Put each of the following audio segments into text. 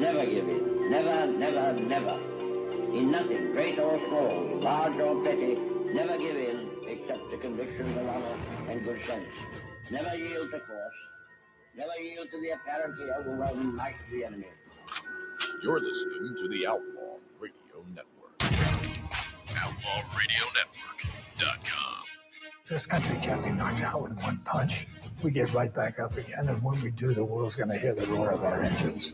Never give in. Never, never, never. In nothing, great or small, large or petty, never give in except to convictions of honor and good sense. Never yield to force. Never yield to the apparently overwhelming might of the enemy. You're listening to the Outlaw Radio Network. OutlawRadioNetwork.com. This country can't be knocked out with one punch. We get right back up again, and when we do, the world's going to hear the roar of our engines.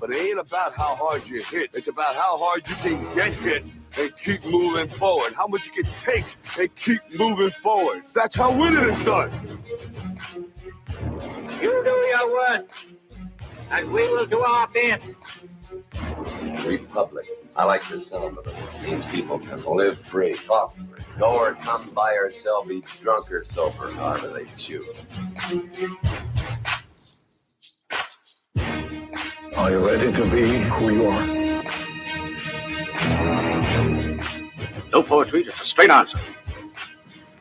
But it ain't about how hard you hit. It's about how hard you can get hit and keep moving forward. How much you can take and keep moving forward. That's how winning is done. You do your work, and we will do our bit. Republic. I like the sentiment of it. It means people can live free, talk free, go or come by or sell, be drunk or sober, however they choose. Are you ready to be who you are? No poetry, just a straight answer.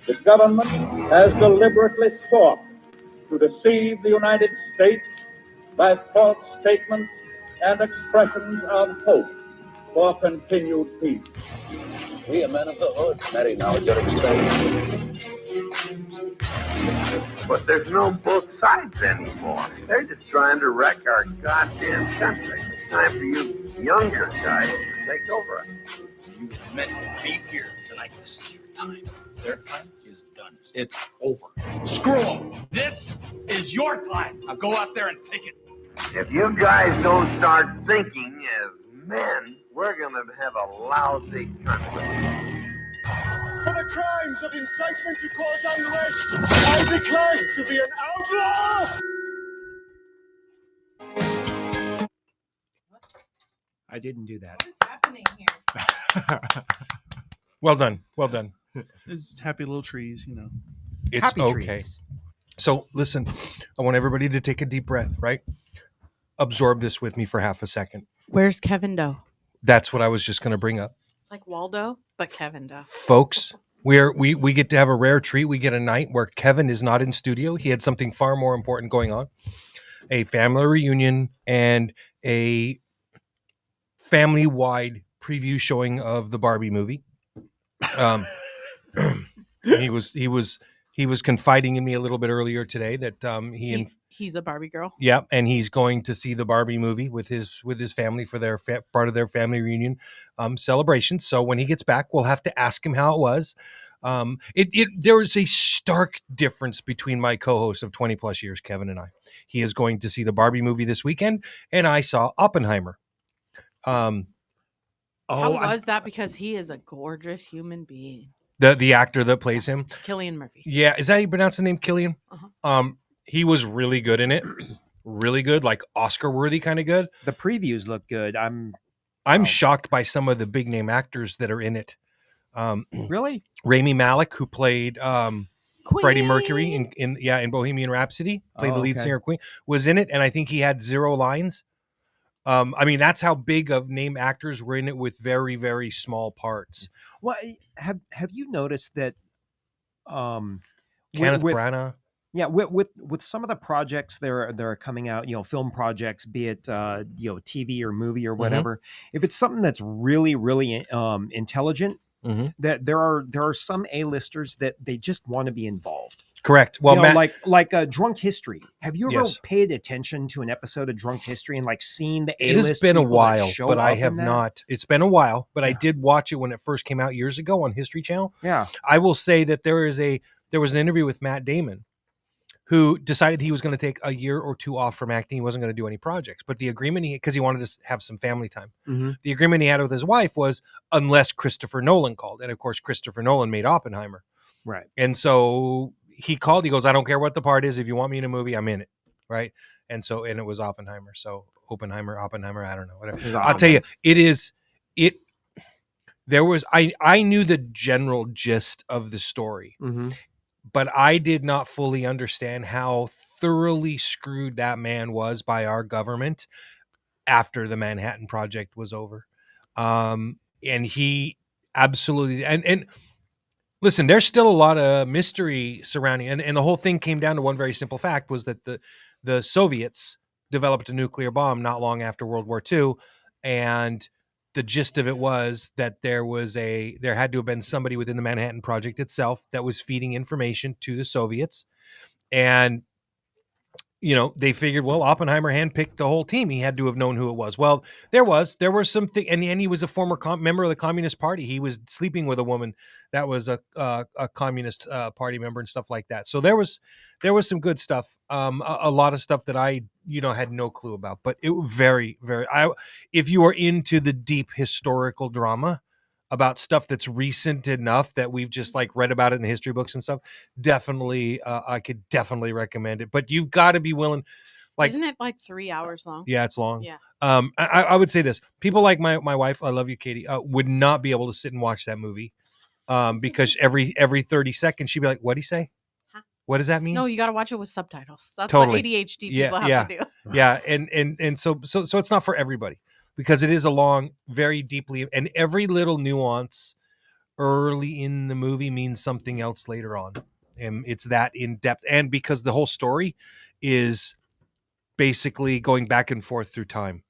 The government has deliberately sought to deceive the United States by false statements and expressions of hope for continued peace. We are men of the hood. Matty, now at your expense. But there's no both sides anymore. They're just trying to wreck our goddamn country. It's time for you younger guys to take over. You meant to be here tonight. This is your time. Their time is done. It's over. Screw them. This is your time. Now go out there and take it. If you guys don't start thinking as men, we're gonna have a lousy country. For the crimes of incitement to cause unrest, I decline to be an outlaw! I didn't do that. What is happening here? Well done. Well done. It's happy little trees, you know. It's Happy okay. trees. So listen, I want everybody to take a deep breath, right? Absorb this with me for half a second. Where's Kevin Doe? That's what I was just going to bring up. It's like Waldo, but Kevin Doe. Folks, we get to have a rare treat. We get a night where Kevin is not in studio. He had something far more important going on. A family reunion and a family-wide preview showing of the Barbie movie. He was confiding in me a little bit earlier today that he's a Barbie girl. Yeah, and he's going to see the Barbie movie with his family for their part of their family reunion celebration. So when he gets back, we'll have to ask him how it was. There is a stark difference between my co-host of 20 plus years, Kevin, and I. He is going to see the Barbie movie this weekend, and I saw Oppenheimer. How was that? Because he is a gorgeous human being. The actor that plays him, Cillian Murphy. Yeah, is that how you pronounce the name, Cillian? Uh-huh. He was really good in it. Really good, like Oscar-worthy kind of good. The previews look good. I'm shocked by some of the big name actors that are in it. Really? Rami Malek, who played Freddie Mercury in Bohemian Rhapsody, played the lead singer Queen, was in it, and I think he had 0 lines. I mean, that's how big of name actors were in it with very, very small parts. Well, have you noticed that Kenneth Branagh? Yeah, with some of the projects that are coming out, film projects, be it TV or movie or whatever. Mm-hmm. If it's something that's really, really intelligent, mm-hmm. that there are some A-listers that they just want to be involved. Correct. Well, like Drunk History. Have you ever paid attention to an episode of Drunk History and seen the A-list? It has been a while, but I have not. not. It's been a while, but I did watch it when it first came out years ago on History Channel. Yeah. I will say that there was an interview with Matt Damon, who decided he was going to take a year or 2 off from acting. He wasn't going to do any projects, but the agreement because he wanted to have some family time. Mm-hmm. The agreement he had with his wife was unless Christopher Nolan called, and of course Christopher Nolan made Oppenheimer. Right. And so he called. He goes, "I don't care what the part is. If you want me in a movie, I'm in it." Right. And it was Oppenheimer. So Oppenheimer. I don't know. Whatever. I'll tell you, I knew the general gist of the story. Mm-hmm. But I did not fully understand how thoroughly screwed that man was by our government after the Manhattan Project was over. And he absolutely, and listen, there's still a lot of mystery surrounding, and the whole thing came down to one very simple fact, was that the Soviets developed a nuclear bomb not long after World War II, and the gist of it was that there had to have been somebody within the Manhattan Project itself that was feeding information to the Soviets. And, they figured, well, Oppenheimer handpicked the whole team. He had to have known who it was. Well, there were some things, and he was a former member of the Communist Party. He was sleeping with a woman that was a Communist Party member and stuff like that. So there was some good stuff, a lot of stuff that I, had no clue about. But it was very, very. If you are into the deep historical drama about stuff that's recent enough that we've just like read about it in the history books and stuff, definitely, I could definitely recommend it. But you've got to be willing. Like, isn't it like 3 hours long? Yeah, it's long. Yeah. I would say this: people like my wife, I love you, Katie, would not be able to sit and watch that movie, because every 30 seconds she'd be like, "What'd he say? Huh? What does that mean?" No, you got to watch it with subtitles. That's Totally. what ADHD people have to do. Yeah, and so it's not for everybody, because it is a long, very deeply, and every little nuance early in the movie means something else later on, and it's that in depth, and because the whole story is basically going back and forth through time,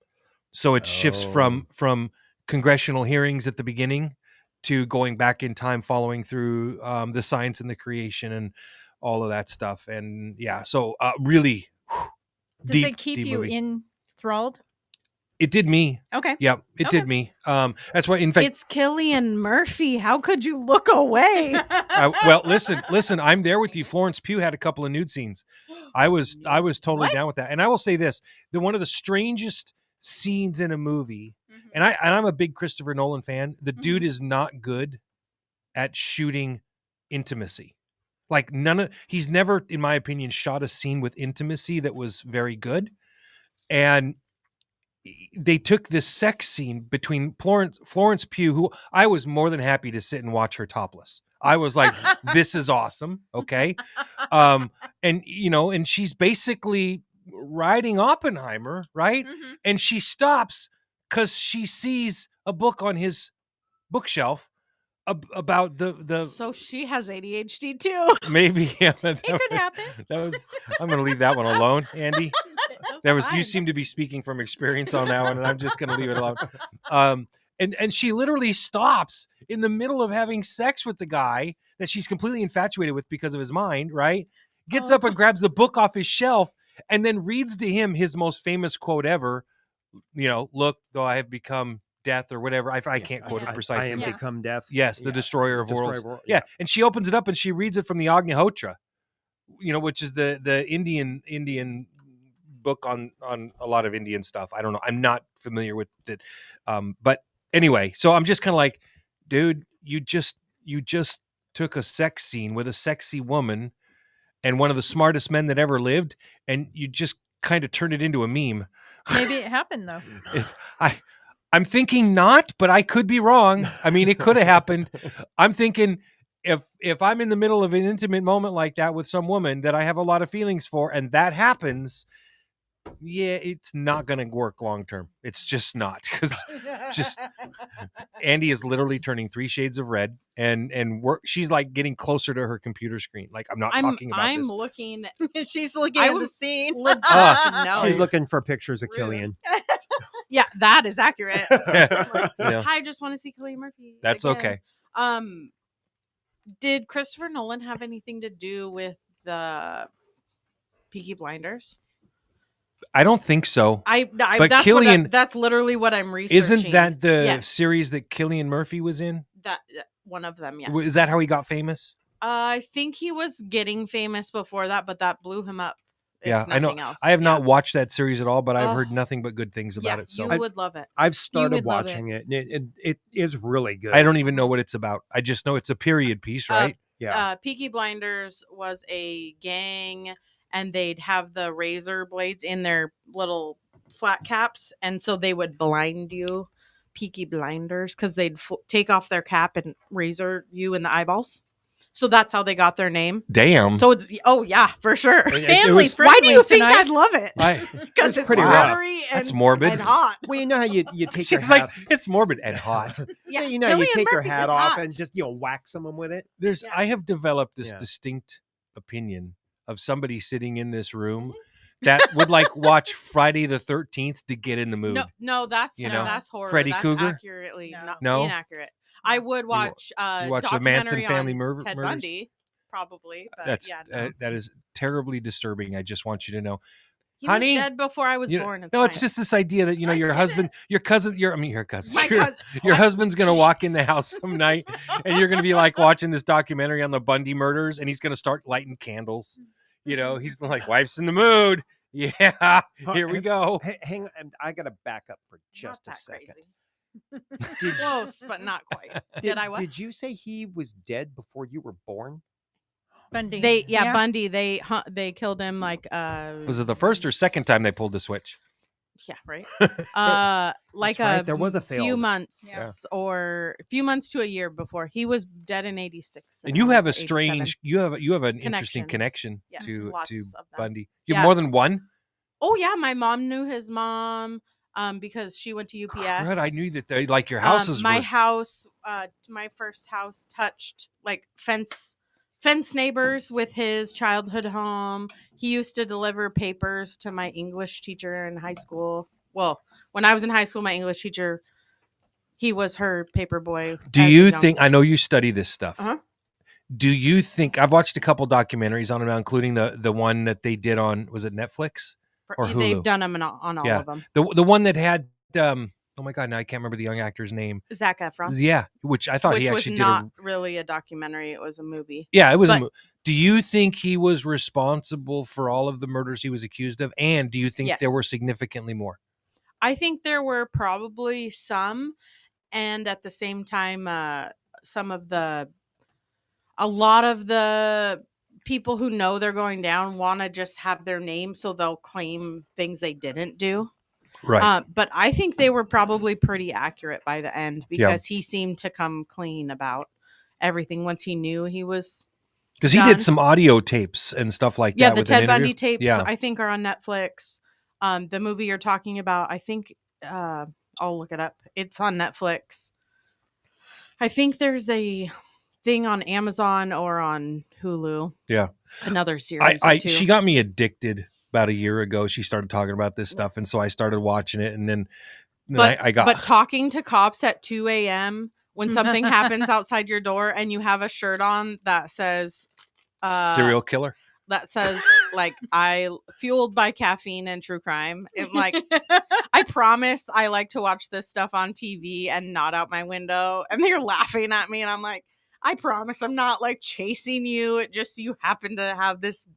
so it shifts from congressional hearings at the beginning to going back in time, following through the science and the creation and all of that stuff, and so really. Does it keep you enthralled? It did me. Okay. Yep, it did me. That's why, in fact, it's Cillian Murphy. How could you look away? Well, listen. I'm there with you. Florence Pugh had a couple of nude scenes. I was totally down with that. And I will say this: one of the strangest scenes in a movie, and I'm a big Christopher Nolan fan. The dude is not good at shooting intimacy. Like he's never, in my opinion, shot a scene with intimacy that was very good. And they took this sex scene between Florence Pugh, who I was more than happy to sit and watch her topless. I was like, this is awesome. Okay. And she's basically riding Oppenheimer, right? Mm-hmm. And she stops because she sees a book on his bookshelf about the so she has ADHD too. Maybe. Yeah, it could happen. I'm going to leave that one alone, Andy. You seem to be speaking from experience on that one, and I'm just going to leave it alone. And she literally stops in the middle of having sex with the guy that she's completely infatuated with because of his mind, right? Gets up and grabs the book off his shelf and then reads to him his most famous quote ever. Look, though I have become death or whatever. I can't quote it precisely. I am become death. Yes, the destroyer of worlds. Yeah. And she opens it up and she reads it from the Agnihotra, which is the Indian book on a lot of Indian stuff. I don't know. I'm not familiar with it. But anyway, so I'm just kind of like, dude, you just took a sex scene with a sexy woman and one of the smartest men that ever lived, and you just kind of turned it into a meme. Maybe it happened though. I'm thinking not, but I could be wrong. I mean, it could have happened. I'm thinking if I'm in the middle of an intimate moment like that with some woman that I have a lot of feelings for, and that happens, it's not going to work long term. It's just not, because Andy is literally turning 3 shades of red, and she's like getting closer to her computer screen. Like I'm talking about I'm this. looking. She's looking at the scene. She's looking for pictures of Cillian. Yeah, that is accurate. Yeah. I just want to see Cillian Murphy. That's again. okay. Did Christopher Nolan have anything to do with the Peaky Blinders? I don't think so. But that's Cillian, that's literally what I'm researching. Isn't that the series that Cillian Murphy was in? That one of them, yes. Is that how he got famous? I think he was getting famous before that, but that blew him up. Yeah, I know. Else. I have not watched that series at all, but I've heard nothing but good things about it. So you would love it. I've started watching it. It is really good. I don't even know what it's about. I just know it's a period piece, right? Peaky Blinders was a gang, and they'd have the razor blades in their little flat caps, and so they would blind you. Peaky Blinders, because they'd take off their cap and razor you in the eyeballs. So that's how they got their name. Damn. So it's for sure. Family friendly. Why do you think tonight? I'd love it? Because it's pretty watery and that's morbid and hot. Well, you know how you take your She's hat. like, it's morbid and hot. Yeah, you know, you take your Murphy hat is off hot. and just whack someone with it. I have developed this distinct opinion of somebody sitting in this room that would like watch Friday the 13th to get in the mood. No, that's that's horror. Freddy that's Cougar? accurately No? inaccurate. I would watch you watch the Manson documentary family on Ted murders? Bundy, probably. But That's no. that is terribly disturbing. I just want you to know. He Honey, was dead before I was born. It's just this idea that your husband, your cousin, your cousin, My cousin. your husband's gonna walk in the house some night, and you're gonna be like watching this documentary on the Bundy murders, and he's gonna start lighting candles. He's like, wife's in the mood. Yeah, here we go. Hang on, I gotta back up for just a second. Close, but not quite. Did I? What? Did you say he was dead before you were born? Bundy. Bundy. They killed him like. Was it the first or second time they pulled the switch? Yeah, right. Like right. There was a few months or a few months to a year before he was dead in '86. And you have a strange, you have an interesting connection to Bundy. You have more than one. Oh yeah, my mom knew his mom because she went to UPS. Crud, I knew that they like your houses. My house, my first house touched like fence neighbors with his childhood home. He used to deliver papers to my English teacher in high school. Well, when I was in high school, my English teacher, he was her paper boy. Do you think, I know you study this stuff. Uh-huh. Do you think, I've watched a couple documentaries on him, including the one that they did on, was it Netflix or Hulu? They've done them on all of them. The one that had, oh my God, now I can't remember the young actor's name. Zac Efron. Yeah, which I thought he actually did. Which was not really a documentary. It was a movie. Yeah, it was a movie. Do you think he was responsible for all of the murders he was accused of? And do you think there were significantly more? I think there were probably some. And at the same time, a lot of the people who know they're going down want to just have their name so they'll claim things they didn't do. Right. But I think they were probably pretty accurate by the end because he seemed to come clean about everything once he knew he was. Because he did some audio tapes and stuff like that. Yeah, the Ted Bundy tapes, I think, are on Netflix. The movie you're talking about, I think, I'll look it up. It's on Netflix. I think there's a thing on Amazon or on Hulu. Yeah. Another series. She got me addicted about a year ago. She started talking about this stuff, and so I started watching it, and then I got. But talking to cops at 2 a.m. when something happens outside your door and you have a shirt on that says serial killer. That says like I fueled by caffeine and true crime. I'm like, I promise I like to watch this stuff on TV and not out my window. And they're laughing at me, and I'm like, I promise I'm not like chasing you. It just you happen to have this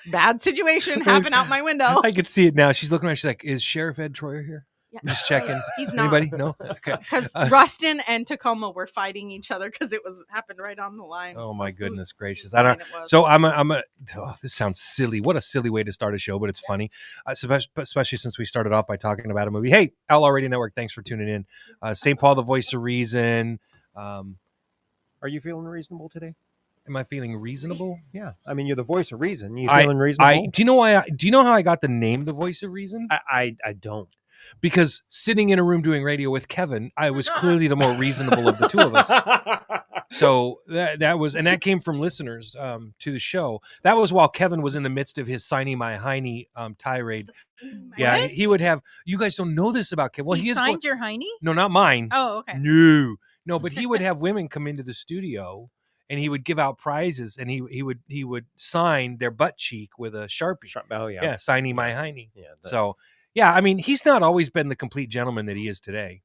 bad situation happen out my window. I could see it now. She's looking around. She's like, "Is Sheriff Ed Troyer here?" Yeah. Just checking. He's not. Anybody? No. Okay. Because Ruston and Tacoma were fighting each other because it happened right on the line. Oh my goodness gracious! I don't. So I'm a. Oh, this sounds silly. What a silly way to start a show, but it's funny, especially since we started off by talking about a movie. Hey, Outlaw Radio Network, thanks for tuning in. St. Paul, the voice of reason. Are you feeling reasonable today? Am I feeling reasonable? Yeah. I mean, you're the voice of reason. You feeling reasonable? Do you know why? Do you know how I got the name the voice of reason? I don't. Because sitting in a room doing radio with Kevin, I was clearly the more reasonable of the two of us. So that was, and that came from listeners to the show. That was while Kevin was in the midst of his signing my hiney tirade. Yeah, he would have. You guys don't know this about Kevin. Well, he signed your hiney? No, not mine. Oh, okay. No, but he would have women come into the studio, and he would give out prizes, and he would sign their butt cheek with a Sharpie. Oh yeah, yeah, signing my hiney. Yeah. So. Yeah, I mean, he's not always been the complete gentleman that he is today.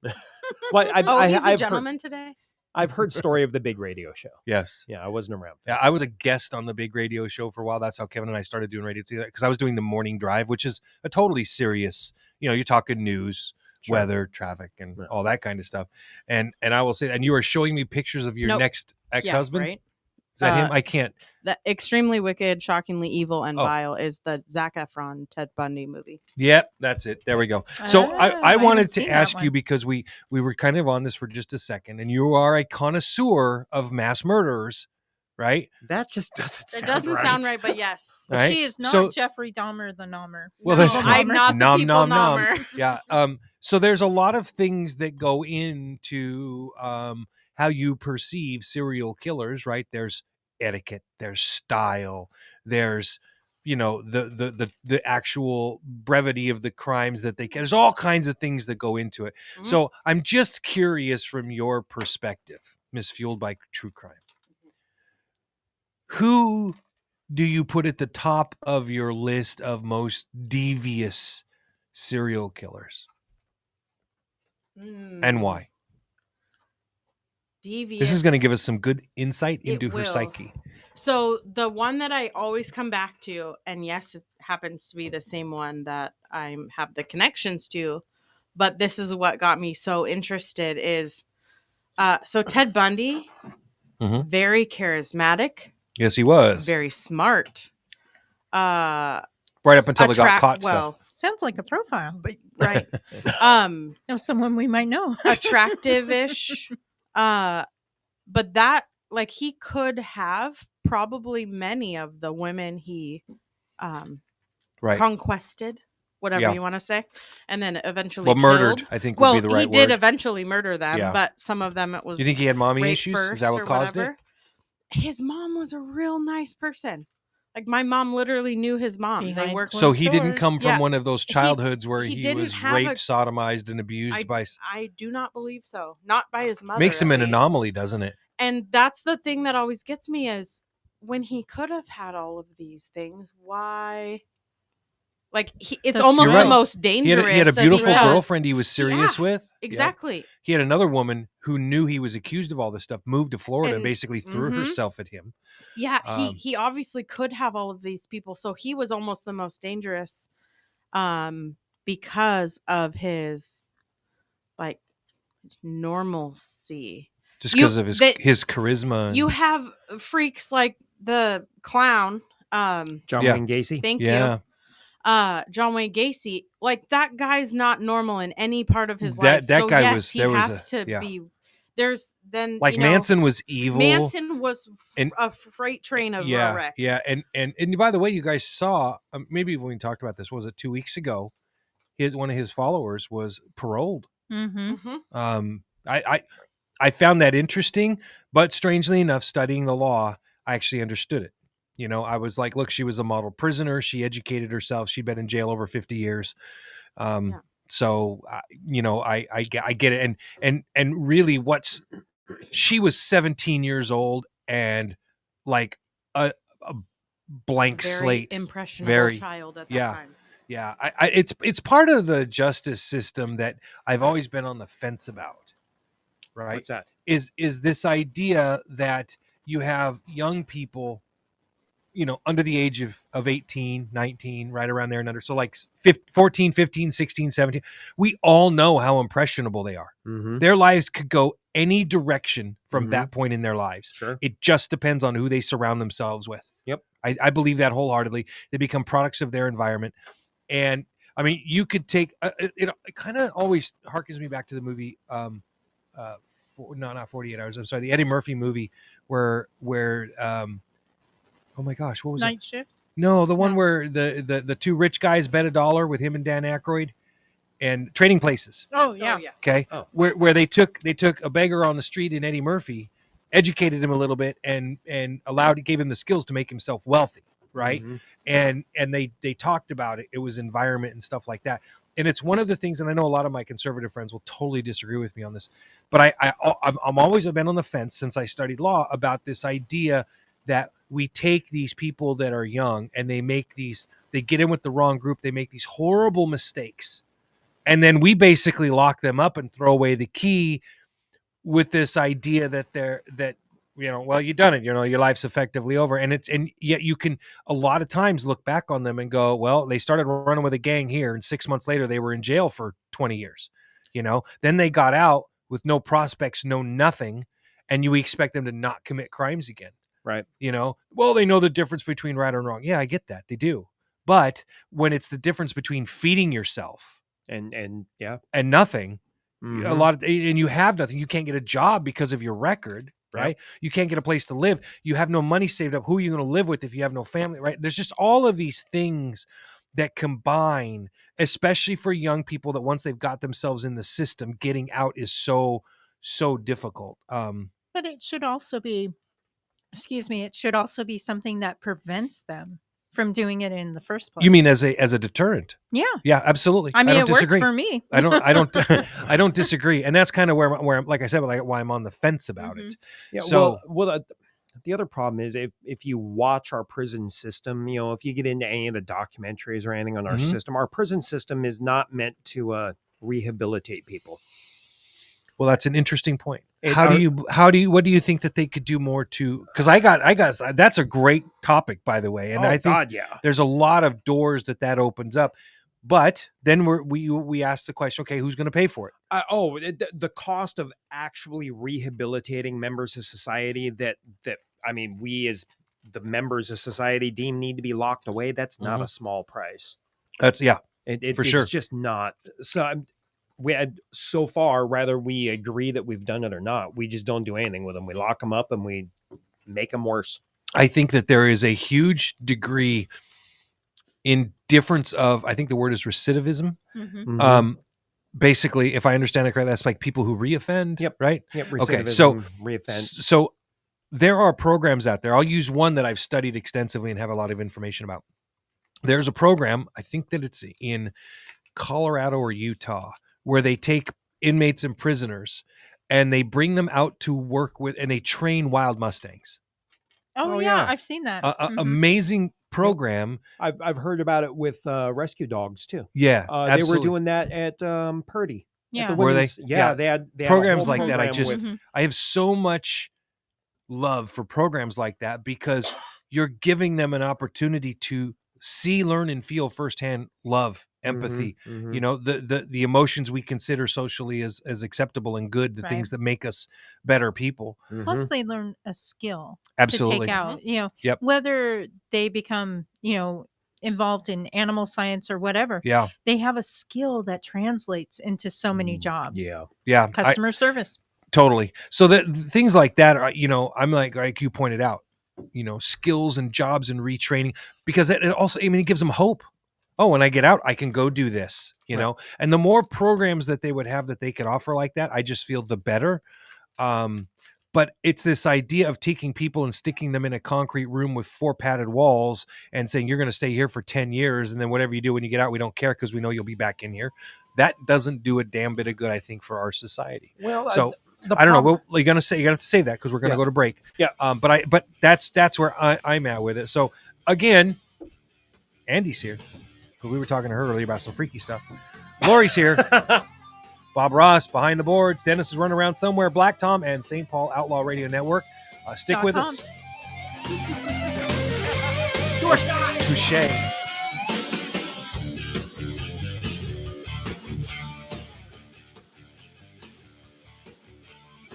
Well, he's a gentleman today? I've heard story of the big radio show. Yes. Yeah, I wasn't around. Yeah, I was a guest on the big radio show for a while. That's how Kevin and I started doing radio together, because I was doing the morning drive, which is a totally serious, you're talking news, weather, traffic, and all that kind of stuff. And I will say, and you are showing me pictures of your next ex-husband. Yeah, right? Is that him? I can't. The extremely wicked, shockingly evil, and vile is the Zac Efron Ted Bundy movie. Yep, that's it. There we go. So I wanted to ask you, because we were kind of on this for just a second, and you are a connoisseur of mass murderers, right? That just doesn't sound right. It doesn't sound right, but yes. Right? She is not Jeffrey Dahmer the Nommer. Well, no, I'm not the people Nommer. Yeah. So there's a lot of things that go into how you perceive serial killers, right? There's etiquette, there's style, there's the actual brevity of the crimes that they can. There's all kinds of things that go into it. Mhm. So I'm just curious from your perspective, Miss Fueled by True Crime. Who do you put at the top of your list of most devious serial killers? And why? Devious. This is going to give us some good insight It into her will. psyche. So the one that I always come back to, and yes, it happens to be the same one that I have the connections to, but this is what got me so interested is, so Ted Bundy, Mhm. very charismatic. Yes, he was. Very smart. Right up until they got caught stuff. Sounds like a profile. But, right. Of someone we might know. Attractive-ish. But that, like, he could have probably many of the women he Right. conquested, whatever Yeah. you want to say, and then eventually murdered, killed. I think would be the right he did word. eventually murder them, Yeah. but some of them it was. You think he had mommy rape issues? Is first that what or caused whatever. it? His mom was a real nice person. Like, my mom literally knew his mom. They Behind worked. So he didn't come from Yeah. one of those childhoods where he didn't was have raped, sodomized, and abused by. I do not believe so. Not by his mother. Makes him at an least. anomaly, doesn't it? And that's the thing that always gets me is when he could have had all of these things, why? Like, it's almost You're the right. most dangerous. He had a beautiful because- girlfriend he was serious Yeah, with. Yeah. Exactly. He had another woman who knew he was accused of all this stuff, moved to Florida, and basically threw Mhm. herself at him. Yeah, he obviously could have all of these people, so he was almost the most dangerous, because of his like normalcy. Just because of his charisma. You have freaks like the clown, John Yeah. Wayne Gacy. Thank Yeah. you. John Wayne Gacy, like, that guy's not normal in any part of his That- life. that so guy yes, was- he there was has a- to yeah. be. There's then Like, you know, Manson was evil. Manson was And- a freight train of yeah, a wreck. yeah, and by the way, you guys saw maybe when we talked about this, was it 2 weeks ago? One of his followers was paroled. Mm-hmm. I found that interesting, but strangely enough, studying the law, I actually understood it. You know, I was like, look, she was a model prisoner. She educated herself. She'd been in jail over 50 years. So, you know, I get it. And really she was 17 years old and like a blank Very slate. impressionable child at that time. Yeah. It's part of the justice system that I've always been on the fence about. Right. What's that? Is this idea that you have young people, you know, under the age of 18, 19, right around there and under. So like 14, 15, 16, 17. We all know how impressionable they are. Mm-hmm. Their lives could go any direction from Mhm. that point in their lives. Sure. It just depends on who they surround themselves with. Yep. I believe that wholeheartedly. They become products of their environment. And I mean, you could take, it kind of always harkens me back to the movie, not 48 Hours. I'm sorry, the Eddie Murphy movie where oh my gosh, what was Night it? Shift? No, the one where the two rich guys bet $1 with him and Dan Aykroyd, and Trading Places. Oh, yeah. Okay, where they took a beggar on the street in Eddie Murphy, educated him a little bit, and gave him the skills to make himself wealthy, right? Mhm. And they talked about it. It was environment and stuff like that. And it's one of the things, and I know a lot of my conservative friends will totally disagree with me on this, but I'm always been on the fence since I studied law about this idea that we take these people that are young and they get in with the wrong group. They make these horrible mistakes. And then we basically lock them up and throw away the key with this idea that you know, well, you've done it, you know, your life's effectively over. And yet you can a lot of times look back on them and go, well, they started running with a gang here, and 6 months later they were in jail for 20 years, you know, then they got out with no prospects, no nothing. And you expect them to not commit crimes again. Right. You know, well, they know the difference between right and wrong. Yeah, I get that. They do. But when it's the difference between feeding yourself and nothing, Mhm. and you have nothing, you can't get a job because of your record, right? Yep. You can't get a place to live. You have no money saved up. Who are you going to live with if you have no family, right? There's just all of these things that combine, especially for young people, that once they've got themselves in the system, getting out is so difficult. But it should also be, it should also be something that prevents them from doing it in the first place. You mean as a deterrent? Yeah. Yeah, absolutely. I mean, don't it worked disagree. for me. I don't I don't disagree. And that's kind of where I'm, like I said, like why I'm on the fence about it. Yeah. So Well, the other problem is if you watch our prison system, if you get into any of the documentaries or anything on our system, our prison system is not meant to rehabilitate people. Well, that's an interesting point. What do you think that they could do more to? Because I got that's a great topic, by the way, and I think there's a lot of doors that opens up. But then we asked the question, okay, who's going to pay for it? The cost of actually rehabilitating members of society that I mean, we as the members of society deem need to be locked away. That's not a small price. That's for it's sure. It's just not. So we had so far, whether we agree that we've done it or not, we just don't do anything with them. We lock them up and we make them worse. I think that there is a huge degree in difference of, I think the word is recidivism. Basically, if I understand it correctly, that's like people who reoffend. Yep. Right. Yep. Okay. So reoffend. So there are programs out there. I'll use one that I've studied extensively and have a lot of information about. There's a program, I think that it's in Colorado or Utah, where they take inmates and prisoners and they bring them out to work with, and they train wild Mustangs. Oh yeah, I've seen that. Amazing program. I've heard about it with rescue dogs too. Yeah, they were doing that at Purdy. Yeah, were they? Yeah, they had programs like that. program I have so much love for programs like that because you're giving them an opportunity to see, learn, and feel firsthand love, empathy, the emotions we consider socially as acceptable and good, the things that make us better people. Plus they learn a skill Absolutely. to take out, whether they become, involved in animal science or whatever. Yeah. They have a skill that translates into so many jobs. Yeah. Customer service. Totally. So that things like that are, I'm like you pointed out, skills and jobs and retraining, because it also, it gives them hope. Oh, when I get out, I can go do this, know, and the more programs that they would have that they could offer like that, I just feel the better. But it's this idea of taking people and sticking them in a concrete room with 4 padded walls and saying, you're going to stay here for 10 years. And then whatever you do when you get out, we don't care because we know you'll be back in here. That doesn't do a damn bit of good, I think, for our society. Well, so I don't know. Well, you're going to have to say that because we're going to go to break. Yeah. But that's where I'm at with it. So again, Andy's here. We were talking to her earlier about some freaky stuff. Lori's here. Bob Ross behind the boards. Dennis is running around somewhere. Black Tom and St. Paul Outlaw Radio Network. Stick with us. Touche.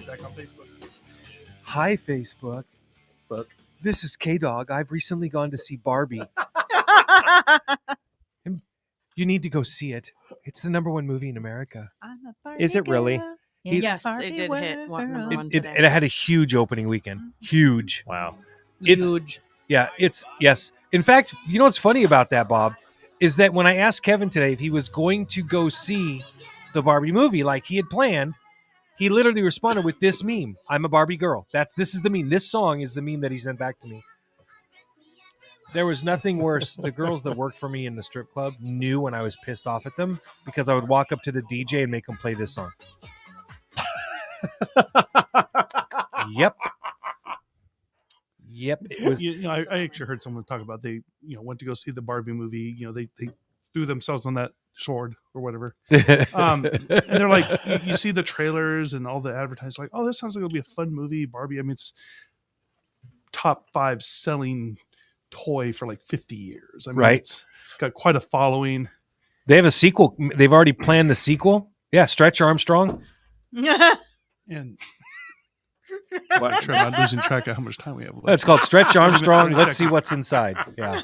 Back on Facebook. Hi, Facebook. This is K-Dog. I've recently gone to see Barbie. You need to go see it. It's the #1 movie in America. Is it really? Yes, it did hit number one today. It had a huge opening weekend. Huge. Wow. Huge. Yes. In fact, you know what's funny about that, Bob, is that when I asked Kevin today if he was going to go see the Barbie movie like he had planned, he literally responded with this meme. I'm a Barbie girl. This is the meme. This song is the meme that he sent back to me. There was nothing worse. The girls that worked for me in the strip club knew when I was pissed off at them because I would walk up to the DJ and make them play this song. Yep. It was. I actually heard someone talk about they went to go see the Barbie movie. They threw themselves on that sword or whatever. And they're like, you see the trailers and all the advertising, like, oh, this sounds like it'll be a fun movie. Barbie. I mean, it's top 5 selling toy for like 50 years. I mean, It's got quite a following. They have a sequel. They've already planned the sequel. Yeah, Stretch Armstrong. And I'm sure I'm not losing track of how much time we have left. That's called Stretch Armstrong. Let's see what's inside. Yeah.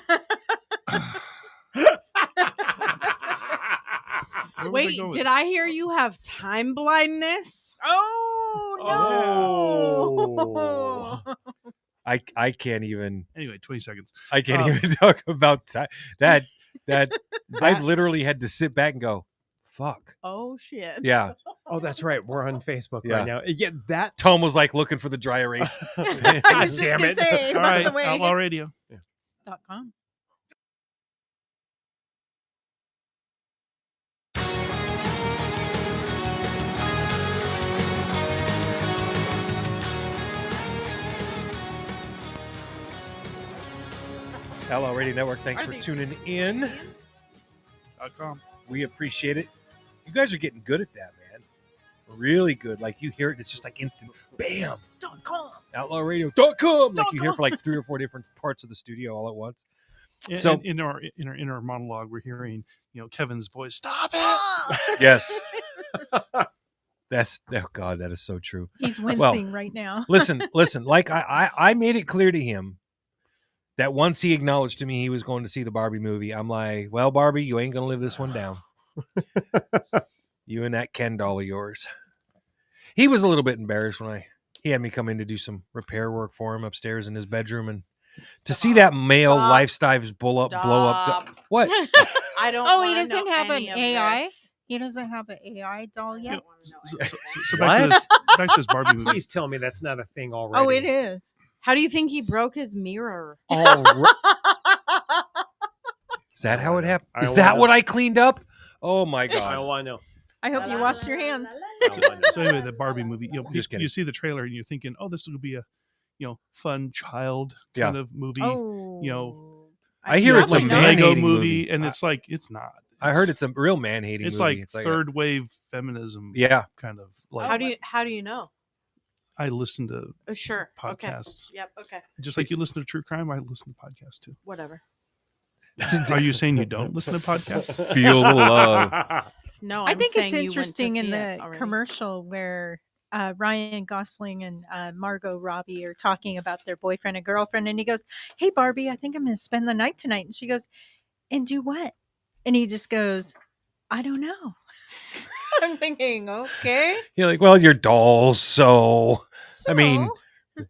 Wait, did I hear you have time blindness? Oh no. I can't even. Anyway, 20 seconds. I can't even talk about that. I literally had to sit back and go, fuck. Oh, shit. Yeah. Oh, that's right. We're on Facebook right now. Yeah, that. Tom was like looking for the dry erase. I was just going to say, all right, Outlaw Radio. .com. Outlaw Radio Network, thanks for tuning in. .com. We appreciate it. You guys are getting good at that, man. Really good. Like, you hear it, it's just like instant. Bam! .com. OutlawRadio.com. Like, you hear for like 3 or 4 different parts of the studio all at once. So And in our monologue, we're hearing, Kevin's voice. Stop it! Yes. Oh God, that is so true. He's wincing right now. listen. Like I made it clear to him that once he acknowledged to me he was going to see the Barbie movie, I'm like, well, Barbie, you ain't gonna live this one down. You and that Ken doll of yours. He was a little bit embarrassed when he had me come in to do some repair work for him upstairs in his bedroom, and to see that male lifestyle blow up. What? I don't. Oh, he doesn't have an AI. He doesn't have an AI doll yet. So back to this Barbie movie. Please tell me that's not a thing already. Oh, it is. How do you think he broke his mirror? All right. Is that how it happened? Is that what I cleaned up? Oh my God! I want to know. I hope you washed your hands. So anyway, the Barbie movie. Just kidding. You see the trailer and you're thinking, oh, this will be a fun child kind of movie. Oh. I hear it's a Lego man-hating movie, and it's like it's not. I heard it's a real man-hating it's movie. It's like third wave feminism. Yeah, kind of like. How do you know? I listen to sure podcasts. Okay. Yep. Okay. Just like you listen to true crime, I listen to podcasts too. Whatever. Are you saying you don't listen to podcasts? Feel the love. No, I think it's saying interesting you went in to see it the already. commercial where Ryan Gosling and Margot Robbie are talking about their boyfriend and girlfriend, and he goes, "Hey Barbie, I think I'm going to spend the night tonight," and she goes, "And do what?" And he just goes, "I don't know." I'm thinking, okay. You're like, well, you're dolls, so I mean,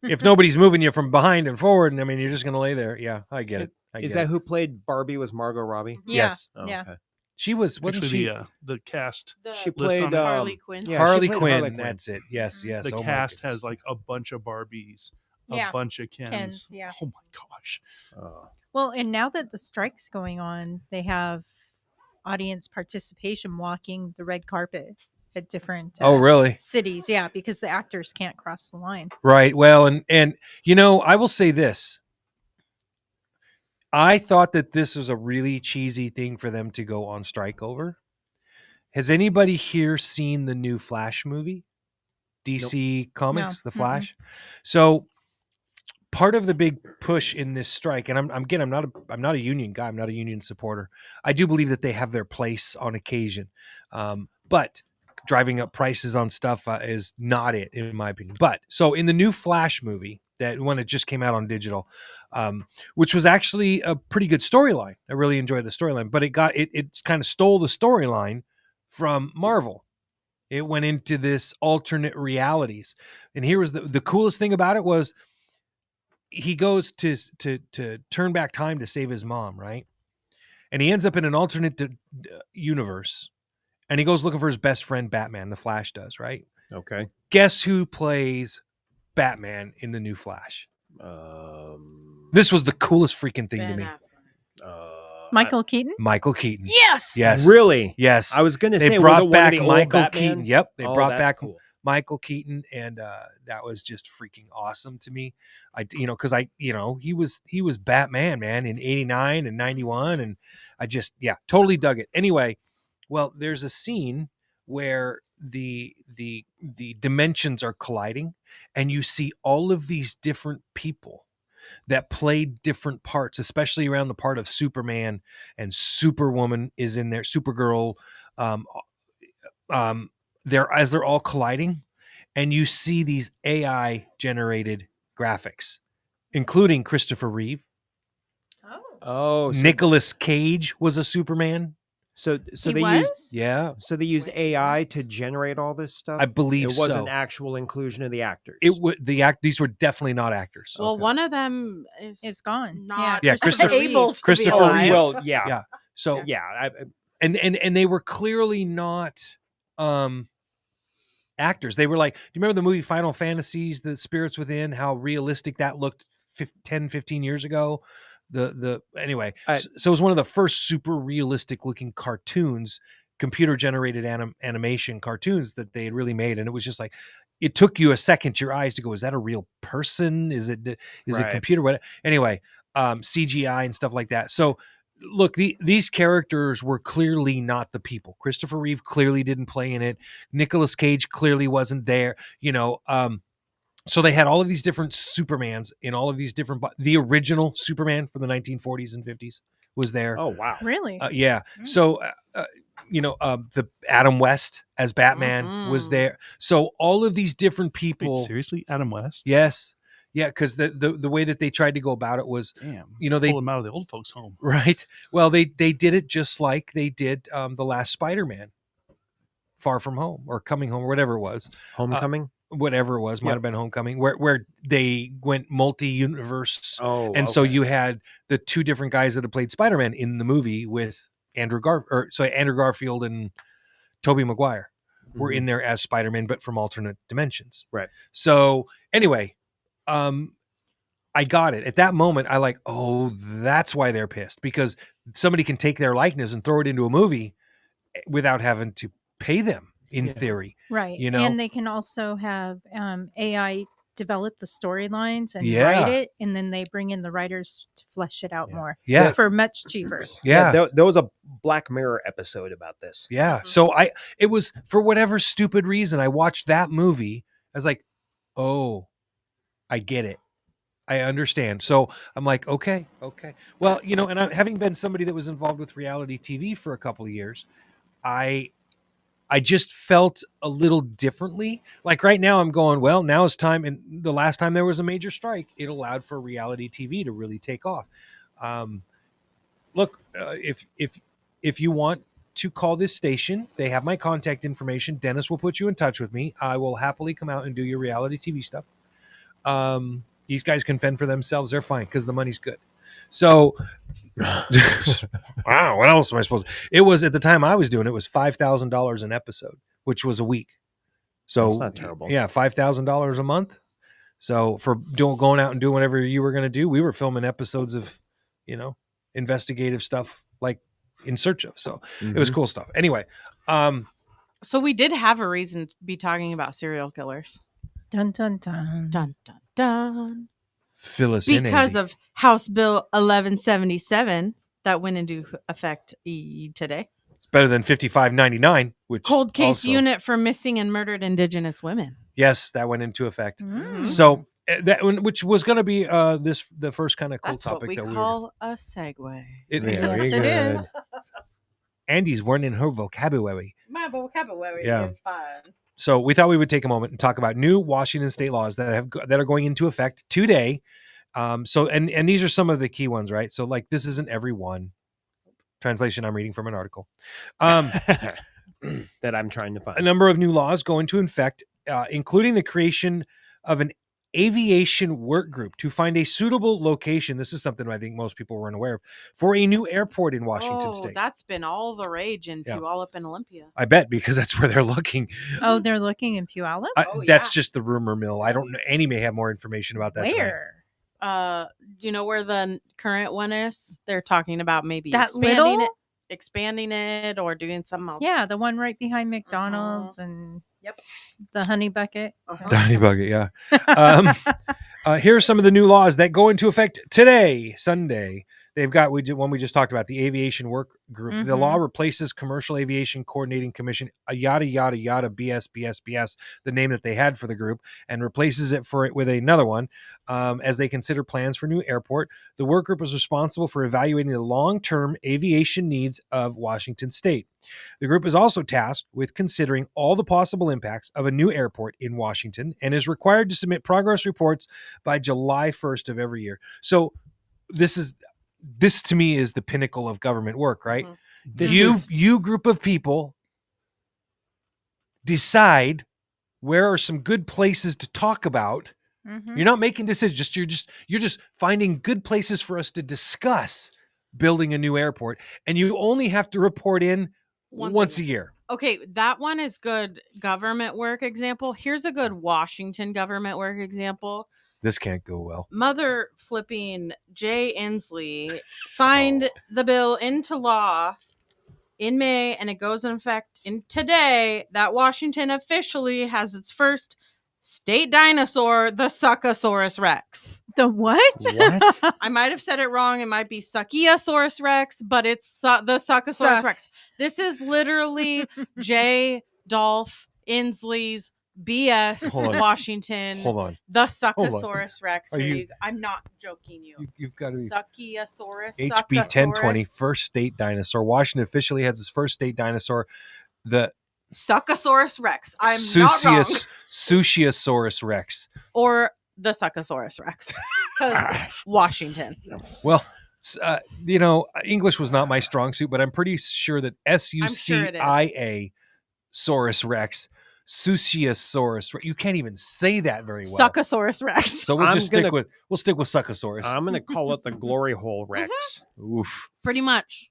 if nobody's moving you from behind and forward, and I mean, you're just going to lay there. Yeah, I get it. Is that who played Barbie? Was Margot Robbie? Yeah. Yes. Oh, Yeah. okay. She was. Wasn't Actually, she? The cast. She list played on it. Harley Quinn. Yeah, Harley she played Quinn. Harley Quinn. That's it. Yes. Yes. The Oh my cast goodness. has like a bunch of Barbies, a Yeah. bunch of Kens. Kens, yeah. Oh my gosh. Well, and now that the strike's going on, they have audience participation walking the red carpet at different Oh, really? cities. Yeah, because the actors can't cross the line. Right. Well, and I will say this. I thought that this was a really cheesy thing for them to go on strike over. Has anybody here seen the new Flash movie? DC Comics, No. The Flash. So part of the big push in this strike, and I'm not a union guy. I'm not a union supporter. I do believe that they have their place on occasion, but driving up prices on stuff is not it, in my opinion. But so in the new Flash movie, that when it just came out on digital, which was actually a pretty good storyline. I really enjoyed the storyline, but it kind of stole the storyline from Marvel. It went into this alternate realities. And here was the coolest thing about it was he goes to turn back time to save his mom, right? And he ends up in an alternate universe. And he goes looking for his best friend, Batman. The Flash does, right? Okay. Guess who plays Batman in the new Flash? This was the coolest freaking thing to me. Michael Keaton? Michael Keaton. Yes. Yes. Really? Yes. I was going to They say, brought was it one back of the old Michael Batmans? Keaton. Yep. They Oh, brought that's back cool. Michael Keaton, and that was just freaking awesome to me. Because he was Batman, man, in 89 and 91, and I just totally dug it. Anyway, well, there's a scene where the dimensions are colliding, and you see all of these different people that played different parts, especially around the part of Superman and Superwoman is in there, Supergirl. They're all colliding, and you see these AI generated graphics, including Christopher Reeve. Oh, so Nicolas Cage was a Superman. So He they was? used so they used AI to generate all this stuff. I believe it wasn't so. actual inclusion of the actors. These were definitely not actors. Well, one of them is It's gone. not Yeah, Christopher able to Christopher be alive. Reeve. Well, yeah. Yeah. So Yeah. and they were clearly not actors. They were like, do you remember the movie Final Fantasies, The Spirits Within, how realistic that looked 10, 15 years ago? Anyway, so it was one of the first super realistic looking cartoons, computer generated animation cartoons that they had really made. And it was just like, it took you a second, your eyes to go, is that a real person? Is it Right. computer? What? Anyway, CGI and stuff like that. So look, these characters were clearly not the people. Christopher Reeve clearly didn't play in it. Nicolas Cage clearly wasn't there. So they had all of these different Supermans in all of these different. The original Superman from the 1940s and 50s was there. Oh wow, really? Yeah. So the Adam West as Batman was there. So all of these different people. Wait, seriously, Adam West? Yes. Yeah, because the way that they tried to go about it was, they they pull him out of the old folks' home, right? Well, they did it just like they did the last Spider-Man, Far From Home or Coming Home or whatever it was, Homecoming. Whatever it was, might have been Homecoming, where they went multi-universe. So you had the two different guys that had played Spider-Man in the movie with Andrew Garfield and Tobey Maguire were in there as Spider-Man, but from alternate dimensions. Right. So anyway, I got it. At that moment, I that's why they're pissed, because somebody can take their likeness and throw it into a movie without having to pay them. In theory, right? And they can also have AI develop the storylines and write it, and then they bring in the writers to flesh it out more. For much cheaper. There was a Black Mirror episode about this. Yeah. So it was, for whatever stupid reason, I watched that movie. I was like, oh, I get it. I understand. So I'm like, okay. Well, and having been somebody that was involved with reality TV for a couple of years, I just felt a little differently. Like right now I'm going, well, now is time. And the last time there was a major strike, it allowed for reality TV to really take off. Look, if you want to call this station, they have my contact information. Dennis will put you in touch with me. I will happily come out and do your reality TV stuff. These guys can fend for themselves. They're fine because the money's good. So, wow, what else am I supposed to? It was, at the time I was doing it, was $5,000 an episode, which was a week. So that's not terrible. Yeah, $5,000 a month. So for going out and doing whatever you were going to do, we were filming episodes of, investigative stuff like In Search Of. So it was cool stuff. Anyway. So we did have a reason to be talking about serial killers. Dun, dun, dun. Dun, dun, dun. Fill us in, because Andy. of House Bill 1177 that went into effect today. It's better than 5599, which Cold case also, unit for missing and murdered Indigenous women. Yes, that went into effect. So that one, which was going to be the first kind of cool That's topic what we that call a segue. Yes, it is. Andy's learning her vocabulary. My vocabulary is fine. So we thought we would take a moment and talk about new Washington state laws that are going into effect today. So these are some of the key ones, right? So like, this isn't every one. Translation I'm reading from an article that I'm trying to find. A number of new laws go into effect, including the creation of an aviation work group to find a suitable location. This is something I think most people weren't aware of, for a new airport in Washington state. That's been all the rage in Puyallup and Olympia. I bet, because that's where they're looking. Oh, they're looking in Puyallup? That's just the rumor mill. I don't know. Annie may have more information about that. Where? You know where the current one is? They're talking about maybe that expanding it or doing something else. Yeah, the one right behind McDonald's and the Honey Bucket. The Honey Bucket, yeah. Here are some of the new laws that go into effect today, Sunday. They've got one we just talked about, the Aviation Work Group. The law replaces Commercial Aviation Coordinating Commission, yada, yada, yada, BS, the name that they had for the group, and replaces it with another one as they consider plans for new airport. The work group is responsible for evaluating the long-term aviation needs of Washington state. The group is also tasked with considering all the possible impacts of a new airport in Washington and is required to submit progress reports by July 1st of every year. So this to me is the pinnacle of government work, right? You group of people decide where are some good places to talk about. You're not making decisions. You're just finding good places for us to discuss building a new airport, and you only have to report in once a year. Okay, that one is good government work example. Here's a good Washington government work example. This can't go well. Mother flipping Jay Inslee signed the bill into law in May, and it goes in effect today that Washington officially has its first state dinosaur, the Succosaurus Rex. The what? What? I might have said it wrong. It might be Succhiosaurus Rex, but it's the Succosaurus Rex. This is literally J. Dolph Inslee's BS Hold on. Washington. Hold on. The Succosaurus Rex. Are you- I'm not joking you. You've got to be Succiosaurus. HB 1020, Succosaurus. first state dinosaur. Washington officially has its first state dinosaur, the Succosaurus Rex. I'm not wrong. Sushiosaurus Rex. Or the Succosaurus Rex. Because Washington. Well, English was not my strong suit, but I'm pretty sure that SUCIA Saurus Rex, Sushiosaurus. You can't even say that very well. Succosaurus Rex. So we'll stick with Succosaurus. I'm going to call it the Glory Hole Rex. Oof. Pretty much.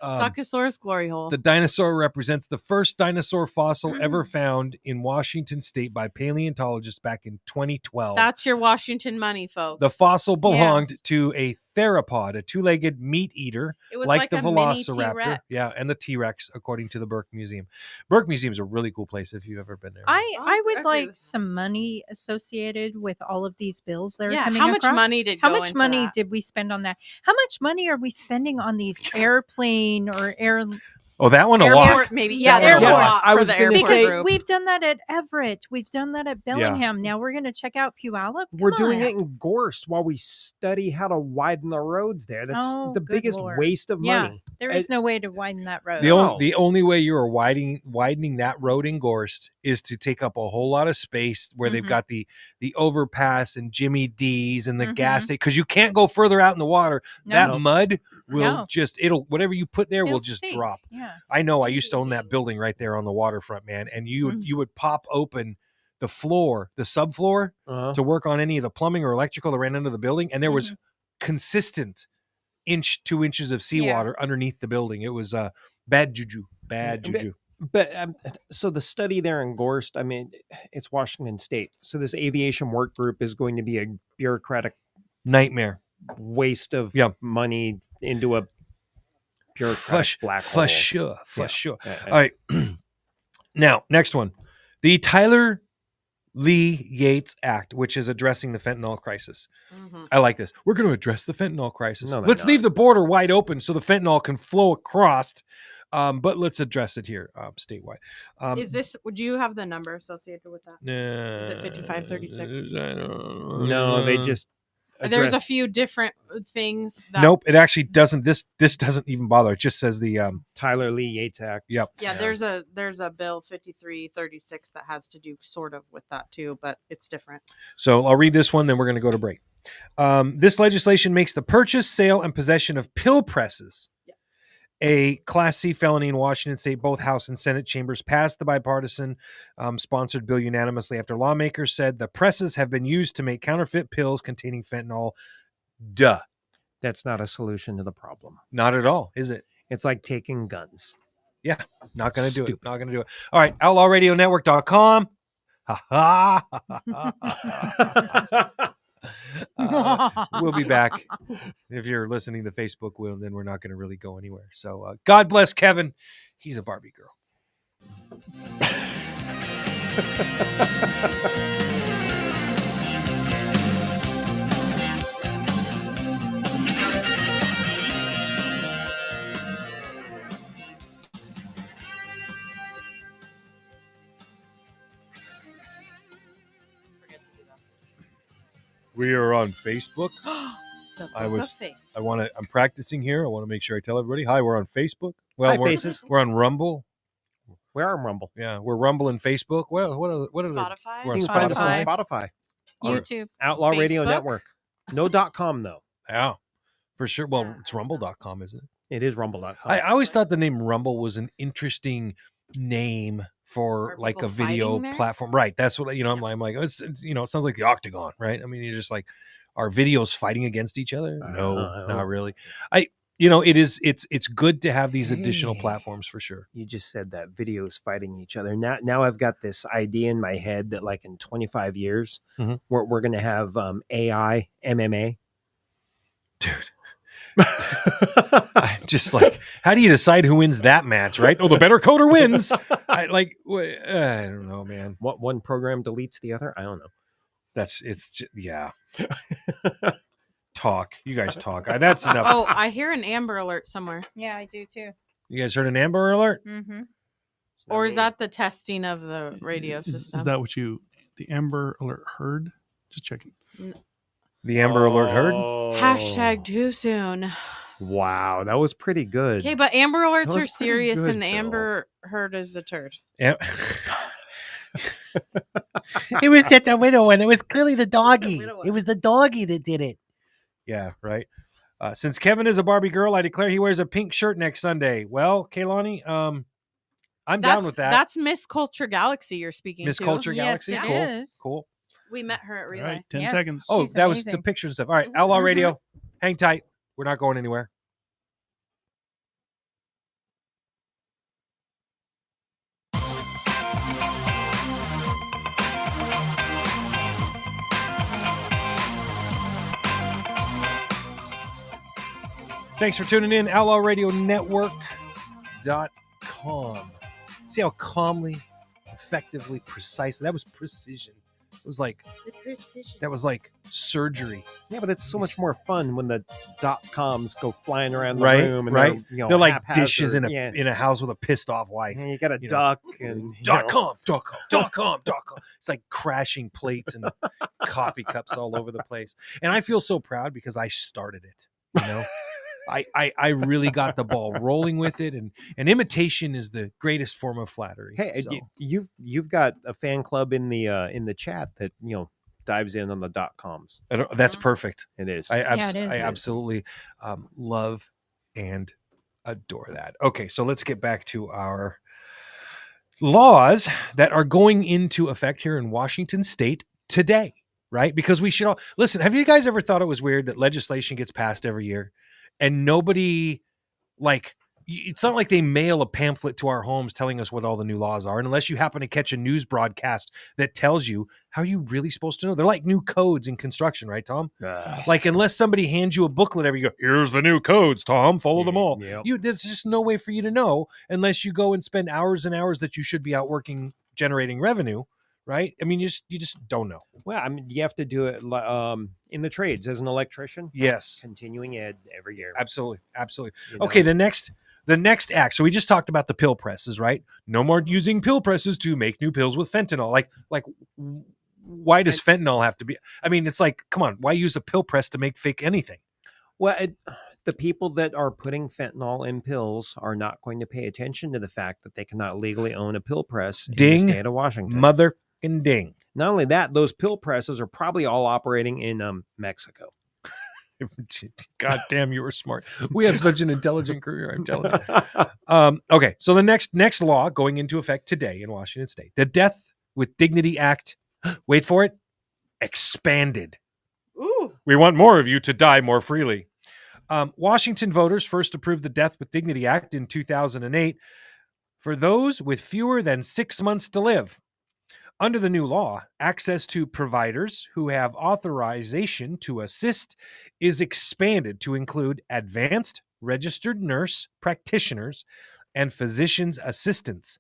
Succosaurus glory hole. The dinosaur represents the first dinosaur fossil ever found in Washington state by paleontologists back in 2012. That's your Washington money, folks. The fossil belonged to a theropod, a two-legged meat eater, It was like the like a mini Velociraptor. T-Rex. Yeah, and the T-Rex, according to the Burke Museum. Burke Museum is a really cool place if you've ever been there. I would like some money associated with all of these bills that are Yeah, coming how much across. money did How go much into money that? did we spend on that? How much money are we spending on these airplane or air? Oh, that one a Airport, lot. maybe. Yeah, Yeah, airport. I was going to Because say we've done that at Everett. We've done that at Bellingham. Now we're going to check out Puyallup. we're Come doing on. it in Gorst while we study how to widen the roads there. That's Oh, the good biggest Lord. waste of Yeah, money. there is no way to widen that road. The only way you are widening that road in Gorst is to take up a whole lot of space where they've Mhm. got the overpass and Jimmy D's and the Mhm. gas station, because you can't go further out in the water. No. That mud will No. it'll whatever you put there will It'll just sink. drop. Yeah. I know. I used to own that building right there on the waterfront, man, and Mm-hmm. you would pop open the floor, the subfloor, to work on any of the plumbing or electrical that ran under the building, and there was consistent 2 inches of seawater underneath the building. It was bad juju. Bad juju. But so the study there in Gorst, I mean, it's Washington State. So this aviation work group is going to be a bureaucratic nightmare, waste of money into a bureaucratic black hole. For sure. Yeah. All right. Now, next one. The Tyler Lee Yates Act, which is addressing the fentanyl crisis. I like this. We're going to address the fentanyl crisis. No, they're Let's not. leave the border wide open so the fentanyl can flow across. But let's address it here statewide. Is this? Would you have the number associated with that? Is it 5536? No, they just There's a address- few different things. That, Nope, it actually doesn't. This doesn't even bother. It just says the Tyler Lee Yates Act. Yep. Yeah, there's a bill 5336 that has to do sort of with that too, but it's different. So I'll read this one, then we're going to go to break. This legislation makes the purchase, sale, and possession of pill presses a Class C felony in Washington State. Both House and Senate chambers passed the bipartisan sponsored bill unanimously after lawmakers said the presses have been used to make counterfeit pills containing fentanyl. Duh. That's not a solution to the problem. Not at all, is it? It's like taking guns. Yeah, not going to do it. Not going to do it. All right, outlawradionetwork.com. We'll be back. If you're listening to Facebook, then we're not going to really go anywhere. So God bless Kevin. He's a Barbie girl. We are on Facebook. I'm practicing here. I want to make sure I tell everybody. Hi, we're on Facebook. Well, Hi, we're, faces. We're on Rumble. We are on Rumble. Yeah, we're Rumble and Facebook. Well, what are Spotify? We're on You can find us on Spotify. Spotify. YouTube. Outlaw Radio Facebook? Network. No .com though. Yeah, for sure. Well, it's rumble.com, isn't it? It is rumble.com. I always thought the name Rumble was an interesting name for Are like a people video fighting there? platform. Right. That's what, I'm like, it's it sounds like the Octagon, right? I mean, you're just like, are videos fighting against each other? No, not really. It's good to have these additional platforms for sure. You just said that videos fighting each other. Now I've got this idea in my head that like in 25 years, we're going to have AI MMA. Dude. I'm just like, how do you decide who wins that match, right? Oh, the better coder wins. I don't know, man. What one program deletes the other? I don't know. Yeah. Talk. You guys talk. That's enough. Oh, I hear an Amber Alert somewhere. Yeah, I do too. You guys heard an Amber Alert? Mm-hmm. Or is that the testing of the radio system? Is that what the Amber Alert heard? Just checking. The Amber Alert heard? Hashtag too soon. Wow, that was pretty good. Okay, but Amber Alerts That was are serious pretty good, and Phil. Amber Heard is a turd. Yeah. It was at the widow, and it was clearly the doggy. It was the doggy that did it. Yeah, right. Since Kevin is a Barbie girl, I declare he wears a pink shirt next Sunday. Well, Kaylani, I'm down with that. That's Miss Culture Galaxy you're speaking Miss to. Culture Galaxy. Yes, cool. it is. Cool. We met her at Relay. All right, 10 seconds. Oh, She's that was amazing. the pictures and stuff. All right, Outlaw Radio. Hang tight. We're not going anywhere. Thanks for tuning in. Outlaw Radio Network.com. See how calmly, effectively, precisely. That was precision. It was like that was like surgery. Yeah, but it's so much more fun when the .coms go flying around the Right, room. And right. They're like haphazard. dishes in a Yeah. in a house with a pissed off wife. And you got a know. duck and .com. It's like crashing plates and coffee cups all over the place. And I feel so proud because I started it. You know, I really got the ball rolling with it, and imitation is the greatest form of flattery. Hey, so. you've got a fan club in the chat that dives in on the .coms. That's perfect. It is. I it is. absolutely love and adore that. Okay, so let's get back to our laws that are going into effect here in Washington State today, right? Because we should all listen. Have you guys ever thought it was weird that legislation gets passed every year and nobody, like, it's not like they mail a pamphlet to our homes telling us what all the new laws are. And unless you happen to catch a news broadcast that tells you, how are you really supposed to know? They're like new codes in construction, right, Tom? Like, unless somebody hands you a booklet every year, here's the new codes, Tom, follow them all. Yep. There's just no way for you to know unless you go and spend hours and hours that you should be out working, generating revenue, right? I mean, you just don't know. Well, I mean, you have to do it in the trades as an electrician. Yes. Continuing ed every year. Absolutely. You know? Okay, the next act. So we just talked about the pill presses, right? No more using pill presses to make new pills with fentanyl. Like why does fentanyl have to be? I mean, it's like, come on, why use a pill press to make fake anything? Well, the people that are putting fentanyl in pills are not going to pay attention to the fact that they cannot legally own a pill press in the state of Washington. Mother and ding. Not only that, those pill presses are probably all operating in Mexico. God damn, you were smart. We have such an intelligent career, I'm telling you. Okay, so the next law going into effect today in Washington State, the Death with Dignity Act, wait for it, expanded. Ooh. We want more of you to die more freely. Washington voters first approved the Death with Dignity Act in 2008 for those with fewer than 6 months to live. Under the new law, access to providers who have authorization to assist is expanded to include advanced registered nurse practitioners and physician's assistants.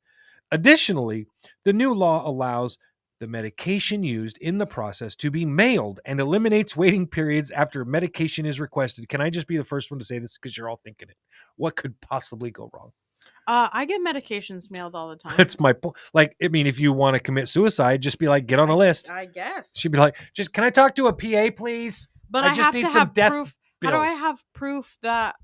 Additionally, the new law allows the medication used in the process to be mailed and eliminates waiting periods after medication is requested. Can I just be the first one to say this because you're all thinking it? What could possibly go wrong? I get medications mailed all the time. That's my point. Like, I mean, if you want to commit suicide, just be like, get on a list. I guess. She'd be like, just, can I talk to a PA, please? But I just need to have proof. How do I have proof that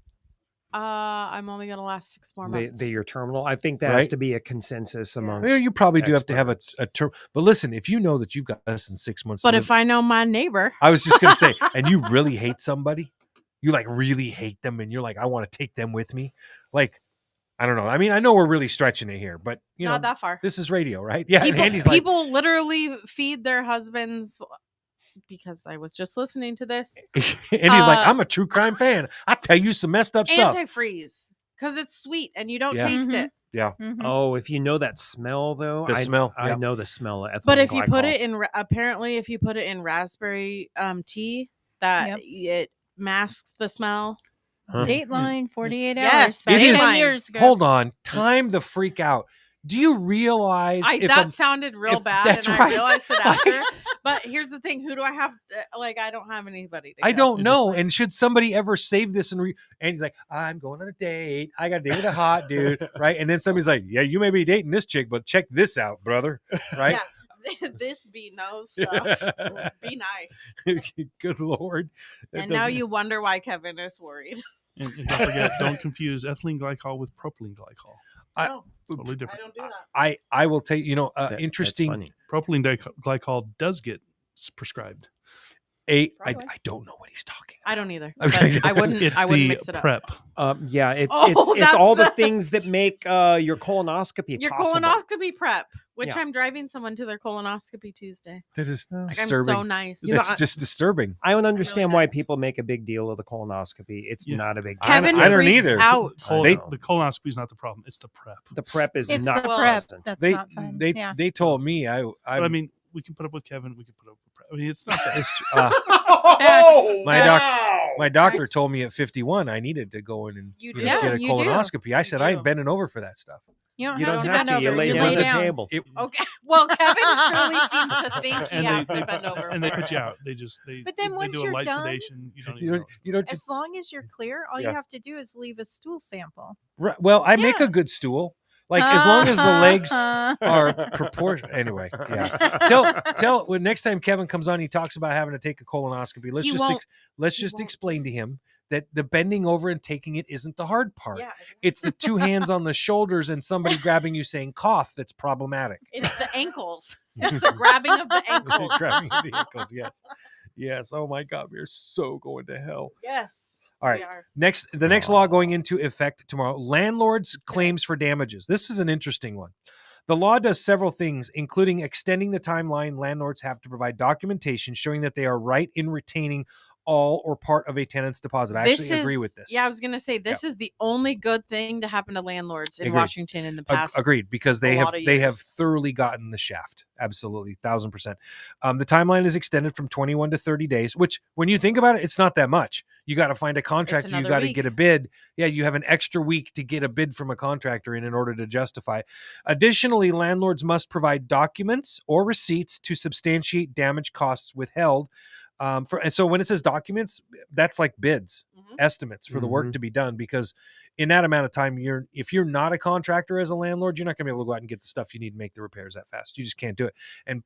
I'm only going to last 6 more months? Your terminal. I think that has to be a consensus amongst. Well, you probably do have to have a term. But listen, if you know that you've got less than 6 months, but if I know my neighbor, I was just going to say, and you really hate somebody, you like really hate them, and you're like, I want to take them with me, like. I don't know. I mean, I know we're really stretching it here, but you not know, that far. This is radio, right? Yeah. People literally feed their husbands because I was just listening to this. And he's like, I'm a true crime fan. I tell you some messed up stuff. Antifreeze because it's sweet and you don't taste it. Yeah. Mm-hmm. Oh, if you know that smell though, I know the smell of ethylene But if you glycol. put it in, apparently, if you put it in raspberry tea, that it masks the smell. Dateline, 48 hours. Yes, About it is. 10 years ago. Hold on. Time the freak out. Do you realize that sounded real bad, and right. I realized it after. But here's the thing: who do I have? I don't have anybody. I don't know. And should somebody ever save this and he's like, I'm going on a date. I got a date with a hot dude, right? And then somebody's like, yeah, you may be dating this chick, but check this out, brother, right? Yeah, this be no stuff. Be nice. Good Lord. And now you wonder why Kevin is worried. And don't forget, don't confuse ethylene glycol with propylene glycol. Totally different. I don't do that. I will tell you, interesting. Propylene glycol does get prescribed. I don't know what he's talking about. I don't either. Okay. I wouldn't mix it up. Prep. It's all the things that make your colonoscopy your possible. Colonoscopy prep, which I'm driving someone to their colonoscopy Tuesday. That is disturbing. I'm so nice. It's just disturbing. I don't understand why people make a big deal of the colonoscopy. It's not a big deal. Kevin I don't freaks either. out. The colonoscopy is not the problem. It's the prep. The prep is It's not the prep. pleasant. That's They not fun. they told me I mean, we can put up with Kevin. We can put up with prep. I mean, it's not that. My doctor told me at 51 I needed to go in and get a colonoscopy. I said I ain't bending over for that stuff. You don't have bend to. over. You lay down at the table. Okay. Well, Kevin surely seems to think he has to bend over. And they put you out. They But then once do a you're light done, sedation. You don't as long as you're clear, all you have to do is leave a stool sample. Right. Well, I make a good stool. Like as long as the legs are proportional. Anyway, yeah. Tell when next time Kevin comes on, he talks about having to take a colonoscopy. Let's just explain to him that the bending over and taking it isn't the hard part. Yeah, it's the two hands on the shoulders and somebody grabbing you saying cough that's problematic. It's the ankles. It's the grabbing of the ankles. Grabbing of the ankles, yes. Yes. Oh my God, we're so going to hell. Yes. All right. The next law going into effect tomorrow, landlords' claims for damages. This is an interesting one. The law does several things, including extending the timeline landlords have to provide documentation showing that they are right in retaining all or part of a tenant's deposit. I actually agree with this. Yeah, I was going to say this is the only good thing to happen to landlords in Washington in the past. Agreed, because they have thoroughly gotten the shaft. Absolutely, 1,000%. The timeline is extended from 21 to 30 days, which when you think about it, it's not that much. You got to find a contractor. You got to get a bid. Yeah, you have an extra week to get a bid from a contractor in order to justify. Additionally, landlords must provide documents or receipts to substantiate damage costs withheld. And so when it says documents, that's like bids, estimates for the work to be done, because in that amount of time, if you're not a contractor as a landlord, you're not going to be able to go out and get the stuff you need to make the repairs that fast. You just can't do it.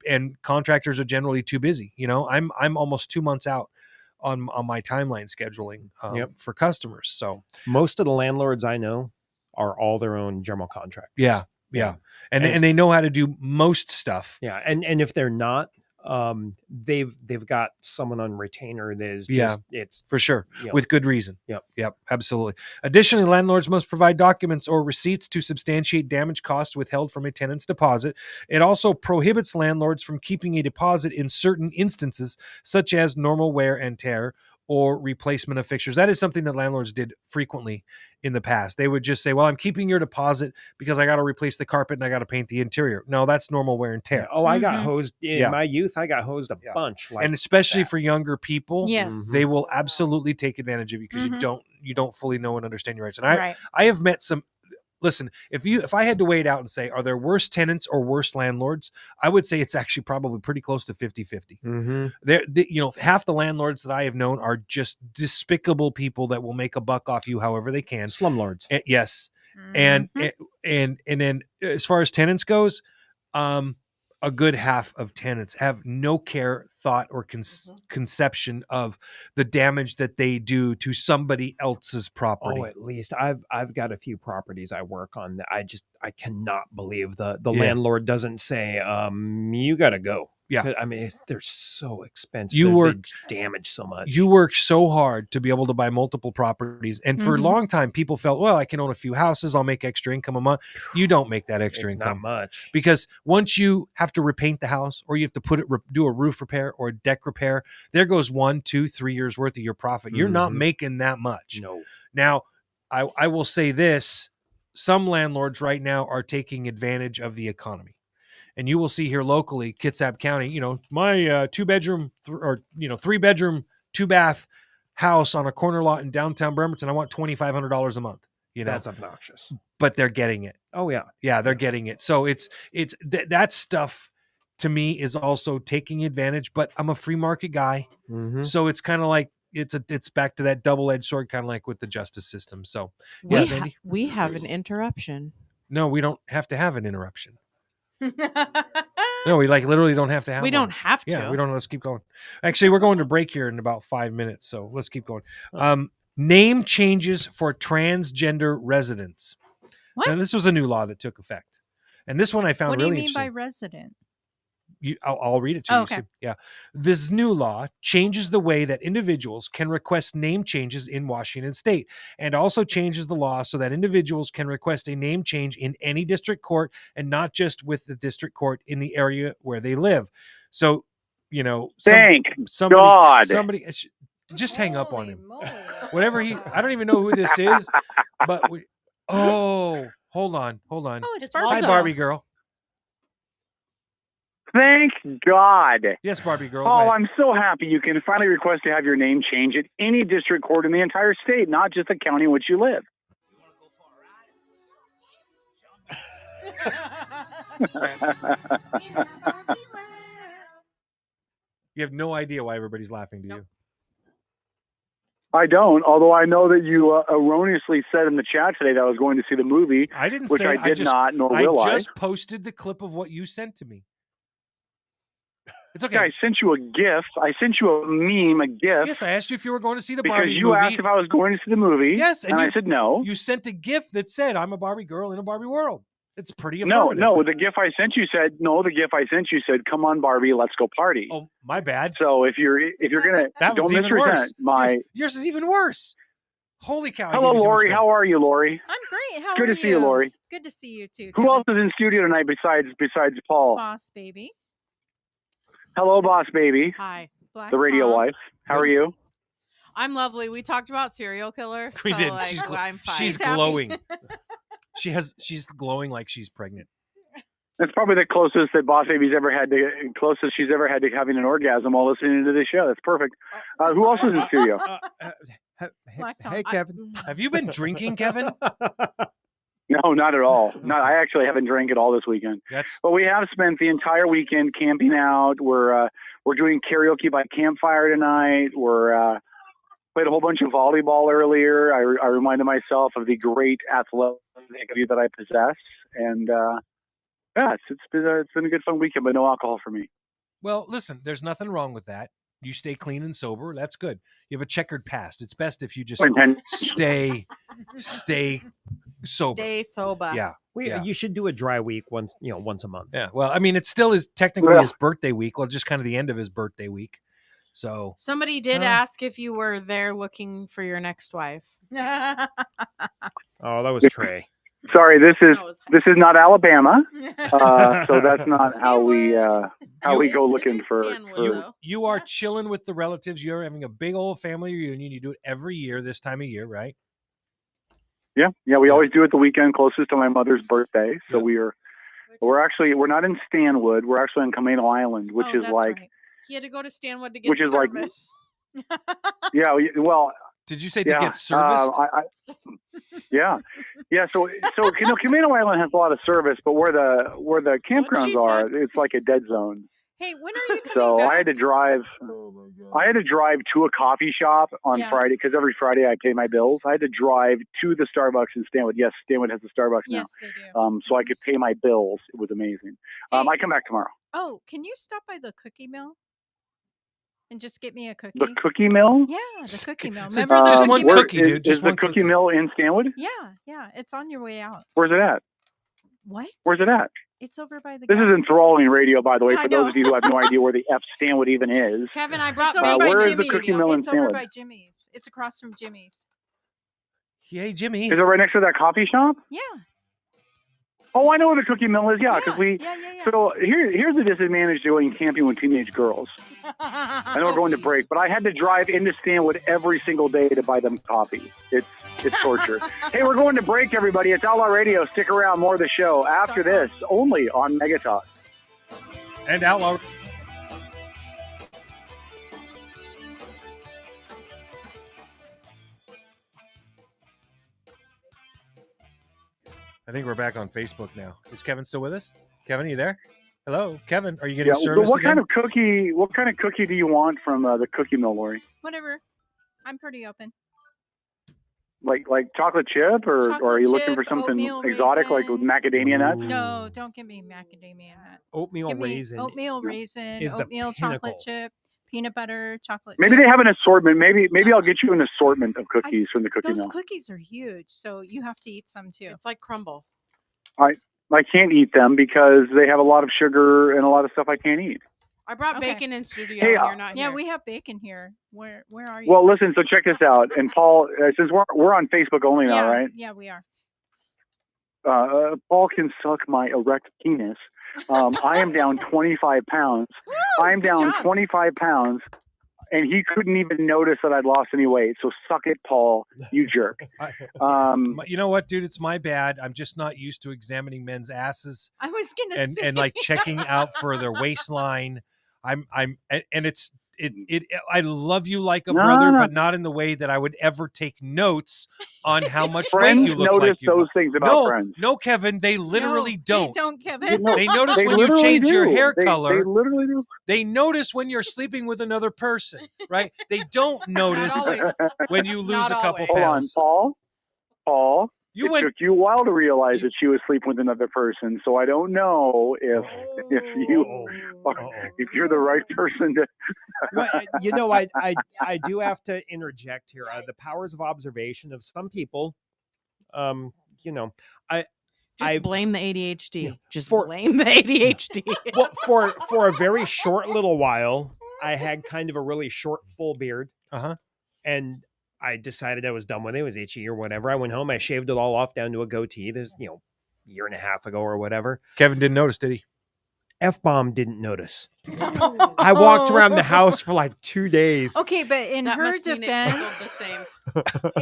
And contractors are generally too busy. I'm almost 2 months out on my timeline scheduling for customers. So most of the landlords I know are all their own general contractors. Yeah. And they know how to do most stuff. Yeah. And if they're not, they've got someone on retainer that is it's for sure with good reason. Yep, absolutely. Additionally, landlords must provide documents or receipts to substantiate damage costs withheld from a tenant's deposit. It also prohibits landlords from keeping a deposit in certain instances, such as normal wear and tear or replacement of fixtures. That is something that landlords did frequently in the past. They would just say, well, I'm keeping your deposit because I got to replace the carpet and I got to paint the interior. No, that's normal wear and tear. Oh, I got hosed in my youth. I got hosed a bunch. And especially for younger people, they will absolutely take advantage of you because you don't fully know and understand your rights. And I have met some. Listen, if I had to weigh it out and say, are there worse tenants or worse landlords? I would say it's actually probably pretty close to 50-50. Half the landlords that I have known are just despicable people that will make a buck off you however they can. Slumlords. Yes. And then as far as tenants goes, a good half of tenants have no care, thought, or conception of the damage that they do to somebody else's property. Oh, at least I've got a few properties I work on that I cannot believe the landlord doesn't say, you got to go. Yeah. I mean, they're so expensive. They damage so much. You work so hard to be able to buy multiple properties. And for a long time, people felt, well, I can own a few houses. I'll make extra income a month. You don't make that extra income. Not much. Because once you have to repaint the house or you have to do a roof repair or a deck repair, there goes 1, 2, 3 years worth of your profit. You're not making that much. No. Now, I will say this. Some landlords right now are taking advantage of the economy. And you will see here locally, Kitsap County, my 2-bedroom or 3-bedroom, 2-bath house on a corner lot in downtown Bremerton, I want $2,500 a month. You know, That's obnoxious. but they're getting it. Oh yeah, yeah, they're getting it. So it's that stuff to me is also taking advantage. But I'm a free market guy, so it's kind of like it's back to that double-edged sword, kind of like with the justice system. So yeah, Sandy. We have an interruption. No, we don't have to have an interruption. No, we like literally don't have to have. We one. don't have to. Yeah, we don't. Let's keep going. Actually, we're going to break here in about 5 minutes, so let's keep going. Name changes for transgender residents. What? Now, this was a new law that took effect, and this one I found What do you really mean by interesting. resident? I'll read it to you. Okay. See? Yeah. This new law changes the way that individuals can request name changes in Washington state, and also changes the law so that individuals can request a name change in any district court and not just with the district court in the area where they live. So, you know, Thank somebody, God. somebody just hang up on him. Whatever I don't even know who this is, but hold on. Oh, it's Hi, Barbie. Barbie girl. Thank God. Yes, Barbie girl. Oh, I'm so happy you can finally request to have your name changed at any district court in the entire state, not just the county in which you live. You have no idea why everybody's laughing, do you? I don't, although I know that you erroneously said in the chat today that I was going to see the movie, I didn't which say I did not, nor will I just posted the clip of what you sent to me. It's okay. Yeah, I sent you a gift. I sent you a meme, a gift. Yes, I asked you if you were going to see the because Barbie you movie. asked if I was going to see the movie. Yes, and I said no. You sent a gift that said, "I'm a Barbie girl in a Barbie world." It's pretty No, affirmative. the gift I sent you said no. The gift I sent you said, "Come on, Barbie, let's go party." Oh, my bad. So if you're gonna That was don't even worse. misrepresent my. Yours is even worse. Holy cow! I Hello, gave you too much Lori. credit. How are you, Lori? I'm great. How Good are to see you, Lori. Good to see you too. Who else is in studio tonight besides Paul? Boss baby. Hello, Boss Baby. Hi. Black The radio Tom. wife. How are you? I'm lovely. We talked about serial killer. We so did. Like, She's I'm fine. she's glowing. She's glowing like she's pregnant. That's probably the closest that Boss Baby's ever had to she's ever had to having an orgasm while listening to this show. That's perfect. Who else is in studio? Hey, Kevin. Have you been drinking, Kevin? No, not at all. Not. I actually haven't drank at all this weekend. But we have spent the entire weekend camping out. We're doing karaoke by campfire tonight. We're played a whole bunch of volleyball earlier. I reminded myself of the great athletic ability that I possess, and yeah, it's been a good fun weekend, but no alcohol for me. Well, listen, there's nothing wrong with that. You stay clean and sober. That's good. You have a checkered past. It's best if you just stay sober. Stay sober. Yeah. You should do a dry week once a month. Yeah. Well, I mean, it still is technically his birthday week. Well, just kind of the end of his birthday week. So Somebody did ask if you were there looking for your next wife. Oh, that was Trey. Sorry, this is not Alabama, so that's not how we go looking for. You are chilling with the relatives. You're having a big old family reunion. You do it every year this time of year, right? Yeah. We always do it the weekend closest to my mother's birthday. So we're not in Stanwood. We're actually on Camino Island, which is like. Right. He had to go to Stanwood to get which is service. Yeah. Well. Did you say to get serviced? Yeah. So Camino Island has a lot of service, but where the campgrounds are, it's like a dead zone. Hey, when are you coming So back? I had to drive. I had to drive to a coffee shop on Friday because every Friday I pay my bills. I had to drive to the Starbucks in Stanwood. Yes, Stanwood has a Starbucks now. Yes, they do. So I could pay my bills. It was amazing. I come back tomorrow. Oh, can you stop by the cookie mill and just get me a cookie? The cookie mill? Yeah, the cookie mill. So Remember just the one mill? cookie, dude. Just Is the one cookie mill in Stanwood? Yeah, it's on your way out. Where's it at? What? Where's it at? It's over by the. This is gas- enthralling radio, by the way, I for those know. of you who have no idea where the F Stanwood even is. Kevin, I brought It's over by where is Jimmy's. the cookie mill in It's over Stanwood? by Jimmy's. It's across from Jimmy's. Hey, Jimmy. Is it right next to that coffee shop? Yeah. Oh, I know where the cookie mill is. Yeah, because Yeah. So here's the disadvantage doing camping with teenage girls. I know we're going to break, but I had to drive into Stanwood every single day to buy them coffee. It's torture. Hey, we're going to break, everybody. It's Outlaw Radio. Stick around. More of the show after this, only on Megatalk. And Outlaw. I think we're back on Facebook now. Is Kevin still with us? Kevin, are you there? Hello, Kevin. Are you getting service What again? kind of cookie do you want from the cookie mill, Lori? Whatever. I'm pretty open. Like chocolate chip, or are you looking for something exotic, like with macadamia nuts? No, don't give me macadamia nut. Oatmeal raisin. Oatmeal raisin, is the oatmeal chocolate chip, peanut butter, chocolate Maybe chip. they have an assortment. Maybe I'll get you an assortment of cookies from the cookie Those mill. cookies are huge, so you have to eat some too. It's like crumble. I can't eat them because they have a lot of sugar and a lot of stuff I can't eat. I brought bacon in studio, Hey, and you're not here. Yeah, we have bacon here. Where are you? Well, listen. So check this out. And Paul, since we're on Facebook only now, right? Yeah, we are. Paul can suck my erect penis. I am down 25 pounds. I'm down 25 pounds, and he couldn't even notice that I'd lost any weight. So suck it, Paul, you jerk. You know what, dude? It's my bad. I'm just not used to examining men's asses. I was gonna say. And like checking out for their waistline. I love you like a brother, but not in the way that I would ever take notes on how much weight you look like. Notice those things about friends. No, Kevin, they literally don't. They don't, Kevin. They notice They when you literally change your do. hair They color. literally do. They notice when you're sleeping with another person, right? They don't notice when you lose a couple pounds. Hold on, Paul. You it went- took you a while to realize that she was sleeping with another person, so I don't know if you're the right person to. Well, you know, I do have to interject here. The powers of observation of some people. You know, I blame the ADHD. Just for- blame the ADHD. Well, for a very short little while, I had kind of a really short full beard. And I decided I was done with it. It was itchy or whatever. I went home. I shaved it all off down to a goatee. This, a year and a half ago or whatever. Kevin didn't notice, did he? F-bomb didn't notice. I walked around the house for like 2 days. Okay, but in That her must mean it tickled the defense, same.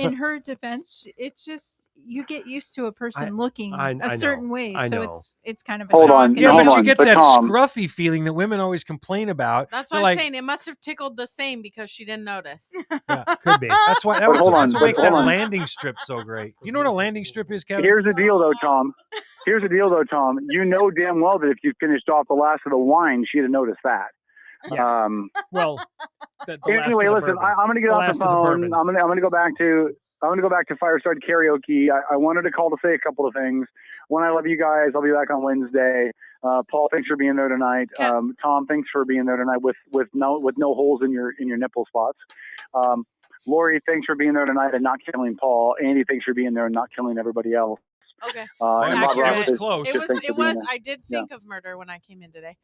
in her defense, it's just you get used to a person looking I a certain way, I so know. it's kind of a Hold shock. on, Yeah, hold but you on, get but that Tom- scruffy feeling that women always complain about. That's They're what I'm like, saying. It must have tickled the same because she didn't notice. Yeah, could be. That's why But hold on, that's what but makes that hold on. landing strip so great. You know what a landing strip is, Kevin? Here's the deal, though, Tom. You know damn well that if you finished off the last of the wine, she'd have noticed that. Yes. Well, the last Anyway, of the listen, bourbon. I'm going to get The off last the of the phone. bourbon. I'm going to go back to Fireside Karaoke. I wanted to call to say a couple of things. One, I love you guys. I'll be back on Wednesday. Paul, thanks for being there tonight. Tom, thanks for being there tonight with no holes in your nipple spots. Lori, thanks for being there tonight and not killing Paul. Andy, thanks for being there and not killing everybody else. Okay. And Bob Accurate. Ross, close. It thanks for being there. I did Yeah. think of murder when I came in today.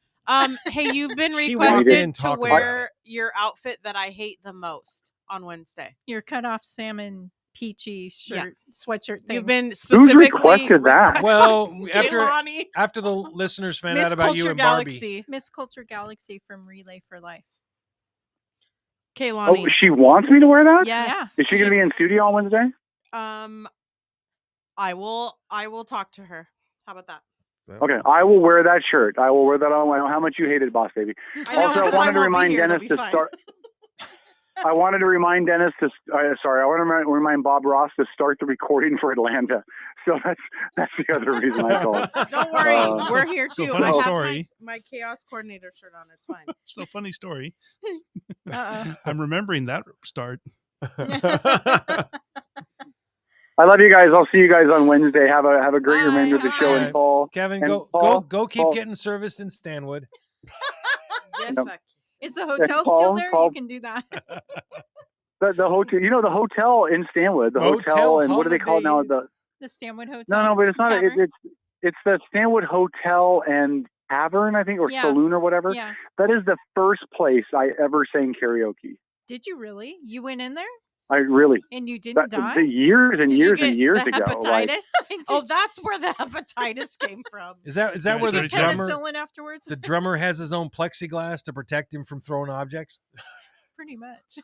Hey, you've been She walked in requested and to talked about wear your outfit that I hate the most on Wednesday. Your cut off salmon peachy shirt, sweatshirt thing. You've been Who's specifically requested that? Well, Kehlani. after the listeners found Miss out about you Culture and Barbie. Galaxy. Miss Culture Galaxy from Relay for Life. Kehlani. Oh, she wants me to wear that? Yes. Is she going to be in studio on Wednesday? I will talk to her. How about that? Okay, I will wear that shirt. I will wear that on how much you hated Boss Baby. I know, Also, I 'cause I wanted to won't be remind here. It'll Dennis be to fine. start. I wanted to remind Dennis to. Sorry, I want to remind Bob Ross to start the recording for Atlanta. So that's the other reason I called. Don't worry, we're here so too. funny I have story. my chaos coordinator shirt on. It's fine. So funny story. Uh-oh. I'm remembering that start. I love you guys. I'll see you guys on Wednesday. Have a great remainder of the show. And Paul, Kevin, and go Paul, go keep Paul, getting serviced in Stanwood. Is the hotel Paul, still there? Paul. You can do that. The hotel. You know the hotel in Stanwood. The hotel and what do they call it now? The Stanwood Hotel. No, but it's not. Tavern? It's the Stanwood Hotel and Tavern, I think, or Yeah. Saloon or whatever. Yeah. That is the first place I ever sang karaoke. Did you really? You went in there I really. and you didn't die? Years and Did you years get and years the ago. like- hepatitis? Oh, that's where the hepatitis came from. Is that Did where you the get drummer penicillin afterwards? the drummer has his own plexiglass to protect him from throwing objects? Pretty much.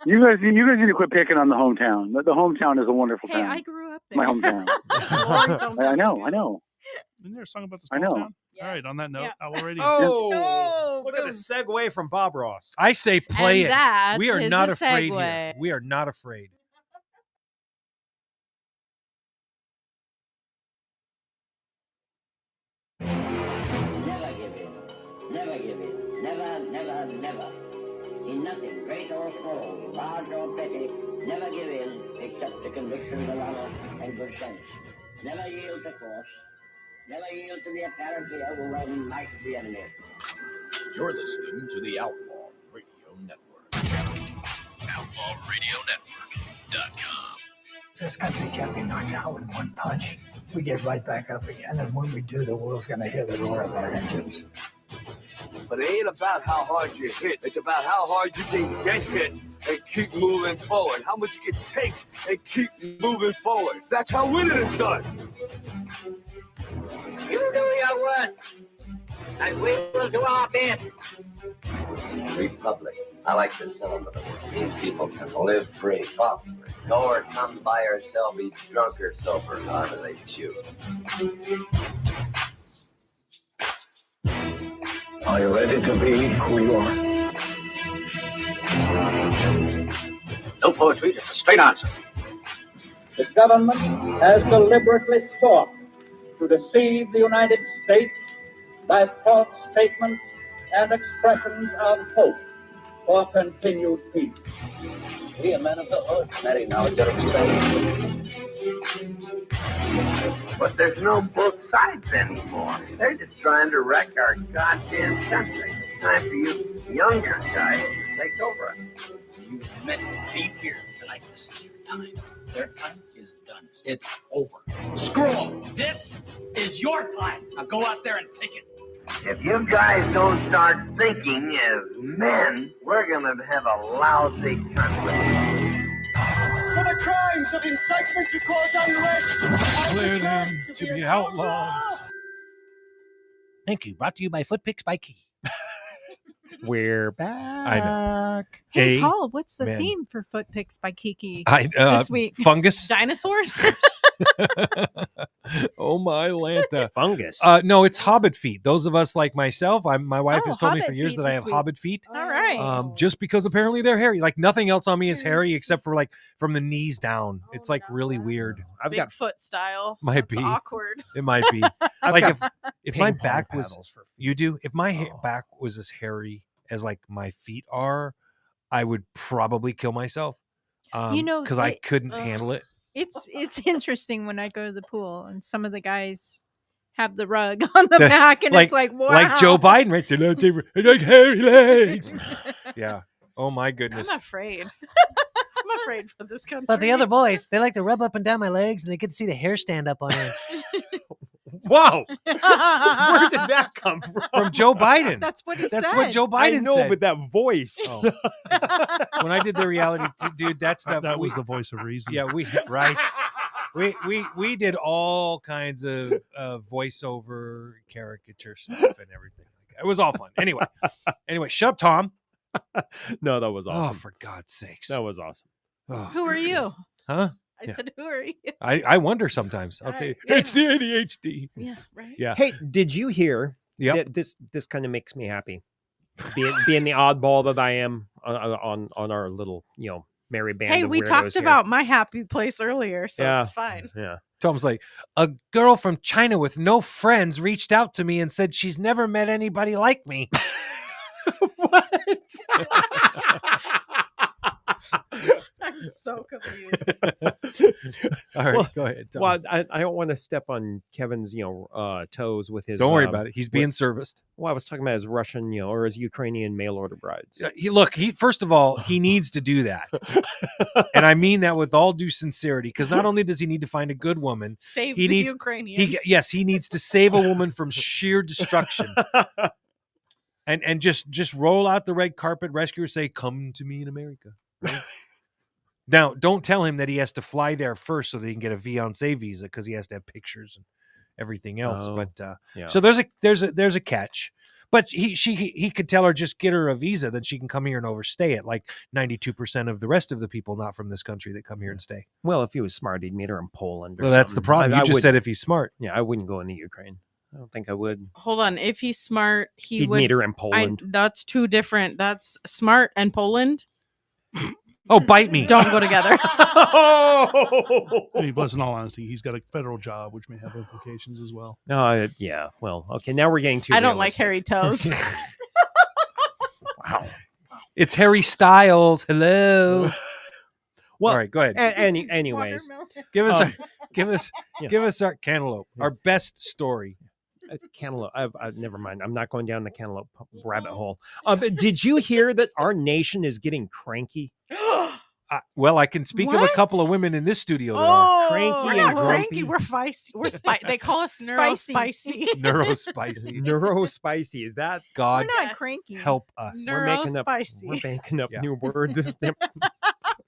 You guys need to quit picking on the hometown. The hometown is a wonderful Hey, town. I grew up there. My hometown. I know. Isn't there a song about the I small know. town? All right, on that note, Yeah. Outlaw Radio. Oh, No, look at the boom. segue from Bob Ross. I say play And it. that We are is not a afraid here. segue. We are not afraid. Never give in. Never, never, never. In nothing, great or small, large or petty, never give in except to convictions of honor and good sense. Never yield to force. Never yield to the apparently overwhelming might of the enemy. You're listening to the Outlaw Radio Network. OutlawRadioNetwork.com. This country can't be knocked out with one punch. We get right back up again, and when we do, the world's going to hear the roar of our engines. But it ain't about how hard you hit. It's about how hard you can get hit and keep moving forward. How much you can take and keep moving forward. That's how winning is done. You do your work, and we will do our bit. Republic. I like the sentiment of it. Means people can live free, talk free, go or come, buy or sell, be drunk or sober, however they choose. Are you ready to be who you are? No poetry, just a straight answer. The government has deliberately sought to deceive the United States by false statements and expressions of hope for continued peace. We are men of the hood, marry now at your expense. But there's no both sides anymore. They're just trying to wreck our goddamn country. It's time for you younger guys to take over it. You meant to be here tonight. This is your time. Their time is done. It's over. Screw them. This is your time. Now go out there and take it. If you guys don't start thinking as men, we're gonna have a lousy country. For the crimes of incitement to cause unrest, Declare them to be outlaws. Thank you. Brought to you by Footpicks by Key. We're back. I know. Hey, Paul, what's the theme for Footpicks by Kiki this week? Fungus. Dinosaurs? Oh my Lanta. Fungus. No, it's hobbit feet. Those of us like myself, my wife has told me for hobbit years feet that I this have week. hobbit feet. All right. Just because apparently they're hairy. Like nothing else on me is hairy except for like from the knees down. It's like really weird. I've got Bigfoot style. Might That's be awkward. It might be. I've Like got if my ping pong back was paddles for feet. you do, if my back was as hairy as like my feet are, I would probably kill myself. Because I couldn't handle it. It's interesting when I go to the pool and some of the guys have the rug on the back, and it's like, wow. Like Joe Biden, right? They like hairy legs. Yeah. Oh my goodness. I'm afraid. I'm afraid for this country. But the other boys, they like to rub up and down my legs, and they get to see the hair stand up on it. Wow. Where did that come from? From Joe Biden. That's what he said. That's what Joe Biden I know, said. but that voice. Oh. When I did the reality, dude, that stuff. That was the voice of reason. Yeah, right. We did all kinds of voiceover caricature stuff and everything. It was all fun. Anyway, shut up, Tom. No, that was awesome. Oh, for God's sakes. That was awesome. Oh. Who are you? Huh? I said, who are you? I wonder sometimes. I'll tell you. Yeah. It's the ADHD. Yeah, right. Yeah. Hey, did you hear? Yep. This kind of makes me happy. Being the oddball that I am on our little, merry band. Hey, of we weirdos talked here. about my happy place earlier, so Yeah. it's fine. Yeah. Tom's like, a girl from China with no friends reached out to me and said she's never met anybody like me. I'm so confused. All right, Well, go ahead, Tom. Well, I don't want to step on Kevin's, toes with his. Don't worry about it. He's being serviced. Well, I was talking about his Russian, or his Ukrainian mail order brides. He first of all, he needs to do that, and I mean that with all due sincerity. Because not only does he need to find a good woman, Save he the needs Ukrainians. he needs to save a woman from sheer destruction. And just roll out the red carpet, rescue her, say, "Come to me in America." Right? Now, don't tell him that he has to fly there first so that he can get a fiancé visa because he has to have pictures and everything else. Oh, But yeah. so there's a catch. But he could tell her, just get her a visa, that she can come here and overstay it, like 92% of the rest of the people not from this country that come here and stay. Well, if he was smart, he'd meet her in Poland. Or Well, that's the something. problem. I You just would- said if he's smart. Yeah, I wouldn't go in the Ukraine. I don't think I would. Hold on. If he's smart, He'd would meet her in Poland. that's two different. That's smart and Poland. Oh, bite me. don't go together. I mean, plus, in all honesty, he's got a federal job, which may have implications as well. Yeah. Well, okay. Now we're getting too. I don't like hairy toes. Wow. It's Harry Styles. Hello. Well, all right, go ahead. Anyways, give us our cantaloupe, our best story. Cantaloupe. I've never mind. I'm not going down the cantaloupe rabbit hole. Did you hear that our nation is getting cranky? Well, I can speak of a couple of women in this studio that are cranky we're and not grumpy. cranky. We're feisty. We're They call us neurospicy. Neurospicy. Neurospicy. Is that God? We're not cranky. Help us. We're making up new words.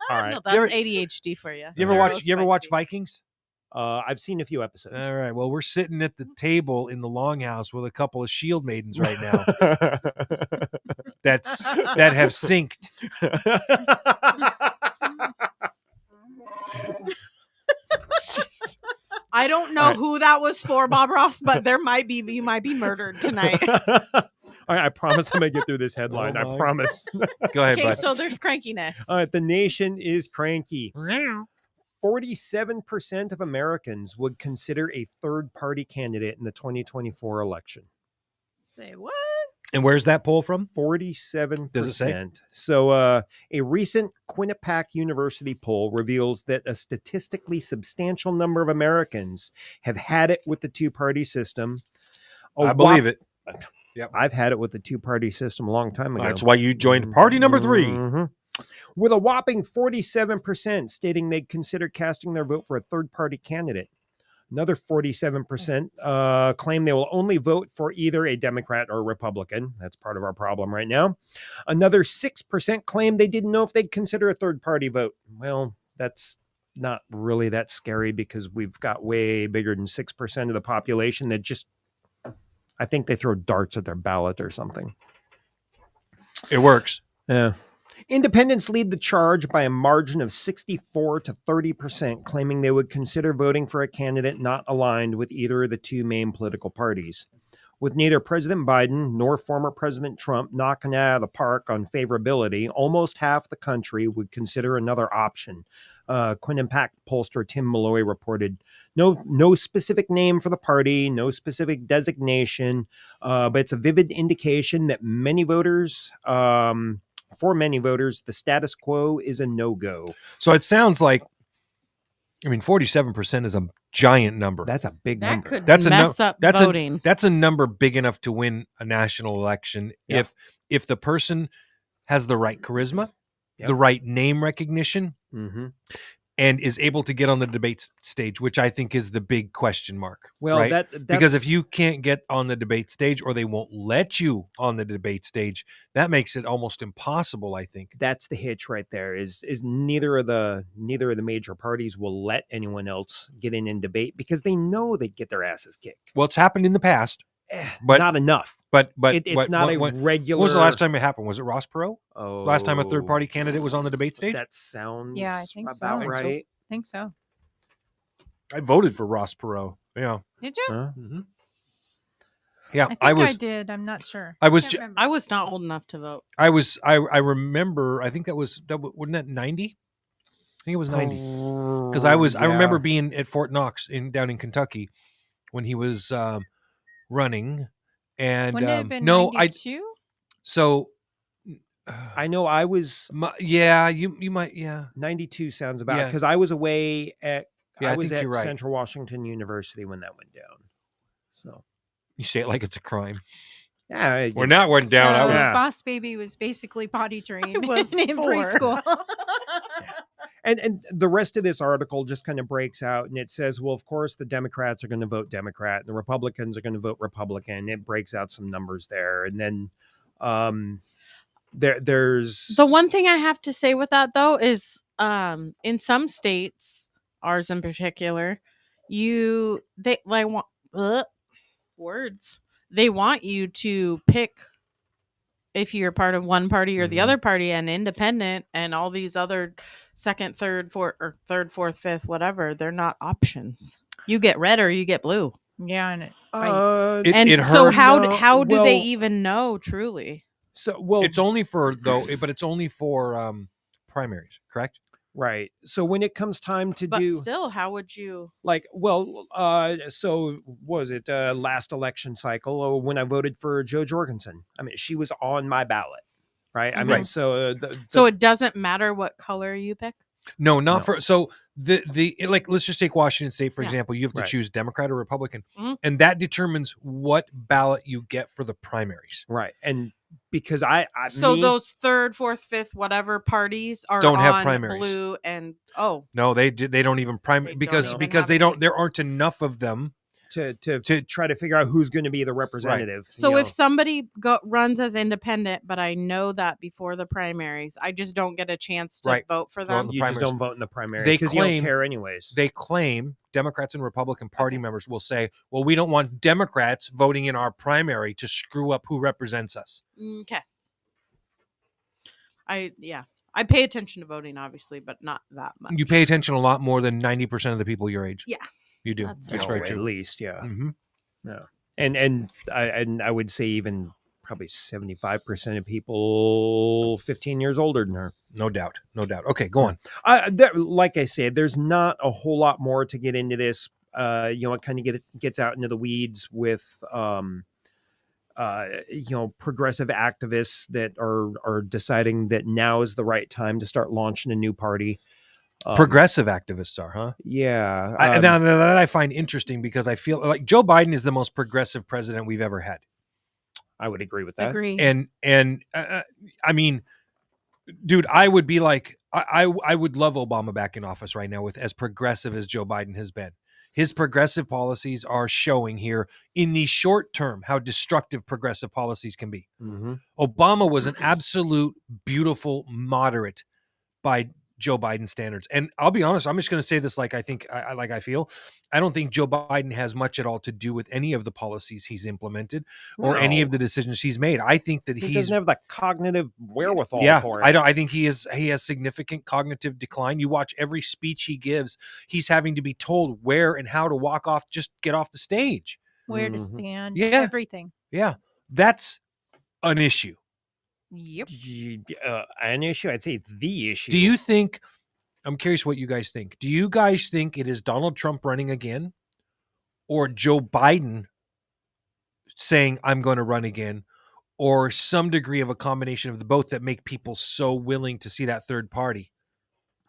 All right. No, that's ADHD for you. You ever watch Vikings? I've seen a few episodes. All right. Well, we're sitting at the table in the longhouse with a couple of shield maidens right now. that have synced. I don't know who that was for, Bob Ross, but you might be murdered tonight. All right, I promise I'm gonna get through this headline. I promise. Go ahead. Okay, so there's crankiness. All right, the nation is cranky. 47% of Americans would consider a third-party candidate in the 2024 election. Say what? And where's that poll from? 47%. Does it say? So a recent Quinnipiac University poll reveals that a statistically substantial number of Americans have had it with the two-party system. I believe it. Yep. I've had it with the two-party system a long time ago. That's why you joined party number 3. Mm-hmm. With a whopping 47% stating they'd consider casting their vote for a third-party candidate. Another 47% claim they will only vote for either a Democrat or a Republican. That's part of our problem right now. Another 6% claim they didn't know if they'd consider a third-party vote. Well, that's not really that scary because we've got way bigger than 6% of the population that just, I think they throw darts at their ballot or something. It works. Yeah. Independents lead the charge by a margin of 64 to 30%, claiming they would consider voting for a candidate not aligned with either of the two main political parties. With neither President Biden nor former President Trump knocking it out of the park on favorability, almost half the country would consider another option. Quinnipiac pollster Tim Malloy reported no specific name for the party, no specific designation, but it's a vivid indication that for many voters, the status quo is a no-go. So it sounds like, 47% is a giant number. That's a big number. Could mess up voting. That's a number big enough to win a national election. Yep. If the person has the right charisma, the right name recognition, and is able to get on the debate stage, which I think is the big question mark. Well, right? Because if you can't get on the debate stage or they won't let you on the debate stage, that makes it almost impossible, I think. That's the hitch right there is neither of the major parties will let anyone else get in debate because they know they get their asses kicked. Well, it's happened in the past, but not enough. But it's not a regular. When was the last time it happened? Was it Ross Perot? Oh, last time a third party candidate was on the debate stage? That sounds I think about so. right. I think so. I voted for Ross Perot. Yeah. Did you? Mm-hmm. Yeah, I think I did. I'm not sure. I was not old enough to vote. I remember. I think wasn't that 90? I think it was 90 because I remember being at Fort Knox down in Kentucky when he was running. And Wouldn't it have been 92? So I know I was. You might. 92 sounds about because I was away at. I was at right. Central Washington University when that went down. So you say it like it's a crime. Yeah, we're not went down. So I was. Boss Baby was basically potty trained. It was in preschool. And the rest of this article just kind of breaks out and it says, well, of course, the Democrats are going to vote Democrat and the Republicans are going to vote Republican. It breaks out some numbers there. And then there's the one thing I have to say with that, though, is in some states, ours in particular, they want you to pick if you're part of one party or the other party, and independent and all these other second, third, fourth, fifth, whatever, they're not options. You get red or you get blue. Yeah, and it fights. And so how do they even know truly? So it's only for primaries, correct? Right. So when it comes time to But do still, how would you? like, well, so was it last election cycle or when I voted for Joe Jorgensen? I mean, she was on my ballot, right? I mean, Mhm. so So it doesn't matter what color you pick? No, not No. for so the like let's just take Washington State for Yeah. example. You have to Right. choose Democrat or Republican, Mhm. and that determines what ballot you get for the primaries. Right. And because I So me, those third, fourth, fifth, whatever parties are Don't have on primaries. blue and No, they don't even primary They because don't even because have they don't any. there aren't enough of them to try to figure out who's going to be the representative. So you if know. somebody runs as independent, but I know that before the primaries, I just don't get a chance to Right. vote for Vote in them. the you just primaries. don't vote in the primary They because you don't claim- care anyways. They claim Democrats and Republican Party members will say, "Well, we don't want Democrats voting in our primary to screw up who represents us." Okay. I pay attention to voting, obviously, but not that much. You pay attention a lot more than 90% of the people your age. Yeah. You do. That's That's Oh, very at true. least, yeah. Mm-hmm. Yeah. And I would say even probably 75% of people 15 years older than her. No doubt. No doubt. Okay, go on. Like I said, there's not a whole lot more to get into this. It kind of gets out into the weeds with progressive activists that are deciding that now is the right time to start launching a new party. Progressive activists are, huh? Yeah. Now that I find interesting because I feel like Joe Biden is the most progressive president we've ever had. I would agree with that. Agree. And I mean, dude, I would be like, I would love Obama back in office right now with as progressive as Joe Biden has been. His progressive policies are showing here in the short term how destructive progressive policies can be. Mm-hmm. Obama was an absolute beautiful moderate by Joe Biden standards. And I'll be honest, I'm just going to say this like I think, I feel. I don't think Joe Biden has much at all to do with any of the policies he's implemented or any of the decisions he's made. I think that he doesn't have the cognitive wherewithal for it. I think he has significant cognitive decline. You watch every speech he gives, he's having to be told where and how to walk off, just get off the stage. Where to stand. Yeah. Everything. Yeah. That's an issue. Yep. An issue? I'd say it's the issue. Do you think, I'm curious what you guys think. Do you guys think it is Donald Trump running again or Joe Biden saying, I'm going to run again, or some degree of a combination of the both that make people so willing to see that third party?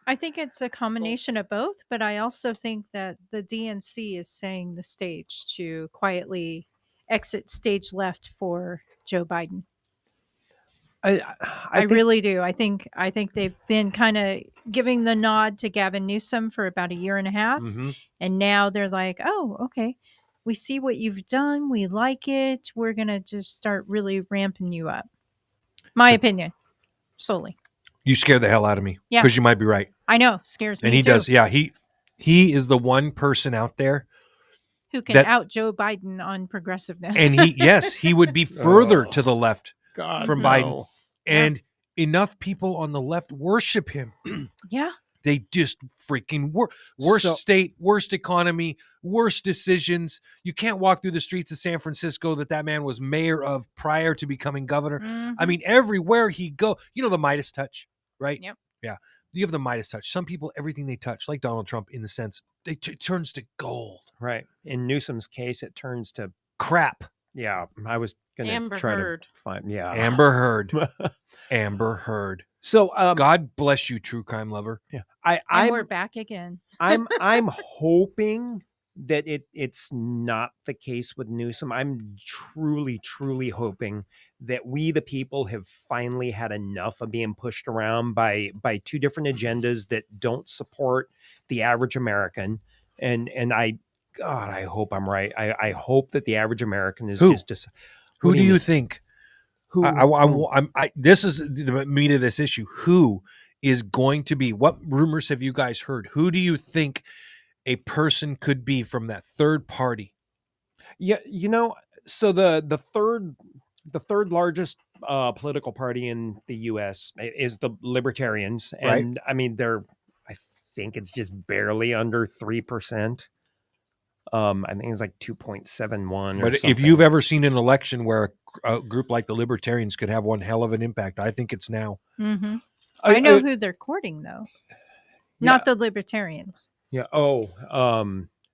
I think it's a combination of both, but I also think that the DNC is setting the stage to quietly exit stage left for Joe Biden. I really do. I think they've been kind of giving the nod to Gavin Newsom for about a year and a half. Mm-hmm. And now they're like, oh, okay. We see what you've done. We like it. We're going to just start really ramping you up. My opinion, solely. You scare the hell out of me. Yeah. Because you might be right. I know. Scares me And he too. does. Yeah. He is the one person out there who can out Joe Biden on progressiveness. And he would be further to the left from Biden. And enough people on the left worship him. Yeah. They just freaking worst state, worst economy, worst decisions. You can't walk through the streets of San Francisco that man was mayor of prior to becoming governor. Mm-hmm. I mean, everywhere he go, the Midas touch, right? Yep. Yeah. You have the Midas touch. Some people, everything they touch, like Donald Trump, in the sense, it turns to gold. Right. In Newsom's case, it turns to crap. Yeah. I was going to try to find. Yeah. Amber Heard. Amber Heard. So God bless you, true crime lover. Yeah. We're back again. I'm hoping that it's not the case with Newsom. I'm truly hoping that we, the people, have finally had enough of being pushed around by two different agendas that don't support the average American. And I hope I'm right. I hope that the average American is just. Who do you think? This is the meat of this issue. Who is going to be? What rumors have you guys heard? Who do you think a person could be from that third party? Yeah, so the third largest political party in the U.S. is the Libertarians, and I mean I think it's just barely under 3%. I think it's like 2.71. But if you've ever seen an election where a group like the Libertarians could have one hell of an impact, I think it's now. Mm-hmm. I know who they're courting, though. Not the libertarians. Yeah.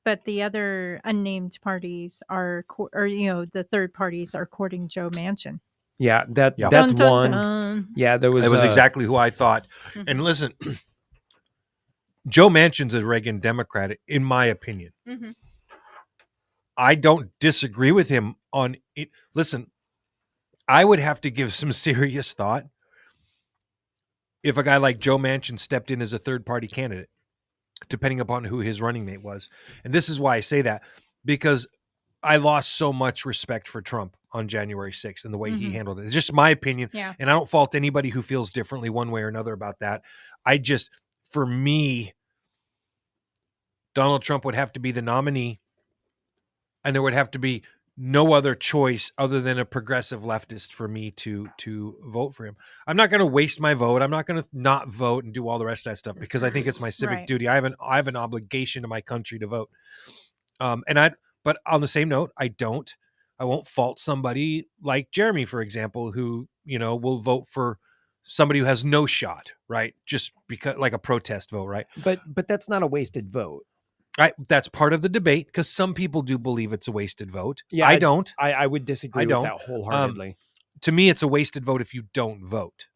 But the other unnamed parties are, the third parties are courting Joe Manchin. Yeah, that's Dun, dun, one. dun. Yeah, there was. That was exactly who I thought. And listen, Joe Manchin's a Reagan Democrat, in my opinion. Mm-hmm. I don't disagree with him on it. Listen, I would have to give some serious thought if a guy like Joe Manchin stepped in as a third-party candidate, depending upon who his running mate was. And this is why I say that, because I lost so much respect for Trump on January 6th and the way he handled it. It's just my opinion. Yeah. And I don't fault anybody who feels differently one way or another about that. For me, Donald Trump would have to be the nominee, and there would have to be no other choice other than a progressive leftist for me to vote for him. I'm not going to waste my vote. I'm not going to not vote and do all the rest of that stuff because I think it's my civic duty. I have an obligation to my country to vote. But on the same note, I won't fault somebody like Jeremy, for example, who, will vote for somebody who has no shot, right? Just because, like a protest vote, right? But that's not a wasted vote. That's part of the debate because some people do believe it's a wasted vote. Yeah, I don't. I would disagree with that wholeheartedly. To me, it's a wasted vote if you don't vote.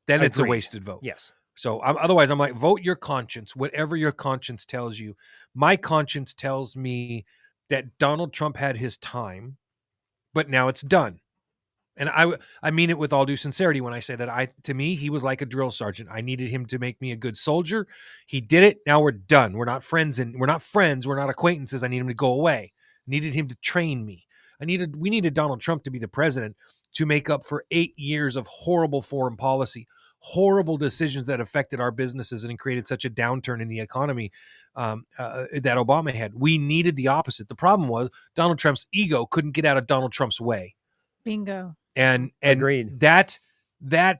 Then it's a wasted vote. Yes. So otherwise, I'm like, vote your conscience, whatever your conscience tells you. My conscience tells me that Donald Trump had his time, but now it's done. And I mean it with all due sincerity when I say that. To me, he was like a drill sergeant. I needed him to make me a good soldier. He did it. Now we're done. We're not friends, and we're not friends. We're not acquaintances. I need him to go away. Needed him to train me. We needed Donald Trump to be the president to make up for 8 years of horrible foreign policy, horrible decisions that affected our businesses and created such a downturn in the economy that Obama had. We needed the opposite. The problem was Donald Trump's ego couldn't get out of Donald Trump's way. Bingo. And agreed. That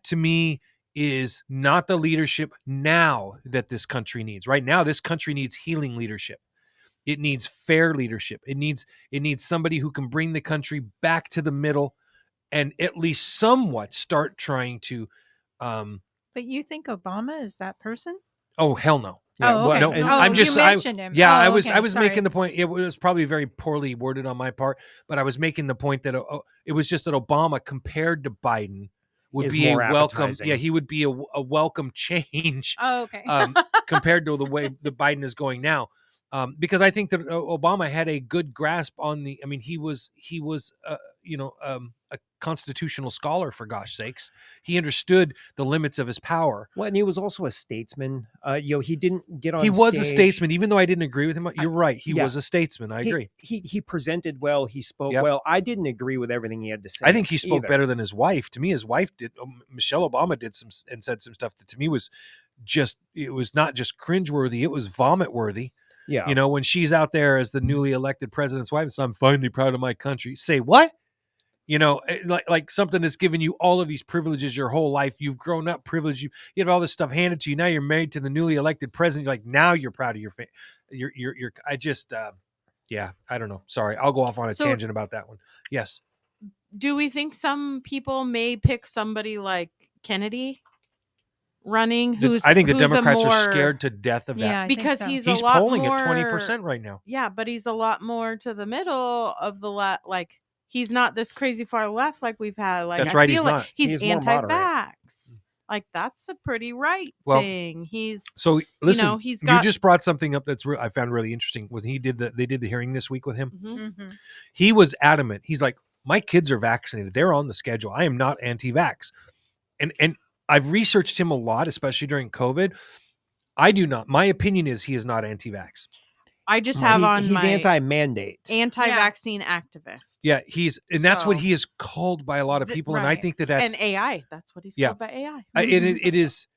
to me is not the leadership now that this country needs. Right now, this country needs healing leadership. It needs fair leadership. It needs somebody who can bring the country back to the middle and at least somewhat start trying to. But you think Obama is that person? Oh, hell no. Yeah, okay. No, I'm just. You mentioned him. Yeah, I was Sorry. making the point. It was probably very poorly worded on my part, but I was making the point that it was just that Obama compared to Biden would be a welcome. Appetizing. Yeah, he would be a welcome change. Oh, okay. Compared to the way the Biden is going now, because I think that Obama had a good grasp on the. I mean, he was a constitutional scholar, for gosh sakes. He understood the limits of his power. Well, and he was also a statesman. He didn't get on. He was a stage. statesman, even though I didn't agree with him. You're right. He was a statesman. I agree. He presented well. He spoke well. I didn't agree with everything he had to say. I think he spoke better than his wife. To me, his wife did. Michelle Obama did said some stuff that to me was just. It was not just cringeworthy. It was vomit worthy. Yeah. When she's out there as the newly elected president's wife, so I'm finally proud of my country. Say what? Like something that's given you all of these privileges your whole life. You've grown up privileged. You have all this stuff handed to you. Now you're married to the newly elected president. You're like, now you're proud of your family. I just, I don't know. Sorry. I'll go off on a tangent about that one. Yes. Do we think some people may pick somebody like Kennedy running? I think the Democrats are scared to death of that. Yeah, because so. he's He's a lot polling more, at 20% right now. Yeah, but he's a lot more to the middle of the like. He's not this crazy far left like we've had. Like That's I right, feel he's like not. he's He's more moderate. anti-vax. Like that's a pretty right thing. He's so listen. He's got. You just brought something up that's I found really interesting. Was they did the hearing this week with him? Mm-hmm. He was adamant. He's like, my kids are vaccinated. They're on the schedule. I am not anti-vax, and I've researched him a lot, especially during COVID. I do not. My opinion is he is not anti-vax. I just have he's anti-mandate, anti-vaccine activist. Yeah, that's what he is called by a lot of people, and I think that's and AI. That's what he's called by AI. It is.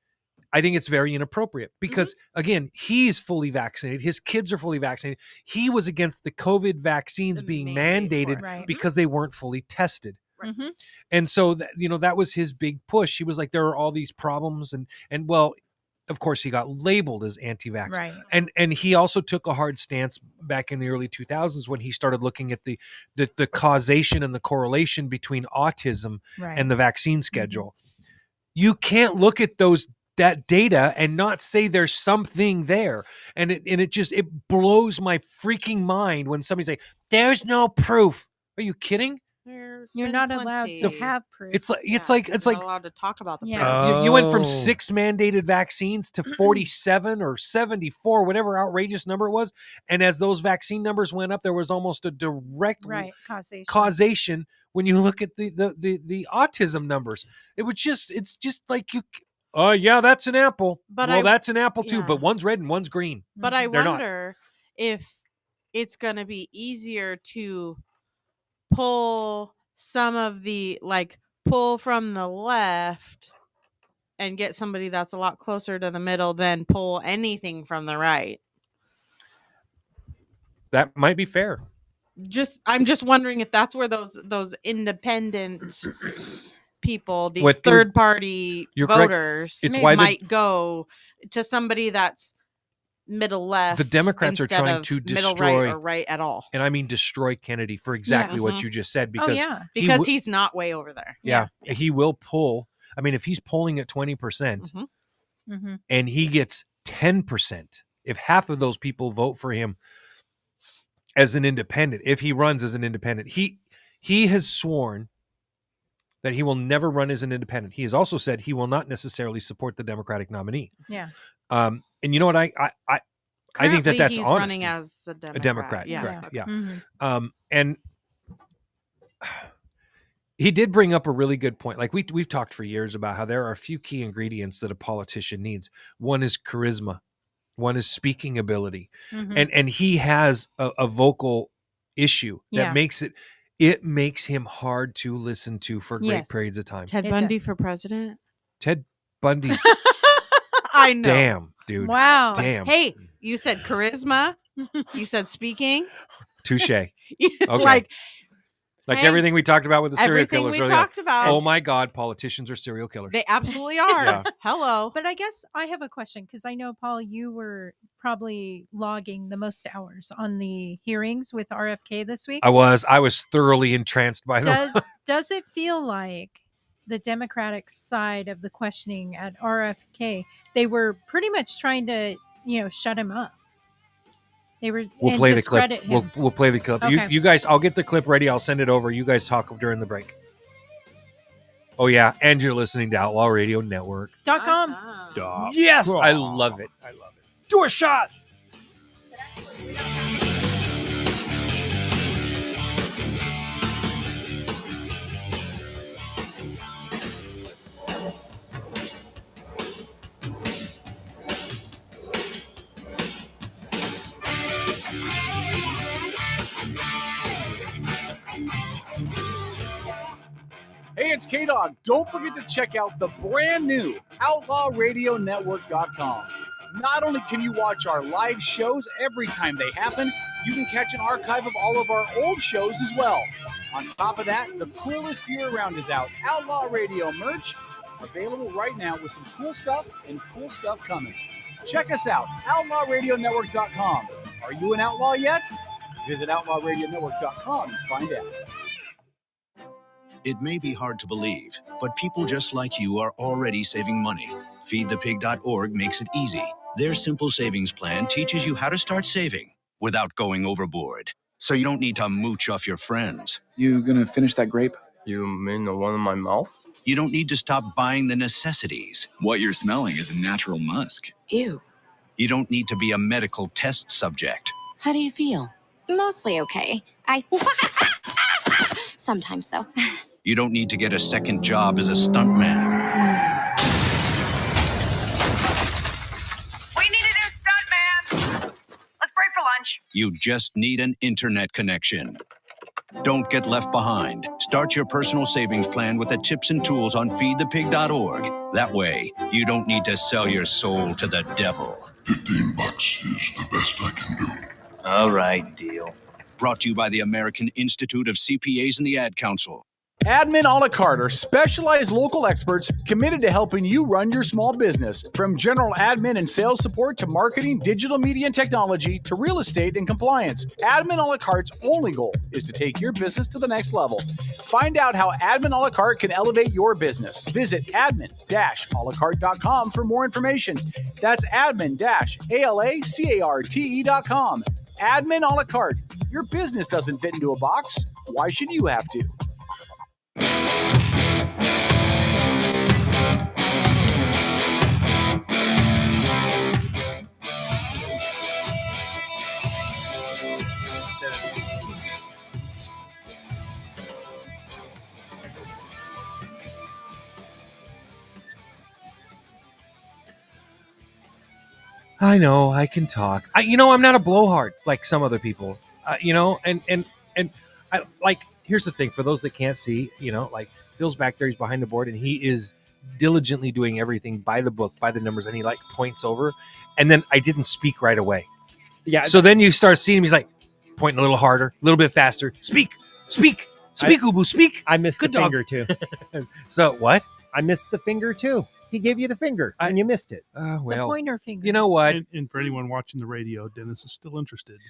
I think it's very inappropriate because again, he's fully vaccinated. His kids are fully vaccinated. He was against the COVID vaccines being mandated because they weren't fully tested. Mm-hmm. And so that was his big push. He was like, there are all these problems, and well. Of course, he got labeled as anti-vax. Right. And he also took a hard stance back in the early 2000s when he started looking at the causation and the correlation between autism and the vaccine schedule. You can't look at those that data and not say there's something there. And it blows my freaking mind when somebody's like, there's no proof. Are you kidding? You're not allowed to have proof. It's like not allowed to talk about the proof. you went from 6 mandated vaccines to 47 or 74, whatever outrageous number it was. And as those vaccine numbers went up, there was almost a direct causation when you look at the autism numbers. It's just like you. Oh yeah, that's an apple. But that's an apple too. But one's red and one's green. But I wonder if it's going to be easier to pull some of the pull from the left and get somebody that's a lot closer to the middle than pull anything from the right. That might be fair. I'm just wondering if that's where those independent people, these third party voters, might go to somebody that's middle left. The Democrats are trying to destroy middle right or right at all. And I mean destroy Kennedy for exactly what you just said, because he's not way over there. Yeah. He will pull. I mean, if he's polling at 20% and he gets 10%, if half of those people vote for him as an independent, if he runs as an independent, he has sworn that he will never run as an independent. He has also said he will not necessarily support the Democratic nominee. Yeah. And you know what? I think that's he's honesty. Running as a Democrat. Yeah. Correct. Okay. Yeah. And he did bring up a really good point. Like we've talked for years about how there are a few key ingredients that a politician needs. One is charisma. One is speaking ability. And he has a vocal issue that makes him hard to listen to for great periods of time. Ted Bundy for president? Ted Bundy's I know. Damn, dude. Wow. Damn. Hey, you said charisma. You said speaking. Touche. Okay. Like hey, everything we talked about with the serial everything killers. we talked about. Oh my God, politicians are serial killers. They absolutely are. Yeah. Hello. But I guess I have a question, because I know, Paul, you were probably logging the most hours on the hearings with RFK this week. I was thoroughly entranced by them. Does it feel like the Democratic side of the questioning at RFK, they were pretty much trying to, shut him up? We'll play the clip. We'll play the clip. Okay. You guys, I'll get the clip ready. I'll send it over. You guys talk during the break. Oh, yeah. And you're listening to Outlaw Radio Network. .com. Yes. I love it. Do a shot. Hey, it's K-Dog. Don't forget to check out the brand new OutlawRadioNetwork.com. Not only can you watch our live shows every time they happen, you can catch an archive of all of our old shows as well. On top of that, the coolest gear around is out. Outlaw Radio merch, available right now with some cool stuff and cool stuff coming. Check us out, OutlawRadioNetwork.com. Are you an outlaw yet? Visit OutlawRadioNetwork.com and find out. It may be hard to believe, but people just like you are already saving money. FeedThePig.org makes it easy. Their simple savings plan teaches you how to start saving without going overboard. So you don't need to mooch off your friends. You gonna finish that grape? You mean the one in my mouth? You don't need to stop buying the necessities. What you're smelling is a natural musk. Ew. You don't need to be a medical test subject. How do you feel? Mostly okay. Sometimes, though. You don't need to get a second job as a stuntman. We need a new stuntman. Let's break for lunch. You just need an internet connection. Don't get left behind. Start your personal savings plan with the tips and tools on feedthepig.org. That way, you don't need to sell your soul to the devil. $15 is the best I can do. All right, deal. Brought to you by the American Institute of CPAs and the Ad Council. Admin a la carte are specialized local experts committed to helping you run your small business. From general admin and sales support to marketing, digital media and technology to real estate and compliance, Admin a la carte's only goal is to take your business to the next level. Find out how Admin a la carte can elevate your business. Visit admin-alacarte.com for more information. That's admin-alacarte.com. Admin a la carte. Your business doesn't fit into a box. Why should you have to? I know I can talk. I'm not a blowhard like some other people. And I like. Here's the thing: for those that can't see, like Phil's back there, he's behind the board, and he is diligently doing everything by the book, by the numbers, and he like points over, and then I didn't speak right away. Yeah. So then you start seeing him. He's like pointing a little harder, a little bit faster. Speak, Ubu, speak. I missed Good the dog. finger too. So what? I missed the finger too. He gave you the finger and you missed it. The pointer finger. You know what? And for anyone watching the radio, Dennis is still interested.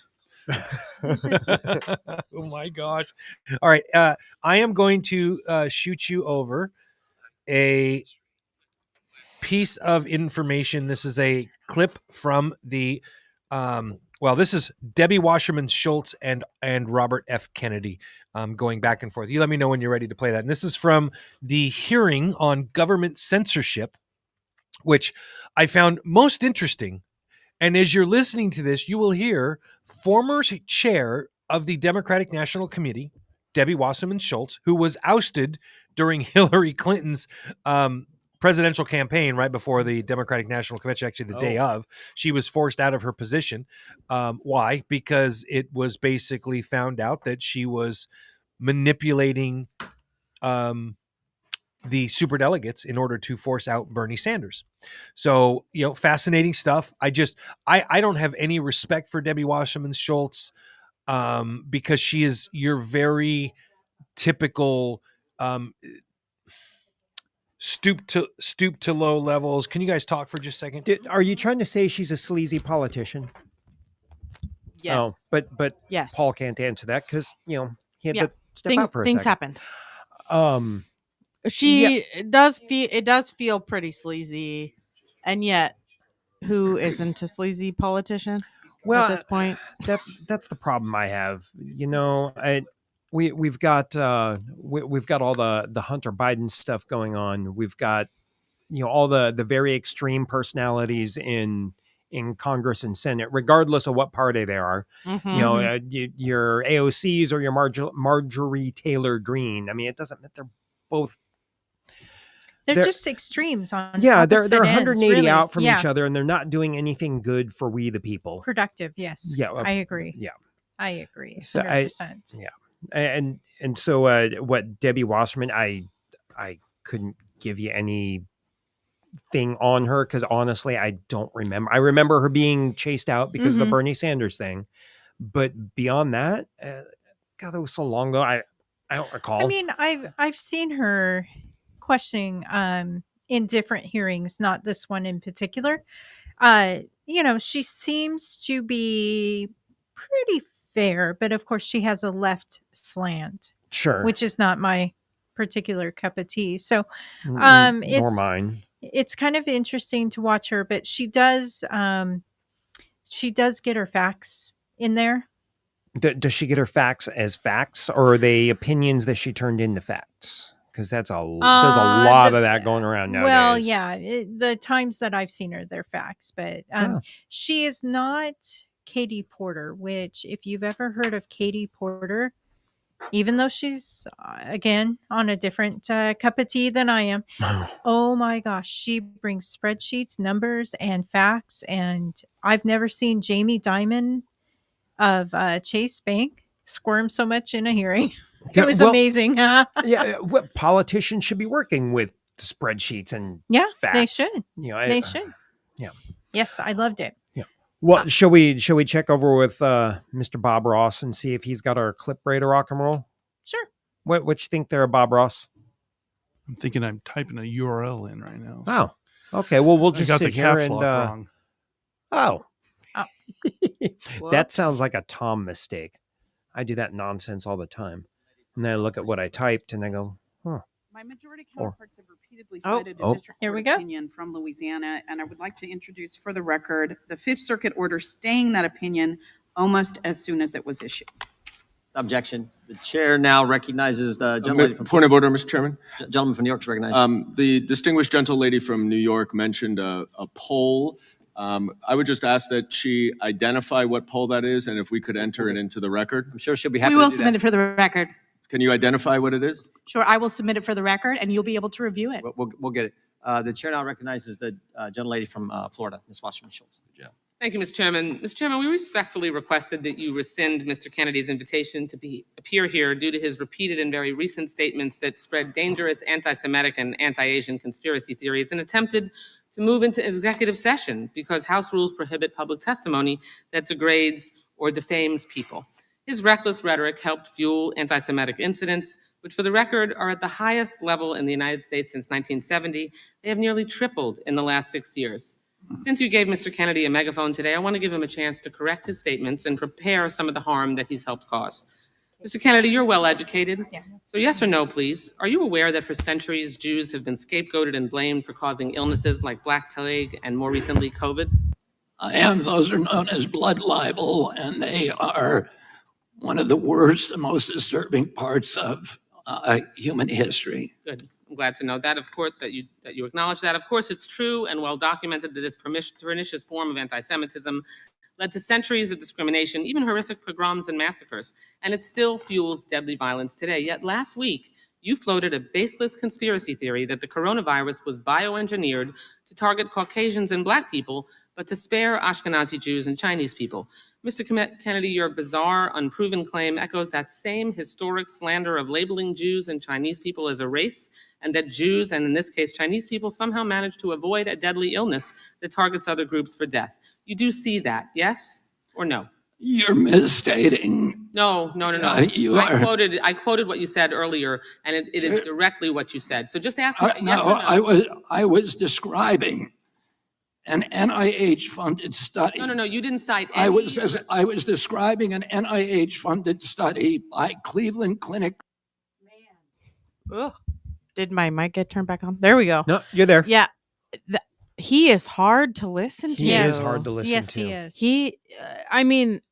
Oh my gosh. All right. I am going to shoot you over a piece of information. This is a clip from the this is Debbie Wasserman Schultz and Robert F. Kennedy going back and forth. You let me know when you're ready to play that. And this is from the hearing on government censorship, which I found most interesting. And as you're listening to this, you will hear former chair of the Democratic National Committee, Debbie Wasserman Schultz, who was ousted during Hillary Clinton's presidential campaign right before the Democratic National Convention, actually the day of. She was forced out of her position. Why? Because it was basically found out that she was manipulating the superdelegates in order to force out Bernie Sanders. So, fascinating stuff. I don't have any respect for Debbie Wasserman Schultz because she is your very typical stoop to low levels. Can you guys talk for just a second? Are you trying to say she's a sleazy politician? Yes. Oh, but yes. Paul can't answer that because he had to step out for a things second. happen. It does feel pretty sleazy, and yet who isn't a sleazy politician at this point? That's the problem I have. We've got all the Hunter Biden stuff going on. We've got all the very extreme personalities in Congress and Senate, regardless of what party they are. Mm-hmm. Your AOCs or your Marjorie Taylor Greene. I mean, it doesn't. They're both. They're just extremes on. Yeah, they're 180 ends, really. out from each other, and they're not doing anything good for we the people. Productive, yes. Yeah, I agree. Yeah, I agree. 100%. So and so what Debbie Wasserman, I couldn't give you anything on her because honestly I don't remember. I remember her being chased out because of the Bernie Sanders thing, but beyond that, God, that was so long ago. I don't recall. I mean, I've seen her questioning in different hearings, not this one in particular. She seems to be pretty fair, but of course she has a left slant, sure, which is not my particular cup of tea. So nor mine. It's kind of interesting to watch her, but she does get her facts in there. Does she get her facts as facts, or are they opinions that she turned into facts? Because there's a lot of that going around nowadays. Well, yeah, the times that I've seen her, they're facts, but she is not Katie Porter, which if you've ever heard of Katie Porter, even though she's, again, on a different cup of tea than I am, oh my gosh, she brings spreadsheets, numbers, and facts, and I've never seen Jamie Dimon of Chase Bank squirm so much in a hearing. It was amazing. What politicians should be working with spreadsheets and facts. They should. They should. Yeah. Yes, I loved it. Yeah. Well, shall we check over with Mr. Bob Ross and see if he's got our clip ready to rock and roll? Sure. What you think there, Bob Ross? I'm thinking I'm typing a URL in right now. So Oh, okay. Well, we'll I just got sit the here caps and. lock wrong. Oh, that Whoops. sounds like a Tom mistake. I do that nonsense all the time, and then I look at what I typed and I go, "Huh." My majority counterparts have repeatedly Oh. cited a Oh. district Here court we go. opinion from Louisiana, and I would like to introduce for the record the Fifth Circuit order staying that opinion almost as soon as it was issued. Objection. The chair now recognizes the gentleman from Point of order, Mr. Chairman. Gentleman from New York is recognized. The distinguished gentlelady from New York mentioned a poll. I would just ask that she identify what poll that is, and if we could enter it into the record. I'm sure she'll be happy We to will do submit that. it for the record. Can you identify what it is? Sure, I will submit it for the record, and you'll be able to review it. We'll get it. The chair now recognizes the gentlelady from Florida, Ms. Washington Schultz. Thank you, Mr. Chairman. Mr. Chairman, we respectfully requested that you rescind Mr. Kennedy's invitation to appear here due to his repeated and very recent statements that spread dangerous anti-Semitic and anti-Asian conspiracy theories and attempted to move into executive session because House rules prohibit public testimony that degrades or defames people. His reckless rhetoric helped fuel anti-Semitic incidents, which for the record are at the highest level in the United States since 1970. They have nearly tripled in the last 6 years. Since you gave Mr. Kennedy a megaphone today, I want to give him a chance to correct his statements and prepare some of the harm that he's helped cause. Mr. Kennedy, you're well educated. So yes or no, please. Are you aware that for centuries, Jews have been scapegoated and blamed for causing illnesses like Black Plague and more recently COVID? I am. Those are known as blood libel, and they are one of the worst and most disturbing parts of human history. Good. I'm glad to know that, of course, that you acknowledge that. Of course, it's true and well documented that this pernicious form of anti-Semitism led to centuries of discrimination, even horrific pogroms and massacres, and it still fuels deadly violence today. Yet last week, you floated a baseless conspiracy theory that the coronavirus was bioengineered to target Caucasians and Black people, but to spare Ashkenazi Jews and Chinese people. Mr. Kennedy, your bizarre, unproven claim echoes that same historic slander of labeling Jews and Chinese people as a race, and that Jews, and in this case Chinese people, somehow managed to avoid a deadly illness that targets other groups for death. You do see that, yes or no? You're misstating. No. You are. I quoted what you said earlier, and it is directly what you said. So just ask me yes or no. I was describing an NIH-funded study. No. You didn't cite any. I was describing an NIH-funded study by Cleveland Clinic. Ugh. Did my mic get turned back on? There we go. No, you're there. Yeah. He is hard to listen to. He is hard to listen Yes, to. he is. I mean,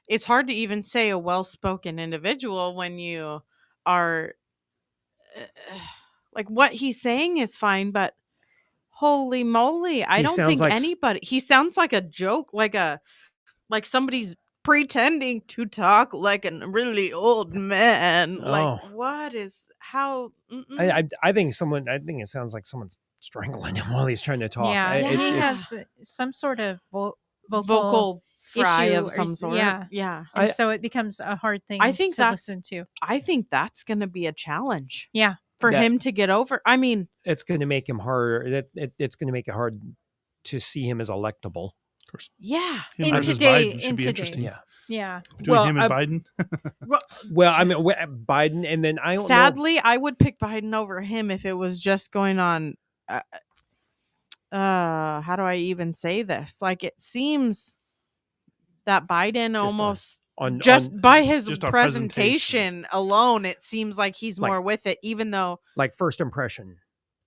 it's hard to even say a well-spoken individual when you are like what he's saying is fine, but holy moly, I don't think anybody. He sounds like a joke, like somebody's pretending to talk like a really old man. Like what is how? I think it sounds like someone's strangling him while he's trying to talk. Yeah, he has some sort of vocal fry issue of some sort. Yeah. And so it becomes a hard thing to listen to. I think that's going to be a challenge. Yeah. For him to get over. I mean, it's going to make him harder. It's going to make it hard to see him as electable. Of course. Yeah. In today. Yeah. Well, him and Biden. Well, I mean, Biden, and then I don't sadly, know. I would pick Biden over him if it was just going on. How do I even say this? Like, it seems that Biden by his presentation alone, it seems like he's more with it, even though like first impression.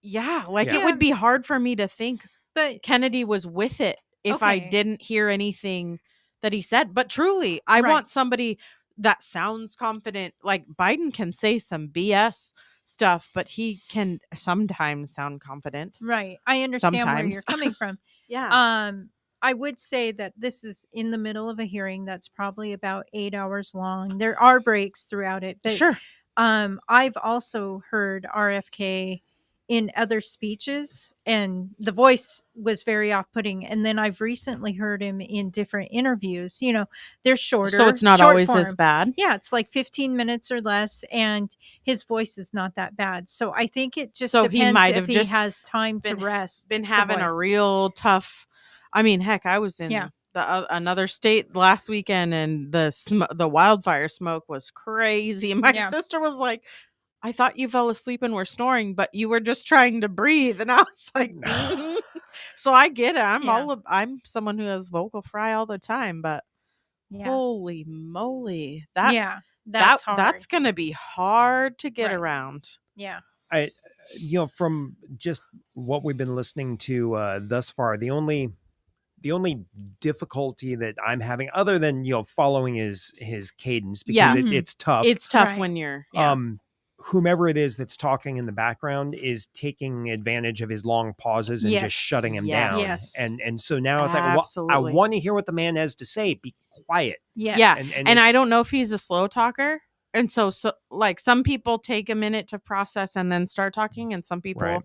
Yeah, it would be hard for me to think but Kennedy was with it if I didn't hear anything that he said. But truly, I want somebody that sounds confident. Like Biden can say some BS stuff, but he can sometimes sound confident. Right. I understand where you're coming from. Yeah. I would say that this is in the middle of a hearing that's probably about 8 hours long. There are breaks throughout it. But, sure. I've also heard RFK in other speeches, and the voice was very off-putting. And then I've recently heard him in different interviews. You know, they're shorter. So it's not always as bad? Yeah, it's like 15 minutes or less, and his voice is not that bad. So I think it just so depends he might if he has time to rest. Been having a real tough... I mean, heck, I was in another state last weekend, and the wildfire smoke was crazy. My sister was like, I thought you fell asleep and were snoring, but you were just trying to breathe. And I was like, so I get it. I'm someone who has vocal fry all the time, but holy moly, that's hard. That's going to be hard to get around. Yeah. From just what we've been listening to thus far, the only difficulty that I'm having, other than following his cadence, because it's tough. It's tough when you're whomever it is that's talking in the background is taking advantage of his long pauses and just shutting him down. Yes. And so now it's like, well, I want to hear what the man has to say. Be quiet. Yes. Yeah. And I don't know if he's a slow talker. And so like some people take a minute to process and then start talking, and some people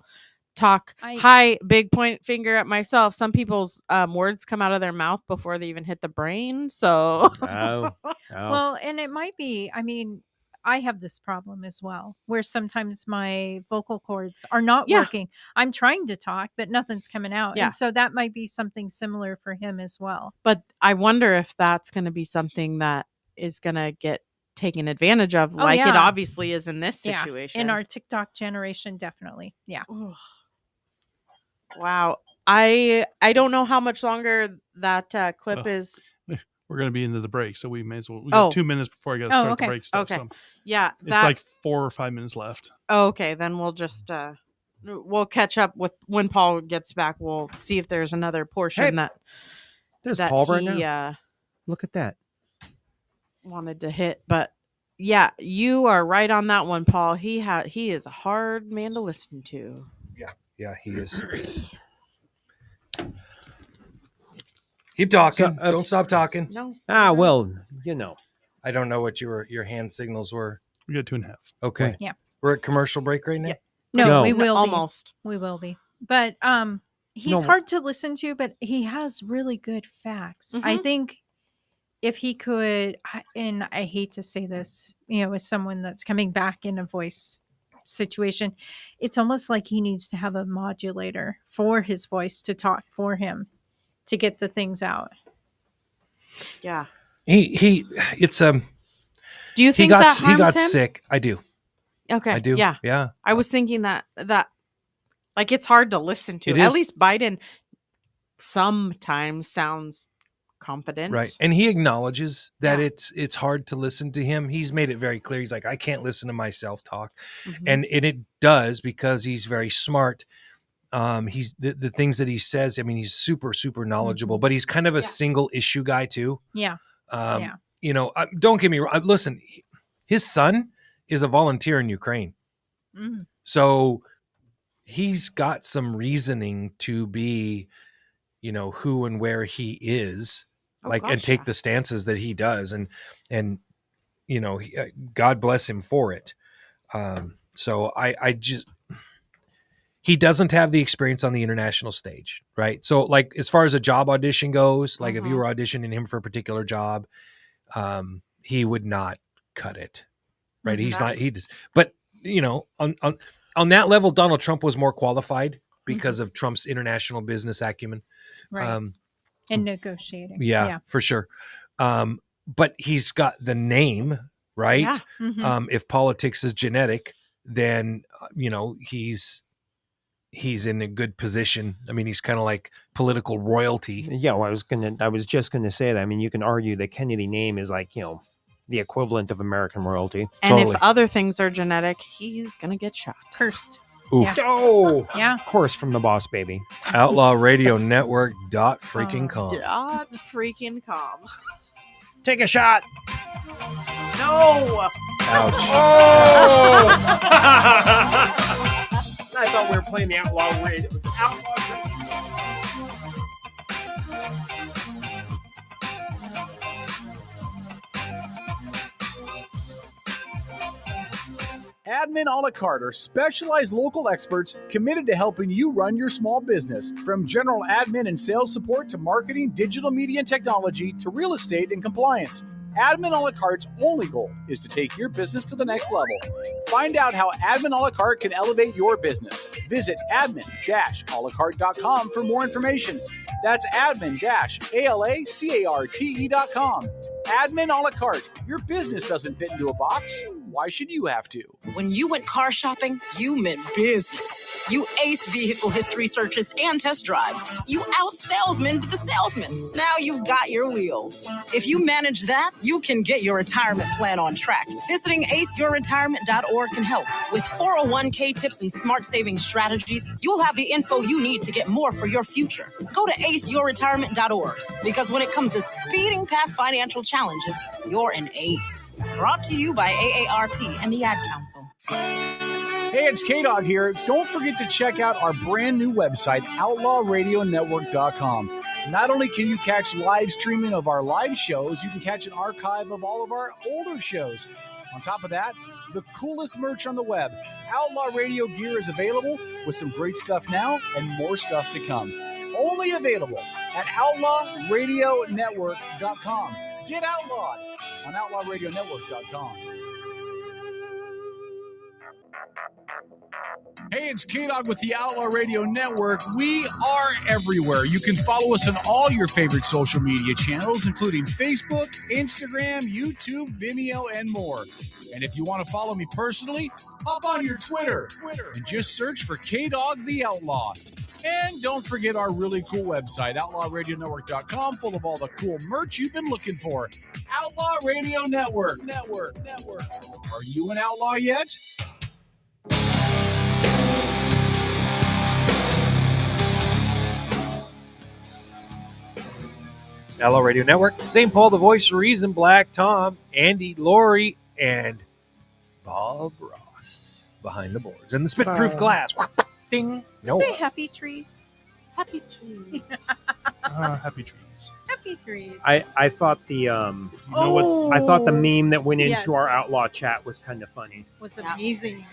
talk big point finger at myself. Some people's words come out of their mouth before they even hit the brain. So well, and it might be, I mean, I have this problem as well, where sometimes my vocal cords are not working. I'm trying to talk, but nothing's coming out. Yeah. And so that might be something similar for him as well. But I wonder if that's going to be something that is going to get taken advantage of, it obviously is in this situation. In our TikTok generation, definitely. Yeah. Wow. I don't know how much longer that clip is. We're going to be into the break, so we may as well. We got 2 minutes before I got to start the break stuff. Okay. So yeah. It's like 4 or 5 minutes left. Okay. Then we'll just, we'll catch up with when Paul gets back. We'll see if there's another portion there's Paul right now. Look at that. Wanted to hit, but yeah, you are right on that one, Paul. He is a hard man to listen to. Yeah, he is. Keep talking. Don't stop talking. No. Well, I don't know what your hand signals were. We got 2.5. Okay. Yeah. We're at commercial break right now? Yeah. No, we will almost. We will be. But he's hard to listen to, but he has really good facts. Mm-hmm. I think if he could, and I hate to say this, as someone that's coming back in a voice situation, it's almost like he needs to have a modulator for his voice to talk for him to get the things out. Yeah. Do you think he got sick? I do. Okay. I do. Yeah. Yeah. I was thinking that like it's hard to listen to. At least Biden sometimes sounds competent. Right. And he acknowledges that it's hard to listen to him. He's made it very clear. He's like, I can't listen to myself talk. Mm-hmm. And it does, because he's very smart. He's the things that he says, I mean, he's super, super knowledgeable, but he's kind of a single issue guy too. Yeah. Don't get me wrong. Listen, his son is a volunteer in Ukraine. Mm-hmm. So he's got some reasoning to be, who and where he is, and take the stances that he does. And God bless him for it. So I just, he doesn't have the experience on the international stage, right? So like, as far as a job audition goes, like if you were auditioning him for a particular job, he would not cut it, right? He's not, but on that level, Donald Trump was more qualified because of Trump's international business acumen. Right. And negotiating. Yeah, for sure. But he's got the name, right? Yeah. Mm-hmm. If politics is genetic, then, he's in a good position. I mean, he's kind of like political royalty. Yeah, well, I was just gonna say that. I mean, you can argue the Kennedy name is like, the equivalent of American royalty. And if other things are genetic, he's gonna get shot. Cursed. Oof. Yeah. Oh, yeah. Of course, from the boss baby. Outlaw Radio Network .freaking com. .freaking.com. Take a shot. No. Ouch. Oh. I thought we were playing the Outlaw Radio. Admin a la carte are specialized local experts committed to helping you run your small business. From general admin and sales support to marketing, digital media and technology to real estate and compliance. Admin a la carte's only goal is to take your business to the next level. Find out how Admin a la carte can elevate your business. Visit admin-alacarte.com for more information. That's admin-alacarte.com. Admin a la carte. Your business doesn't fit into a box. Why should you have to? When you went car shopping, you meant business. You ace vehicle history searches and test drives. You out-salesman the salesman. Now you've got your wheels. If you manage that, you can get your retirement plan on track. Visiting aceyourretirement.org can help. With 401k tips and smart saving strategies, you'll have the info you need to get more for your future. Go to aceyourretirement.org, because when it comes to speeding past financial challenges, you're an ace. Brought to you by AARP and the Ad Council. Hey, it's K-Dog here. Don't forget to check out our brand new website, outlawradionetwork.com. Not only can you catch live streaming of our live shows, you can catch an archive of all of our older shows. On top of that, the coolest merch on the web. Outlaw Radio gear is available with some great stuff now and more stuff to come. Only available at outlawradionetwork.com. Get outlawed on outlawradionetwork.com. Hey, it's K-Dog with the Outlaw Radio Network. We are everywhere. You can follow us on all your favorite social media channels, including Facebook, Instagram, YouTube, Vimeo, and more. And if you want to follow me personally, hop on your Twitter and just search for K-Dog the Outlaw. And don't forget our really cool website, outlawradionetwork.com, full of all the cool merch you've been looking for. Outlaw Radio Network. Are you an outlaw yet? Outlaw Radio Network, St. Paul, the voice, Reason, Black Tom, Andy, Lori, and Bob Ross behind the boards. And the spit-proof glass. Ding. No. Say happy trees. Happy trees. Happy trees. Happy trees. I thought the I thought the meme that went into our outlaw chat was kind of funny. Was amazing.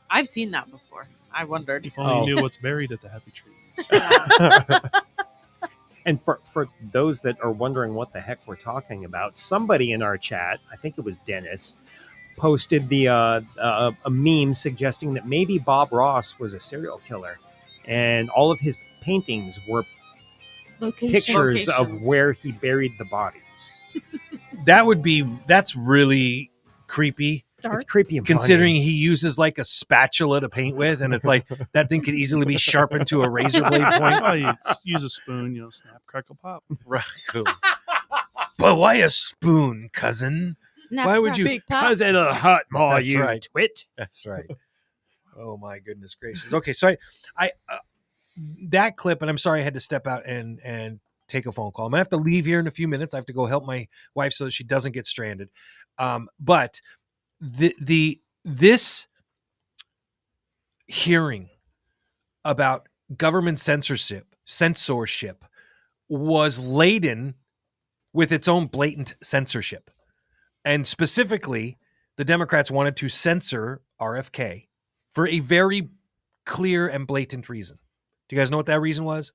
I've seen that before. I wondered. If only you knew what's buried at the happy trees. And for those that are wondering what the heck we're talking about, somebody in our chat, I think it was Dennis, posted a meme suggesting that maybe Bob Ross was a serial killer, and all of his paintings were pictures of where he buried the bodies. That's really creepy. It's creepy and considering funny. he uses like a spatula to paint with, and it's like that thing could easily be sharpened to a razor blade point. Oh, you just use a spoon, snap, crackle, pop. Right. Cool. But why a spoon, cousin? Snap, Why would you? Because it'll hurt more, That's you right. twit. That's right. Oh my goodness gracious. Okay, so I that clip, and I'm sorry I had to step out and take a phone call. I'm gonna have to leave here in a few minutes. I have to go help my wife so that she doesn't get stranded. But this hearing about government censorship was laden with its own blatant censorship. And specifically, the Democrats wanted to censor RFK for a very clear and blatant reason. Do you guys know what that reason was?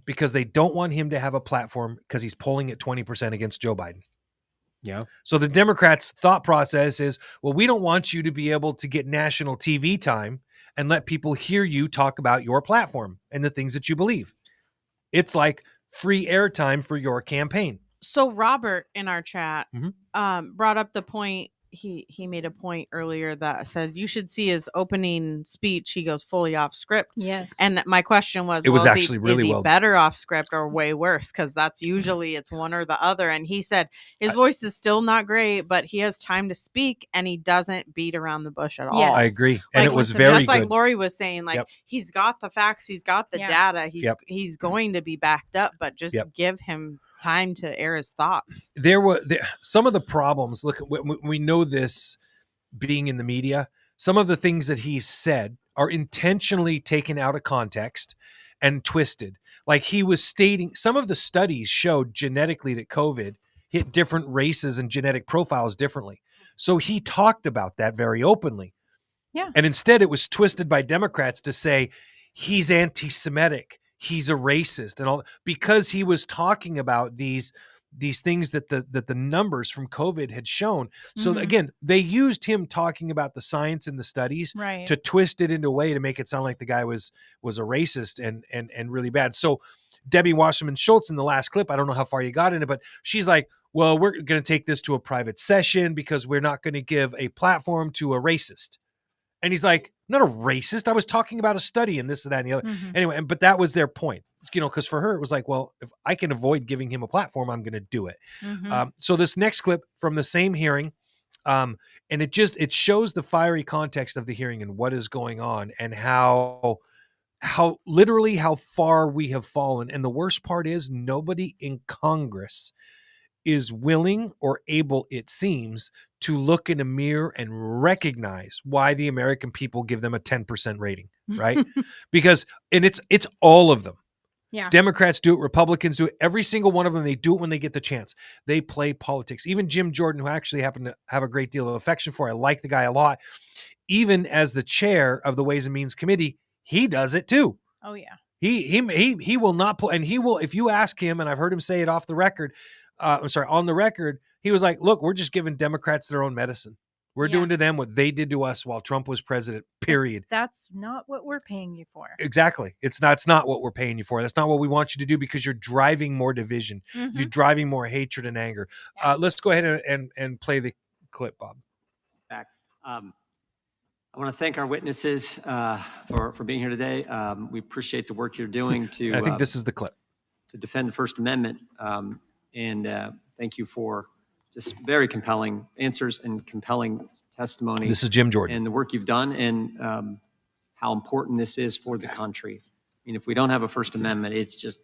Because they don't want him to have a platform because he's polling at 20% against Joe Biden. Yeah. So the Democrats' thought process is, well, we don't want you to be able to get national TV time and let people hear you talk about your platform and the things that you believe. It's like free airtime for your campaign. So Robert in our chat brought up the point. He made a point earlier that says you should see his opening speech. He goes fully off script. Yes. And my question was, It was well, actually really is he well better off script or way worse? Because that's usually it's one or the other. And he said his voice is still not great, but he has time to speak and he doesn't beat around the bush at all. Yes. I agree. And Like, it was very just like good. Lori was saying, like he's got the facts, he's got the data, he's going to be backed up, but just give him time to air his thoughts. There were some of the problems. Look, we know this being in the media. Some of the things that he said are intentionally taken out of context and twisted. Like he was stating, some of the studies showed genetically that COVID hit different races and genetic profiles differently. So he talked about that very openly. Yeah. And instead it was twisted by Democrats to say he's anti-Semitic, he's a racist and all, because he was talking about these these things that the numbers from COVID had shown. So Mhm. again, they used him talking about the science and the studies Right. to twist it into a way to make it sound like the guy was a racist and really bad. So Debbie Wasserman Schultz in the last clip, I don't know how far you got in it, but she's like, well, we're going to take this to a private session because we're not going to give a platform to a racist. And he's like, not a racist. I was talking about a study and this and that and the other. Mhm. Anyway, but that was their point, because for her, it was like, well, if I can avoid giving him a platform, I'm going to do it. Mhm. So this next clip from the same hearing, and it shows the fiery context of the hearing and what is going on and how literally how far we have fallen. And the worst part is nobody in Congress is willing or able, it seems, to look in a mirror and recognize why the American people give them a 10% rating, right? Because, and it's all of them. Yeah. Democrats do it, Republicans do it, every single one of them. They do it when they get the chance. They play politics. Even Jim Jordan, who I actually happen to have a great deal of affection for, I like the guy a lot. Even as the chair of the Ways and Means Committee, he does it too. Oh yeah. He will not pull, and he will, if you ask him, and I've heard him say it off the record, on the record, he was like, look, we're just giving Democrats their own medicine. We're doing to them what they did to us while Trump was president, period. That's not what we're paying you for. Exactly. It's not what we're paying you for. That's not what we want you to do because you're driving more division. Mhm. You're driving more hatred and anger. Let's go ahead and play the clip, Bob. Back. I want to thank our witnesses for being here today. We appreciate the work you're doing to. I think this is the clip. To defend the First Amendment, and thank you for just very compelling answers and compelling testimony. This is Jim Jordan. And the work you've done and how important this is for the country. I mean, if we don't have a First Amendment, it's just,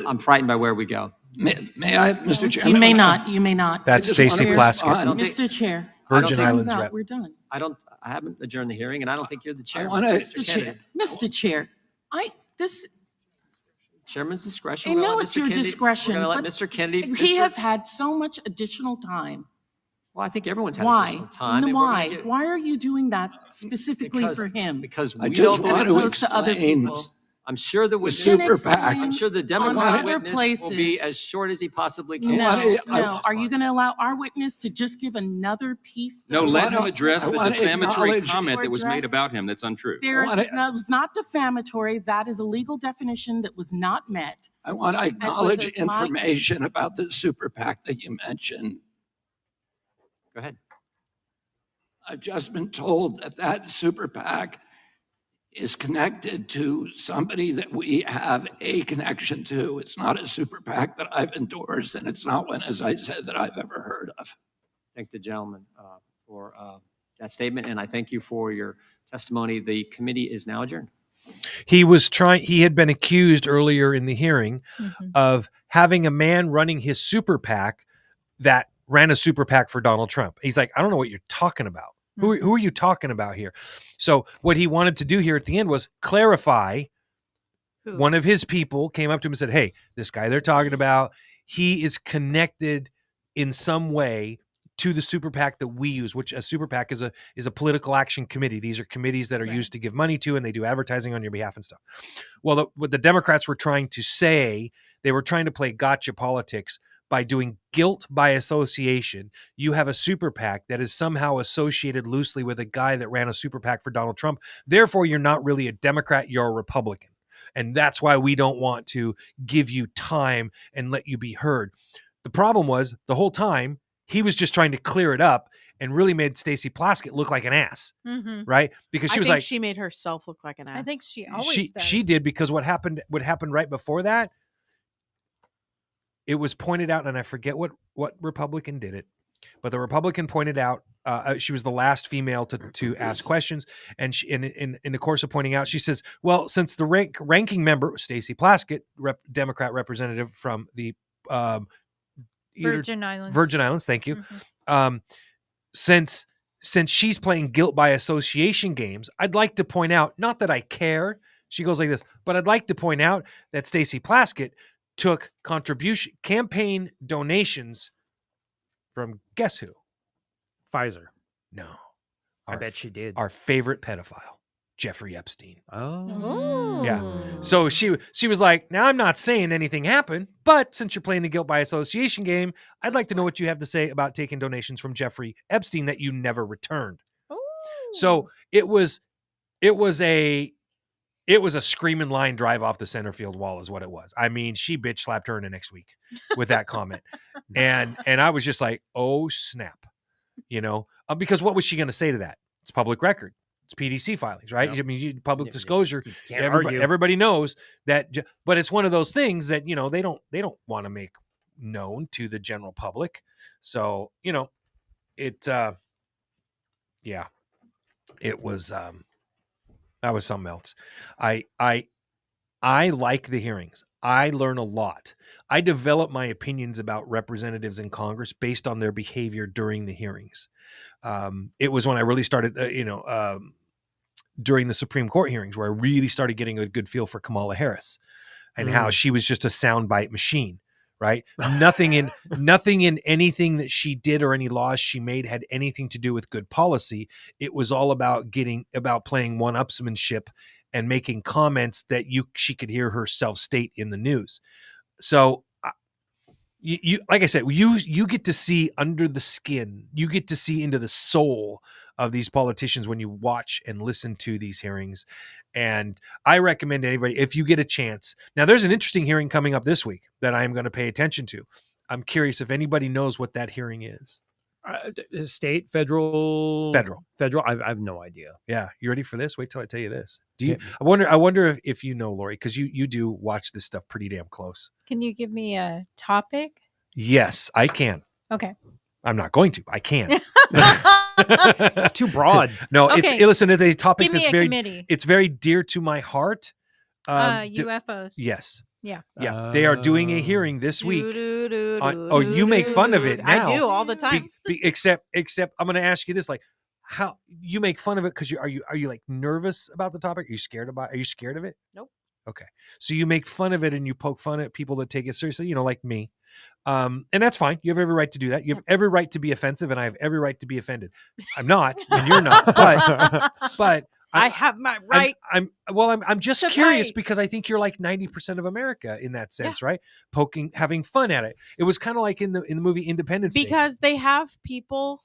I'm frightened by where we go. May I, Mr. Chairman? You may not. You may not. That's Stacey Plaskett. Mr. Chair. Virgin think- Islands Time's rep. out. We're done. I haven't adjourned the hearing, and I don't think you're the chair. Mr. Chair. Mr. Chair. Chairman's discretion. I We're know gonna let it's Mr. your Kennedy- discretion. We're going to but let Mr. Kennedy. He has had so much additional time. Well, I think everyone's had Why? additional time. and we're Why? gonna get- Why are you doing that specifically for him? Because I we just don't want believe- to opposed to other explain people. I'm sure the witness, super PAC. I'm sure the On Democrat other witness will be places. as short as he possibly No, can. no. Are you going to allow our witness to just give another piece? No, of- let him address I the wanna defamatory acknowledge- comment that was made Address- about him. That's untrue. That was not defamatory. That is a legal definition that was not met. I want to And was acknowledge it my- information about the super PAC that you mentioned. Go ahead. I've just been told that super PAC is connected to somebody that we have a connection to. It's not a super PAC that I've endorsed, and it's not one, as I said, that I've ever heard of. Thank the gentleman for that statement, and I thank you for your testimony. The committee is now adjourned. He had been accused earlier in the hearing of having a man running his super PAC that ran a super PAC for Donald Trump. He's like, I don't know what you're talking about. Who are you talking about here? So what he wanted to do here at the end was clarify. One of his people came up to him and said, hey, this guy they're talking about, he is connected in some way to the super PAC that we use, which a super PAC is a political action committee. These are committees that are used to give money to, and they do advertising on your behalf and stuff. Well, what the Democrats were trying to say, they were trying to play gotcha politics by doing guilt by association. You have a super PAC that is somehow associated loosely with a guy that ran a super PAC for Donald Trump. Therefore, you're not really a Democrat, you're a Republican. And that's why we don't want to give you time and let you be heard. The problem was the whole time he was just trying to clear it up and really made Stacey Plaskett look like an ass, right? Because she was like, she made herself look like an ass. I think she always does. she did, because what happened right before that, it was pointed out, and I forget what Republican did it, but the Republican pointed out, she was the last female to ask questions, and she, in the course of pointing out, she says, well, since the ranking member, Stacey Plaskett, Democrat representative from the Virgin Islands, thank you. Since she's playing guilt by association games, I'd like to point out, not that I care, she goes like this, but I'd like to point out that Stacey Plaskett took campaign donations from guess who? Pfizer. No. I bet she did. Our favorite pedophile. Jeffrey Epstein. Oh. Yeah. So she was like, now I'm not saying anything happened, but since you're playing the guilt by association game, I'd like to know what you have to say about taking donations from Jeffrey Epstein that you never returned. So it was a screaming line drive off the center field wall is what it was. I mean, she bitch slapped her in the next week with that comment. And I was just like, oh snap, because what was she going to say to that? It's public record. It's PDC filings, right? Yep. I mean, public disclosure. You can't argue. Everybody knows that, but it's one of those things that, they don't want to make known to the general public. So, it was, that was something else. I like the hearings. I learn a lot. I develop my opinions about representatives in Congress based on their behavior during the hearings. It was when I really started, during the Supreme Court hearings where I really started getting a good feel for Kamala Harris and how she was just a soundbite machine, right? Nothing in anything that she did or any laws she made had anything to do with good policy. It was all about playing one-upsmanship and making comments that she could hear herself state in the news. So you like I said, you get to see under the skin. You get to see into the soul of these politicians when you watch and listen to these hearings. And I recommend anybody, if you get a chance. Now, there's an interesting hearing coming up this week that I am going to pay attention to. I'm curious if anybody knows what that hearing is. State, federal. I have no idea. Yeah, you ready for this? Wait till I tell you this. Do you? I wonder if you know, Lori, because you do watch this stuff pretty damn close. Can you give me a topic? Yes, I can. Okay. I'm not going to. I can. It's too broad. No, Okay. It's a topic Give me that's a very committee. It's very dear to my heart. UFOs. Yes. Yeah. Yeah. They are doing a hearing this week. You make fun of it now. I do all the time. Except I'm going to ask you this, like, how you make fun of it because are you like nervous about the topic? Are you scared of it? Nope. Okay. So you make fun of it and you poke fun at people that take it seriously, like me. And that's fine. You have every right to do that. You have every right to be offensive, and I have every right to be offended. I'm not, and you're not, but I have my right. I'm just curious because I think you're like 90% of America in that sense, right? Having fun at it. It was kind of like in the movie Independence Day. Because they have people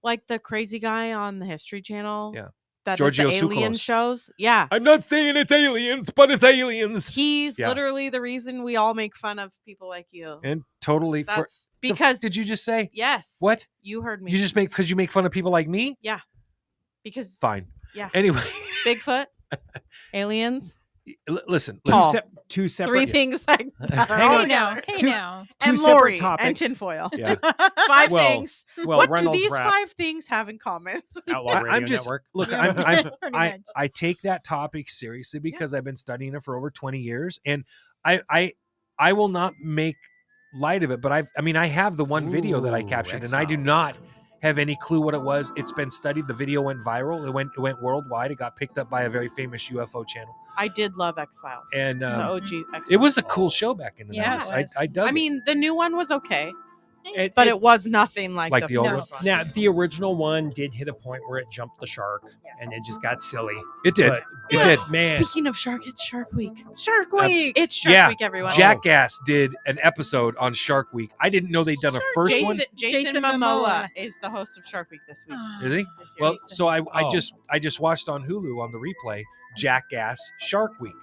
like the crazy guy on the History Channel. Yeah. That does the alien shows. Yeah. I'm not saying it's aliens, but it's aliens. He's literally the reason we all make fun of people like you. And totally. That's because. Did you just say? Yes. What? You heard me. You just because you make fun of people like me? Yeah. Because. Fine. Yeah. Anyway. Bigfoot. Aliens. Listen. Two separate. Three things like that. Hey now. And separate Lori topics. and tinfoil. Yeah. Five things. What Reynolds do these Wrap. 5 things have in common? Outlaw Radio Network. Look, Pretty much. I take that topic seriously because I've been studying it for over 20 years, and I will not make light of it. But I have the one video that I captured, and I do not have any clue what it was. It's been studied. The video went viral. It went worldwide. It got picked up by a very famous UFO channel. I did love X-Files. And the OG X-Files. it was a cool show back in the 90s. it was. I dug it. mean, the new one was okay. But it was nothing like the old first one. Now, the original one did hit a point where it jumped the shark, and it just got silly. It did. It did. Man. Speaking of shark, it's Shark Week. Shark Week. It's Shark Yeah, Week, everyone. Jackass did an episode on Shark Week. I didn't know they'd done a first one. Jason Momoa is the host of Shark Week this week. Is he? Well, so I just watched on Hulu on the replay Jackass Shark Week.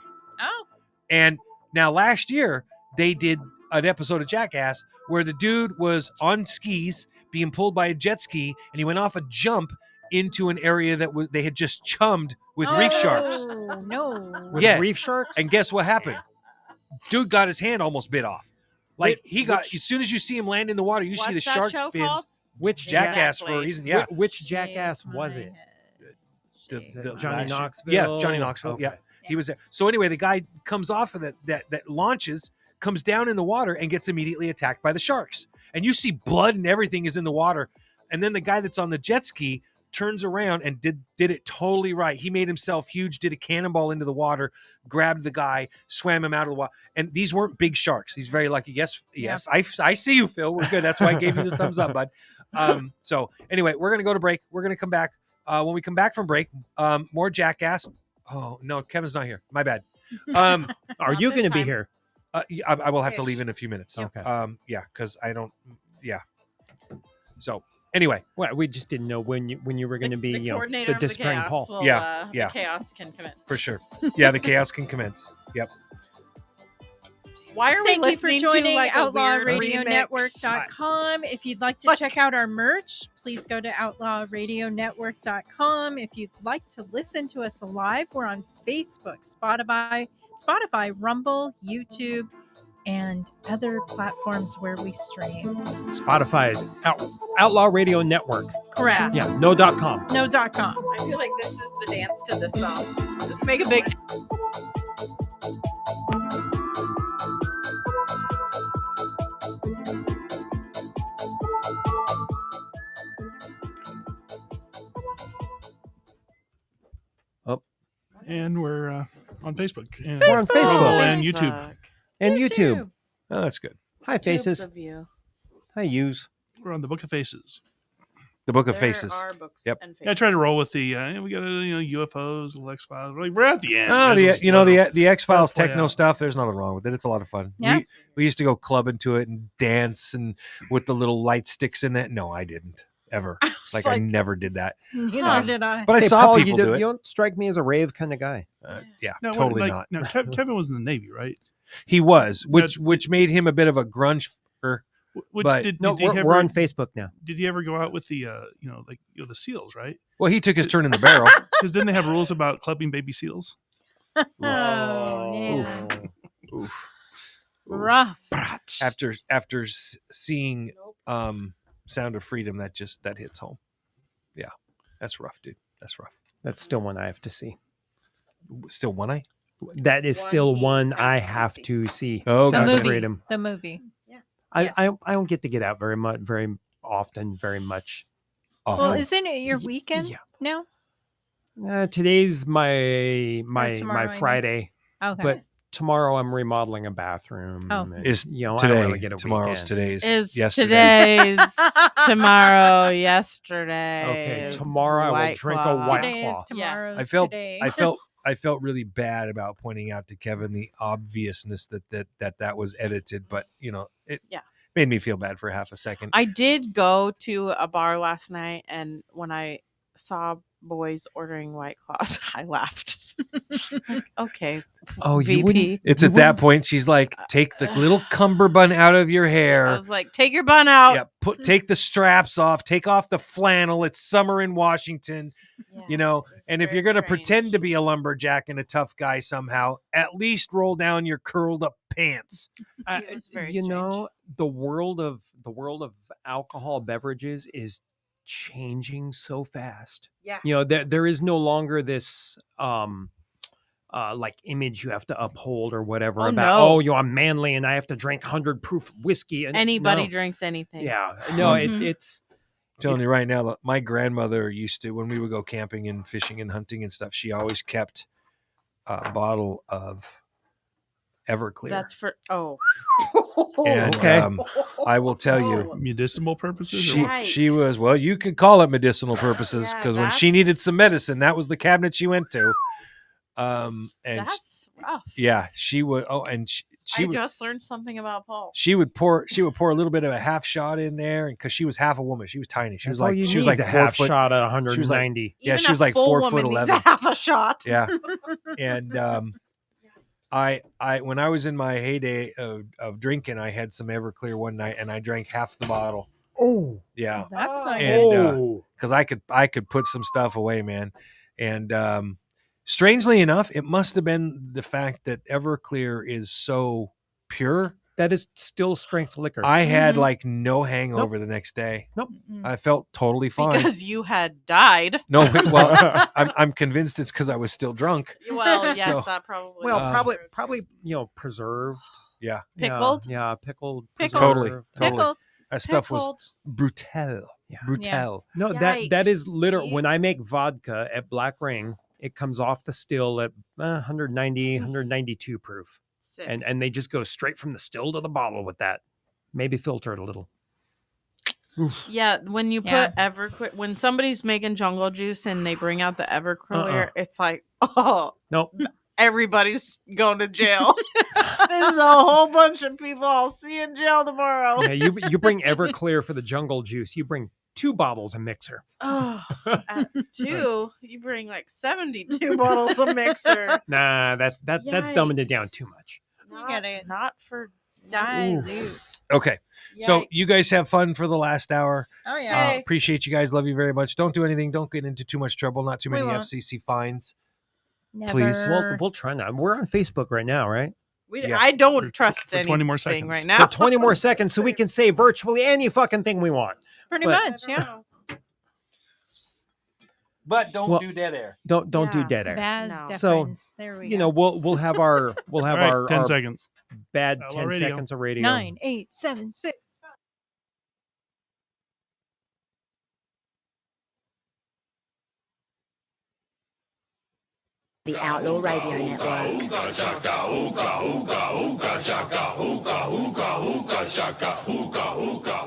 Oh. And now last year they did an episode of Jackass where the dude was on skis being pulled by a jet ski, and he went off a jump into an area that they had just chummed with reef sharks. Oh, no. With reef sharks? And guess what happened? Dude got his hand almost bit off. Like as soon as you see him land in the water, you see the shark fins. Called? Which Jackass for a reason? Yeah. Which Jackass was it? Johnny Knoxville. Yeah, Johnny Knoxville. Okay. Yeah, he was there. So anyway, the guy comes off of that launches, comes down in the water, and gets immediately attacked by the sharks. And you see blood and everything is in the water. And then the guy that's on the jet ski turns around and did it totally right. He made himself huge, did a cannonball into the water, grabbed the guy, swam him out of the water. And these weren't big sharks. He's very lucky. Yes, I see you, Phil. We're good. That's why I gave you the thumbs up, bud. So anyway, we're going to go to break. We're going to come back. when we come back from break, more Jackass. Oh no, Kevin's not here. My bad. Are you going to be here? I will have to leave in a few minutes. Okay. Yeah, because I don't. Yeah. So anyway, well, we just didn't know when you were going to be, The you know, coordinator the of the disappearing chaos Paul. will, Yeah. the chaos can commence. For sure. Yeah, the chaos can commence. Yep. Why are we Thank you for listening joining to like a weird OutlawRadioNetwork.com. If you'd like to check out our merch, please go to OutlawRadioNetwork.com. If you'd like to listen to us live, we're on Facebook, Spotify, Rumble, YouTube, and other platforms where we stream. Spotify is Outlaw Radio Network. Correct. Yeah, no.com. No.com. I feel like this is the dance to this song. Just make a big. And we're on Facebook. And We're on Facebook. Rumble and YouTube. And YouTube. Oh, that's good. Hi, Faces. Of you. Hi, Yous. We're on the Book of Faces. The Book of There Faces. are books Yep. and Yeah, I tried to roll with the we got UFOs, the X Files. We're at the end. Oh, the X Files play techno out. stuff. There's nothing wrong with it. It's a lot of fun. Yeah. We used to go clubbing to it and dance and with the little light sticks in it. No, I didn't ever. Like I never did that. Neither did I. But I Say, saw Paul, people do it. You don't strike me as a rave kind of guy. Yeah, No, totally not. No, Kevin was in the Navy, right? He was, which made him a bit of a grunge. Which But- did No, he we're ever, on Facebook now. Did he ever go out with the the seals, right? Well, he took his turn in the barrel. Because didn't they have rules about clubbing baby seals? Oh, yeah. Oof. Rough. After seeing Sound of Freedom, that hits home. Yeah, that's rough, dude. That's rough. That's still one I have to see. Still one eye? That is still one I have to see. Oh, Sounds gotcha. of Freedom. The movie. I don't get to get out very often. Well, isn't it your weekend now? Today's my tomorrow, I mean. Friday. Okay. But tomorrow I'm remodeling a bathroom. Oh. and, Is I don't today? really get a Tomorrow's weekend. today's. Is yesterday. today's tomorrow, yesterday. Okay, tomorrow I will White drink Claw. a White Today is Claw. tomorrow's I felt today. I felt really bad about pointing out to Kevin the obviousness that was edited, but it made me feel bad for half a second. I did go to a bar last night, and when I saw boys ordering White Claws, I laughed. Like, okay. Oh, you VP. wouldn't? It's at that point she's like, take the little cummerbund out of your hair. I was like, take your bun out. Yeah, take the straps off, take off the flannel. It's summer in Washington, and if you're going to pretend to be a lumberjack and a tough guy somehow, at least roll down your curled up pants. It was very the world of alcohol beverages is changing so fast. Yeah. There is no longer this like image you have to uphold or whatever I'm manly and I have to drink 100 proof whiskey. And Anybody no. drinks anything. Yeah. No, Mhm. it's I'm telling you right now, my grandmother used to, when we would go camping and fishing and hunting and stuff, she always kept a bottle of Everclear. That's for And I will tell you, medicinal purposes. She was, well, you could call it medicinal purposes, because when she needed some medicine, that was the cabinet she went to. And that's rough. Yeah, she would. Oh, and she I would, just learned something about Paul. she would pour a little bit of a half shot in there, and because she was half a woman, she was tiny. She was like a 4 half foot. shot at She was like, 190. yeah, Even she was a like full 4 woman foot needs 11. a half a shot. Yeah, and I when I was in my heyday of drinking, I had some Everclear one night, and I drank half the bottle. Oh, yeah, That's nice. and because I could put some stuff away, man. And strangely enough, it must have been the fact that Everclear is so pure. That is still strength liquor. I had like no hangover the next day. Nope. I felt totally fine. Because you had died. No, well, I'm convinced it's because I was still drunk. Well, yes, So, that probably. Probably preserved. Yeah. Pickled? Yeah, pickled. Totally. preserved. Totally. That stuff was Pickled. brutal. Yeah. Brutal. No, that is Yikes. literal. When I make vodka at Black Ring, it comes off the still at 190, 192 proof. Sick. And they just go straight from the still to the bottle with that. Maybe filter it a little. Yeah, when you put Everclear, when somebody's making jungle juice and they bring out the Everclear, it's like, oh, nope, everybody's going to jail. This is a whole bunch of people I'll see in jail tomorrow. Yeah, you bring Everclear for the jungle juice. You bring 2 bottles of mixer. Oh, at 2, you bring like 72 bottles of mixer. Nah, that's dumbing it down too much. Not for dilute. Okay. So Yikes. you guys have fun for the last hour. Oh, yeah. Appreciate you guys. Love you very much. Don't do anything. Don't get into too much trouble. Not too We many won't. FCC fines. Never. Please. We'll try not. We're on Facebook right now, right? I don't trust for 20 anything more seconds. right now. For 20 more seconds, so we can say virtually any fucking thing we want. Pretty But- much, yeah. But don't Well, do dead air. Don't do dead air. Baz So deferens. There we you go. know we'll have our All right, 10 our seconds. bad Outlaw 10 Radio. seconds of radio. 9, 8, 7, 6. The Outlaw Radio Network.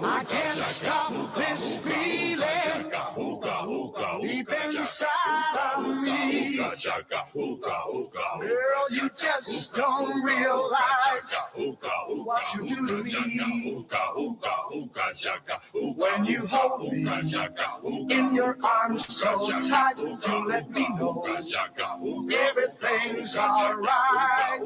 I can't stop this feeling deep inside of me. Girl, you just don't realize what you do to me. When you hold me in your arms so tight, you let me know everything's all right.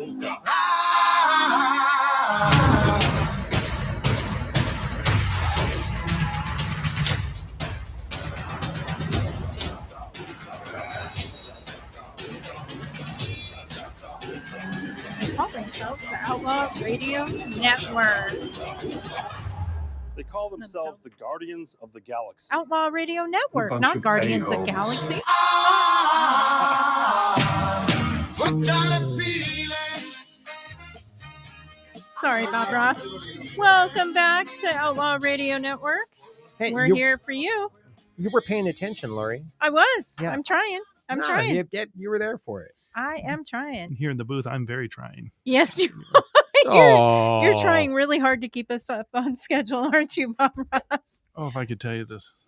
They call themselves the Outlaw Radio Network. They call themselves the Guardians of the Galaxy. Outlaw Radio Network, bunch not of Guardians of a-holes. Galaxy. What kind of feeling? Sorry, Bob Ross. Welcome back to Outlaw Radio Network. Hey, We're you- here for you. You were paying attention, Lori. I was. Yeah. I'm trying. I'm No, trying. You were there for it. I am trying. Here in the booth, I'm very trying. Yes, you you're Aw. trying really hard to keep us up on schedule, aren't you, Bob Ross? Oh, if I could tell you this.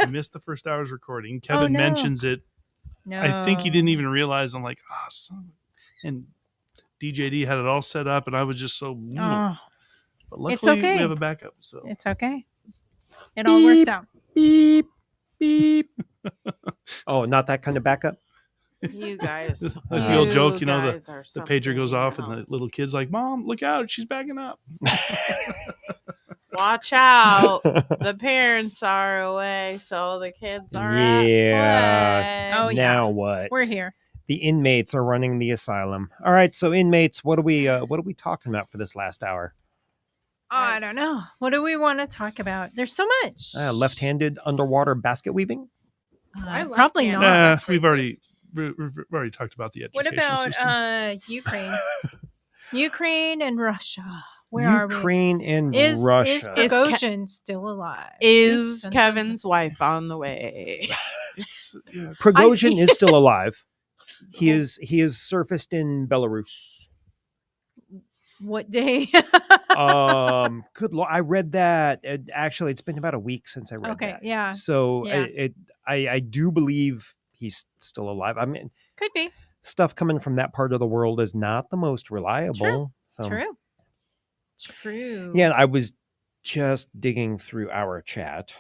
I missed the first hour's recording. Kevin no. mentions it. No. I think he didn't even realize. I'm like, and DJD had it all set up, and I was just so. Oh, But luckily, it's okay. we have a backup. So It's okay. It all works out. Beep, beep. Oh, not that kind of backup? You guys. I feel joke, you know, guys the are pager goes something off, and the little kid's like, "Mom, look out! She's backing up." Watch out. The parents are away, so the kids are at play. Oh, yeah. Now what? We're here. The inmates are running the asylum. All right, so inmates, what are we talking about for this last hour? I don't know. What do we want to talk about? There's so much. Left-handed underwater basket weaving? Probably not. We've already talked about the education What about system. Ukraine? Ukraine and Russia. Where are we? Ukraine and Is Russia. Prigozhin still alive? Is Kevin's wife on the way? Prigozhin is still alive. He is surfaced in Belarus. What day? Good Lord, I read that. Actually, it's been about a week since I read Okay, that. yeah. So Yeah. I do believe he's still alive. I mean, Could be. stuff coming from that part of the world is not the most reliable. So, True. Yeah, I was just digging through our chat,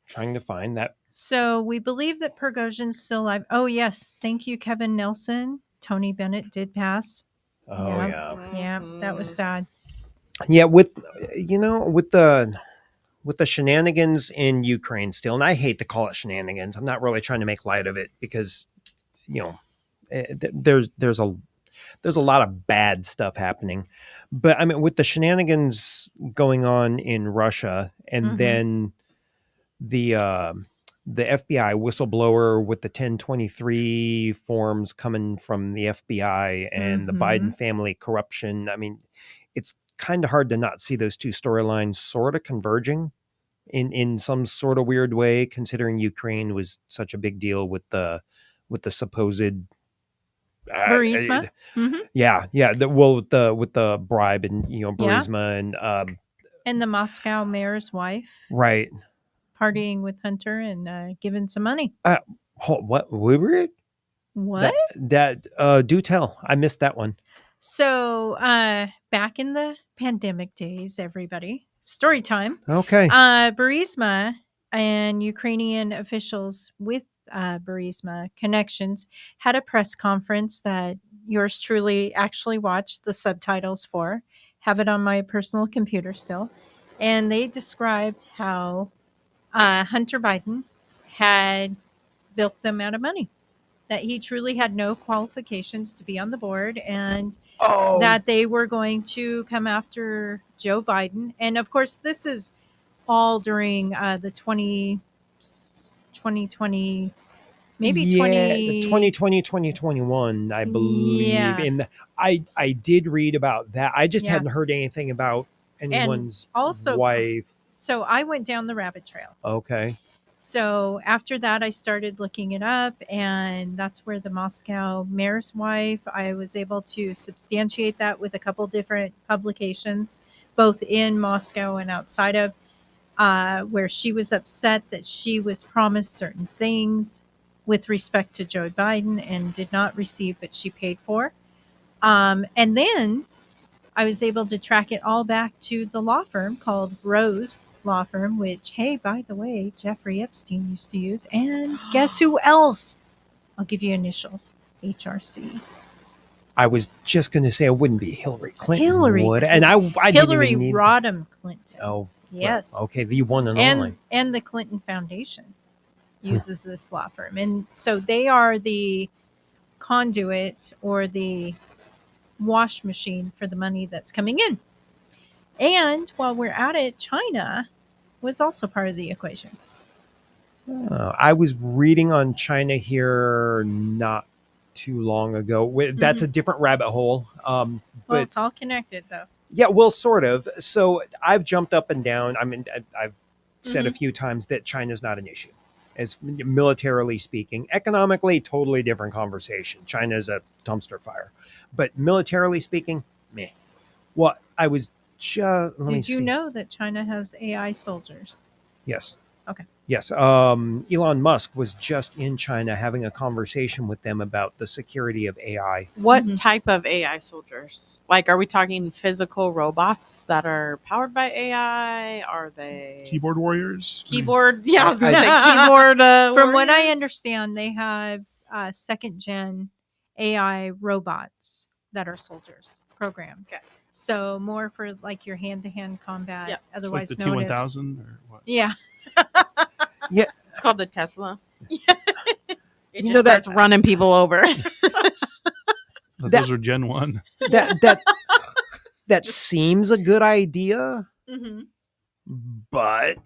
trying to find that. So we believe that Prigozhin's still alive. Oh, yes. Thank you, Kevin Nelson. Tony Bennett did pass. Oh, yeah. Yeah, that was sad. Yeah, with the shenanigans in Ukraine still, and I hate to call it shenanigans. I'm not really trying to make light of it because, there's a lot of bad stuff happening. But I mean, with the shenanigans going on in Russia, and then the FBI whistleblower with the 1023 forms coming from the FBI and the Biden family corruption. I mean, it's kind of hard to not see those two storylines sort of converging in some sort of weird way, considering Ukraine was such a big deal with the supposed Burisma? Yeah. With the bribe and Burisma and And the Moscow mayor's wife. right. partying with Hunter and giving some money. What? We were What? Do tell. I missed that one. So back in the pandemic days, everybody, story time. Okay. Burisma and Ukrainian officials with Burisma connections had a press conference that yours truly actually watched the subtitles for. Have it on my personal computer still. And they described how Hunter Biden had built them out of money. That he truly had no qualifications to be on the board, and that they were going to come after Joe Biden. And of course, this is all during the 2020, maybe 2020, 2021, I believe. Yeah. And I did read about that. I just Yeah. hadn't heard anything about anyone's wife. So I went down the rabbit trail. Okay. So after that, I started looking it up, and that's where the Moscow mayor's wife, I was able to substantiate that with a couple different publications, both in Moscow and outside of, where she was upset that she was promised certain things with respect to Joe Biden and did not receive, but she paid for. And then I was able to track it all back to the law firm called Rose Law Firm, which, hey, by the way, Jeffrey Epstein used to use. And guess who else? I'll give you initials. HRC. I was just going to say it wouldn't be Hillary Clinton. Hillary. Would. And I Hillary didn't even need... Rodham Clinton. Oh. Yes. Well, okay, the one and only. And the Clinton Foundation uses this law firm. And so they are the conduit or the wash machine for the money that's coming in. And while we're at it, China was also part of the equation. I was reading on China here not too long ago. That's a different rabbit hole. Well, it's all connected, though. Yeah, well, sort of. So I've jumped up and down. I mean, I've said a few times that China's not an issue, as militarily speaking. Economically, totally different conversation. China's a dumpster fire. But militarily speaking, meh. Well, I was just... Did you know that China has AI soldiers? Yes. Okay. Yes. Elon Musk was just in China having a conversation with them about the security of AI. What type of AI soldiers? Like, are we talking physical robots that are powered by AI? Are they keyboard warriors? Keyboard? Yeah, I was going to say keyboard From what I warriors? understand, they have second-gen AI robots that are soldiers programmed. Okay. So more for like your hand-to-hand combat, Yep. otherwise like the known as... T-1000 or what? Yeah. Yeah. It's called the Tesla. It You just know that- starts running people over. But those are Gen 1. That seems a good idea, but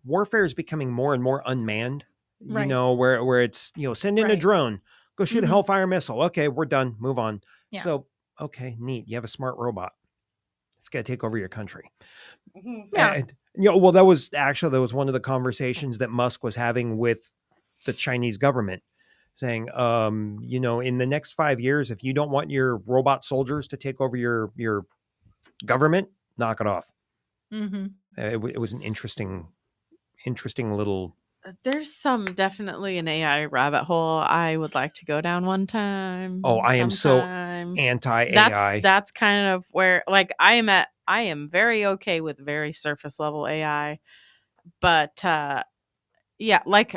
warfare is becoming more and more unmanned. You Right. know, where it's, send in a Right. drone, go shoot a Hellfire missile. Okay, we're done. Move on. Yeah. So, okay, neat. You have a smart robot. It's got to take over your country. Yeah. And, well, that was one of the conversations that Musk was having with the Chinese government, saying, in the next 5 years, if you don't want your robot soldiers to take over your government, knock it off. It was an interesting little. There's definitely an AI rabbit hole I would like to go down one time. Oh, I am so sometime. anti-AI. That's kind of where, like, I am very okay with very surface level AI, but yeah, like,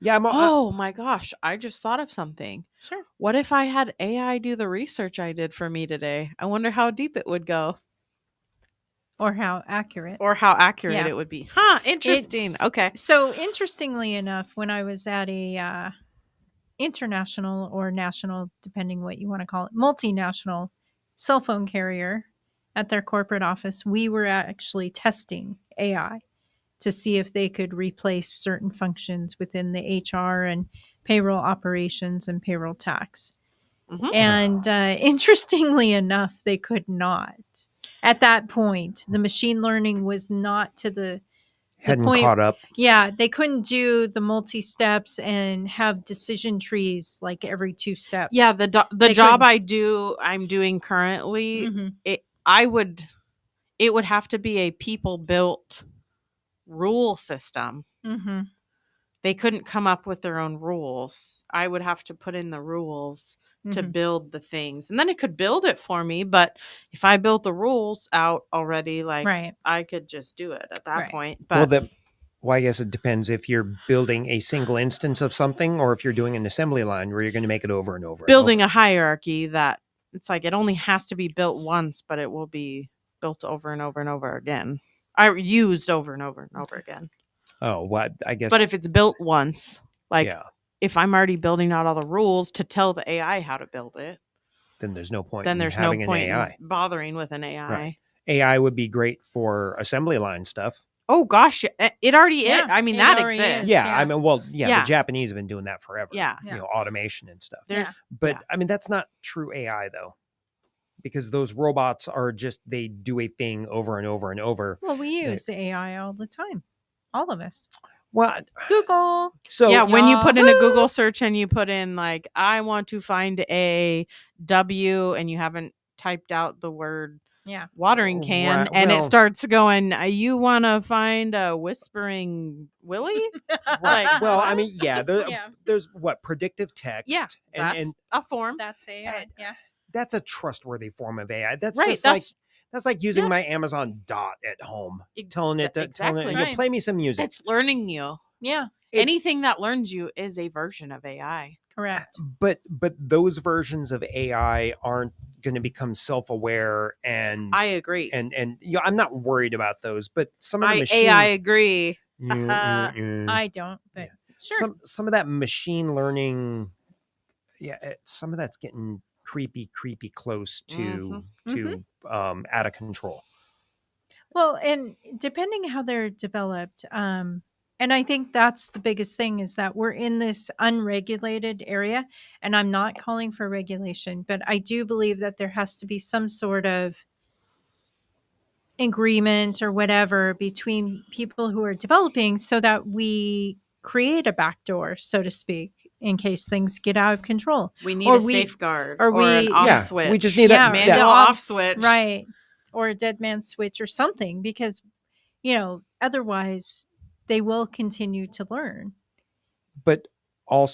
yeah. Oh my gosh, I just thought of something. Sure. What if I had AI do the research I did for me today? I wonder how deep it would go. Or how accurate. It would be. Huh, interesting. Okay. So interestingly enough, when I was at a international or national, depending what you want to call it, multinational cell phone carrier at their corporate office, we were actually testing AI to see if they could replace certain functions within the HR and payroll operations and payroll tax. And interestingly enough, they could not. At that point, the machine learning was not to the Hadn't point. caught up. Yeah, they couldn't do the multi-steps and have decision trees like every 2 steps. Yeah, the job I'm doing currently, it would have to be a people built rule system. Mm-hmm. They couldn't come up with their own rules. I would have to put in the rules to Mhm. build the things. And then it could build it for me, but if I built the rules out already, like Right. I could just do it at that Right. point. Well, But I guess it depends if you're building a single instance of something or if you're doing an assembly line where you're going to make it over and over. building and a hierarchy that it's like it only has to be built once, but it will be built over and over and over again. I used over and over and over again. over. Oh, what? I guess. But if it's built once, like yeah, if I'm already building out all the rules to tell the AI how to build it, then there's no point. then in there's no having point an in AI. bothering with an AI. Right. AI would be great for assembly line stuff. Oh gosh, it already is. Yeah, I mean, it that already exists. is. Yeah, Yeah. I mean, well, yeah, Yeah. the Japanese have been doing that forever. Yeah. You know, automation and stuff. There's, But yeah. I mean, that's not true AI though, because those robots are just they do a thing over and over and over. Well, we use AI all the time. All of us. Well, Google. so yeah, when you put in a Yahoo! Google search and you put in like I want to find a W and you haven't typed out the word Yeah. watering can Right, and well- it starts going, you want to find a whispering Willie? Like, well, I what? mean, yeah, there's what predictive text. Yeah, and, that's and a form. That's AI. Yeah. that's a trustworthy form of AI. That's Right, just that's- like using yeah. my Amazon Dot at home, Ex- telling it exactly. you know, Right. play me some music. It's learning you. Yeah. Anything that learns you is a version of AI. Correct. But those versions of AI aren't going to become self-aware and I agree. and you know, I'm not worried about those. But some of the machine I agree. I don't, but sure. some of that machine learning, some of that's getting creepy close to out of control. Well, and depending how they're developed, and I think that's the biggest thing is that we're in this unregulated area, and I'm not calling for regulation, but I do believe that there has to be some sort of agreement or whatever between people who are developing so that we create a backdoor, so to speak, in case things get out of control. We need Or a safeguard or or an we- off Yeah, switch. we just need that- manual that- off switch. Right. Or a dead man switch or something, because, otherwise they will continue to learn. But all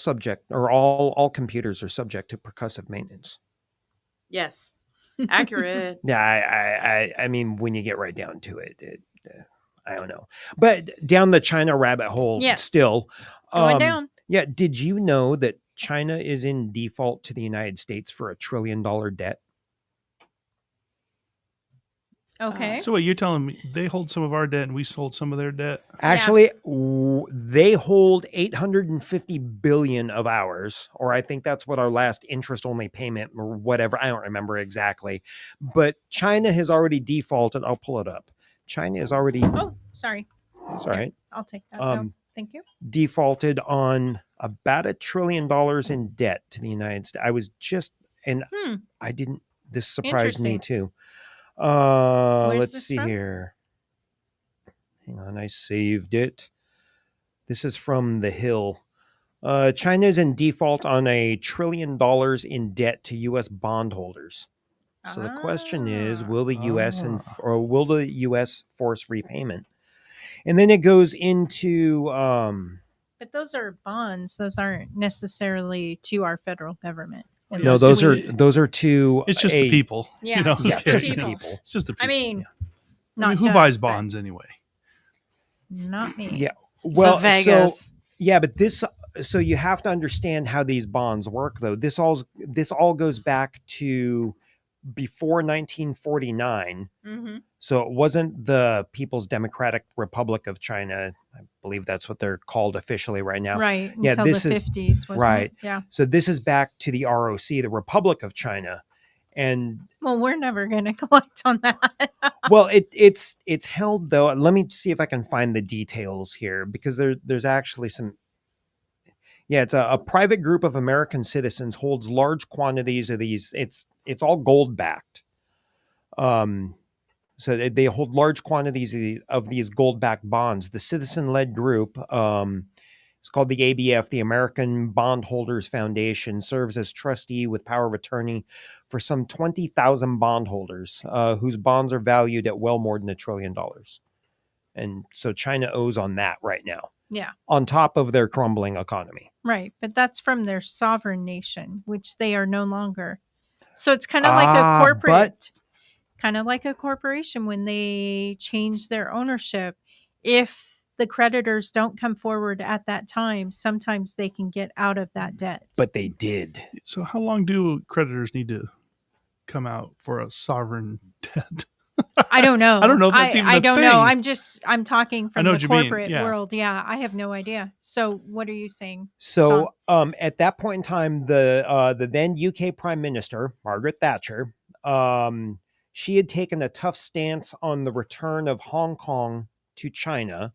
computers are subject to percussive maintenance. Yes. Accurate. Yeah, I mean, when you get right down to it, I don't know. But down the China rabbit hole, Yes. still Going down. Yeah, did you know that China is in default to the United States for $1 trillion debt? Okay. So what you're telling me? They hold some of our debt, and we sold some of their debt. Actually, they hold 850 billion of ours, or I think that's what our last interest-only payment or whatever. I don't remember exactly, but China has already defaulted. I'll pull it up. China is already. Oh, sorry. It's all right. I'll take that. No, thank you. Defaulted on about $1 trillion in debt to the United States. I was just, and I didn't. This surprised me Interesting. too. Let's this see from? here. Hang on, I saved it. This is from The Hill. China is in default on $1 trillion in debt to U.S. bondholders. So the question is, will the U.S. or will the U.S. force repayment? And then it goes into. But those are bonds. Those aren't necessarily to our federal government. No, Unless those are to. It's just the people. Yeah, you know? it's just the just the people. people. It's just the people. I mean, I mean, not who buys just, but bonds anyway? Not me. Yeah. Well, Vegas. so yeah, but so you have to understand how these bonds work, though. This all goes back to before 1949. Mm-hmm. So it wasn't the People's Democratic Republic of China. I believe that's what they're called officially right now. Right. Yeah, Until this the is 50s, wasn't right. it? Yeah. So this is back to the ROC, the Republic of China, and Well, we're never going to collect on that. well, it's held though. Let me see if I can find the details here because there's actually some. Yeah, it's a private group of American citizens holds large quantities of these. It's all gold backed. So they hold large quantities of these gold backed bonds. The citizen led group, it's called the ABF, the American Bondholders Foundation, serves as trustee with power of attorney for some 20,000 bondholders whose bonds are valued at well more than $1 trillion. And so China owes on that right now, Yeah. on top of their crumbling economy. Right. But that's from their sovereign nation, which they are no longer. So it's kind of like a corporate, kind of like a corporation when they change their ownership. If the creditors don't come forward at that time, sometimes they can get out of that debt. But they did. So how long do creditors need to come out for a sovereign debt? I don't know. I don't know if that's even I a don't thing. know. I'm talking I from know the what you mean, corporate yeah. world. Yeah, I have no idea. So what are you saying? So at that point in time, the then UK Prime Minister, Margaret Thatcher, she had taken a tough stance on the return of Hong Kong to China.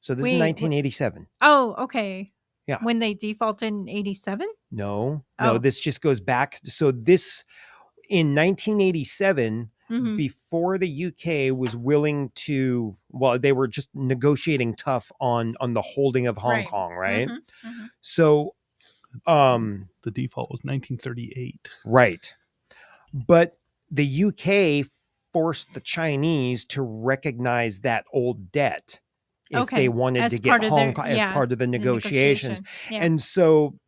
So this is 1987. Oh, okay. Yeah. When they defaulted in 87? No, Oh. this just goes back. So this in 1987, Mhm. before the UK was willing to, well, they were just negotiating tough on the holding of Hong Right. Kong, right? Mhm, mhm. So, The default was 1938. right. But the UK forced the Chinese to recognize that old debt if Okay, they wanted as to get part of Hong their- Kong as yeah, part of the the negotiations. negotiation, yeah. And so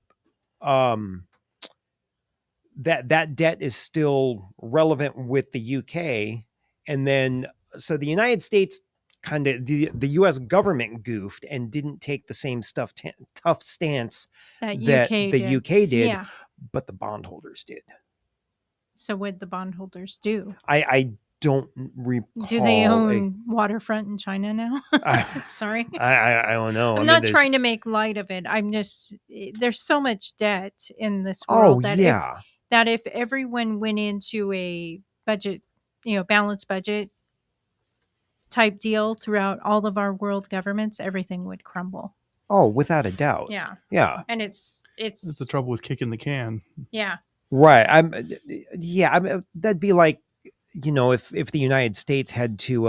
that debt is still relevant with the UK. And then so the United States kind of the US government goofed and didn't take the same tough stance That that UK the did. UK did, Yeah. but the bondholders did. So what did the bondholders do? I don't recall. Do they own waterfront in China now? Sorry. I don't know. I'm not trying to make light of it. I'm just there's so much debt in this world that if everyone went into a budget, balanced budget type deal throughout all of our world governments, everything would crumble. Oh, without a doubt. Yeah. Yeah. And it's That's the trouble with kicking the can. Yeah. Right. That'd be like, if the United States had to,